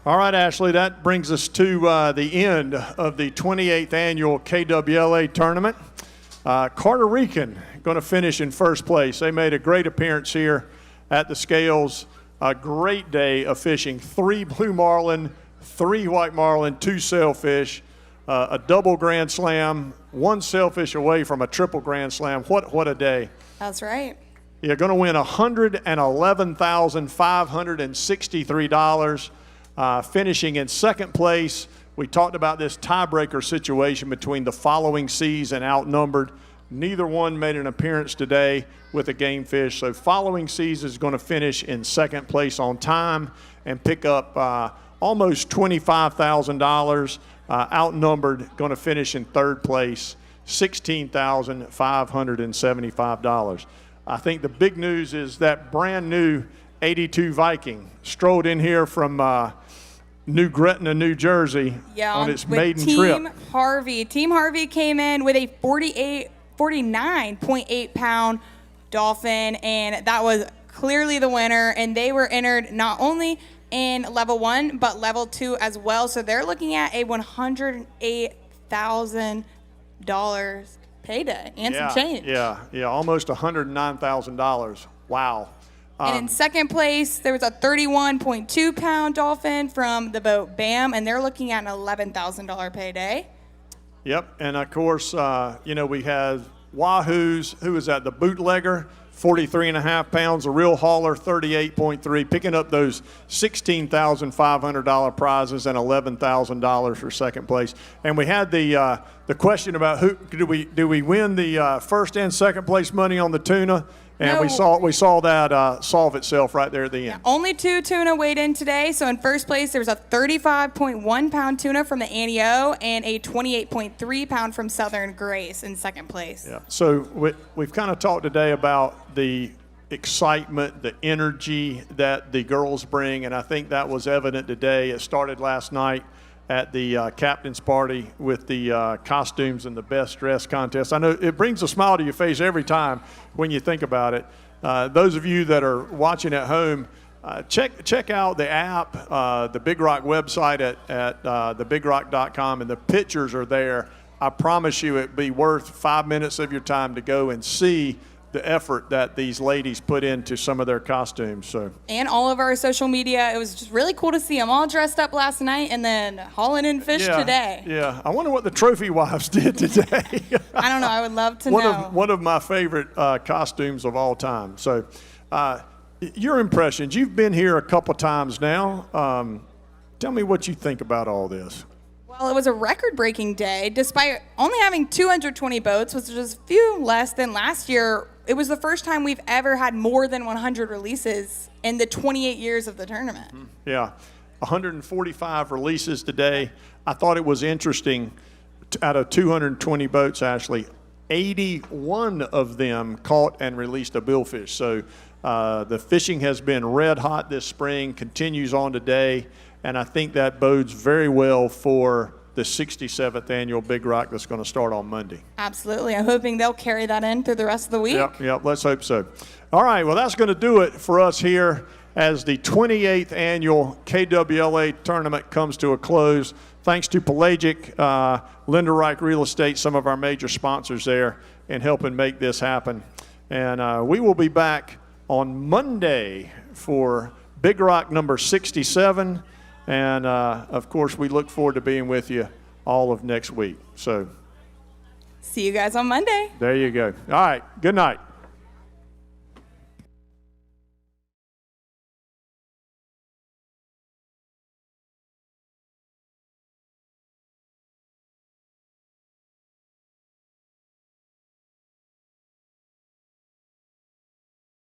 All right, Ashley, that brings us to the end of the 28th annual KWLA tournament. Carter Rican going to finish in first place. They made a great appearance here at the scales. A great day of fishing. 3 blue marlin, 3 white marlin, 2 sailfish, a double grand slam, 1 sailfish away from a triple grand slam. What a day. That's right. You're going to win $111,563. Finishing in second place. We talked about this tiebreaker situation between the following seas and outnumbered. Neither one made an appearance today with a game fish. So following seas is going to finish in second place on time and pick up almost $25,000. Outnumbered going to finish in third place, $16,575. I think the big news is that brand new 82 Viking strolled in here from New Gretna, New Jersey on its maiden trip. Team Harvey came in with a 49.8 pound Dolphin, and that was clearly the winner. And they were entered not only in level 1 but level 2 as well. So they're looking at a $108,000 payday and some change. Yeah, almost $109,000. Wow. And in second place, there was a 31.2 pound Dolphin from the boat BAM, and they're looking at an $11,000 payday. Yep, and of course, we had Wahoo's, who was at the Bootlegger, 43.5 pounds, a real hauler, 38.3, picking up those $16,500 prizes and $11,000 for second place. And we had the question about who do we win the first and second place money on the tuna? And No. we saw that solve itself right there at the end. Only 2 tuna weighed in today. So in first place, there was a 35.1 pound tuna from the Annie O and a 28.3 pound from Southern Grace in second place. Yeah. So we've kind of talked today about the excitement, the energy that the girls bring, and I think that was evident today. It started last night at the captain's party with the costumes and the best dress contest. I know it brings a smile to your face every time when you think about it. Those of you that are watching at home, check out the app, the Big Rock website at thebigrock.com, and the pictures are there. I promise you it'd be worth 5 minutes of your time to go and see the effort that these ladies put into some of their costumes. So. And all of our social media, it was just really cool to see them all dressed up last night and then hauling in fish today. Yeah, I wonder what the trophy wives did today. I don't know, I would love to know. One of my favorite costumes of all time. So your impressions, you've been here a couple times now. Tell me what you think about all this. Well, it was a record-breaking day. Despite only having 220 boats, which was a few less than last year, it was the first time we've ever had more than 100 releases in the 28 years of the tournament. Yeah, 145 releases today. I thought it was interesting, out of 220 boats, Ashley, 81 of them caught and released a billfish. So the fishing has been red hot this spring, continues on today, and I think that bodes very well for the 67th annual Big Rock that's going to start on Monday. Absolutely. I'm hoping they'll carry that in through the rest of the week. Yep, let's hope so. All right, well, that's going to do it for us here as the 28th annual KWLA tournament comes to a close. Thanks to Pelagic, Linda Reich Real Estate, some of our major sponsors there in helping make this happen. And we will be back on Monday for Big Rock number 67. And, of course, we look forward to being with you all of next week. So, see you guys on Monday. There you go. All right. Good night.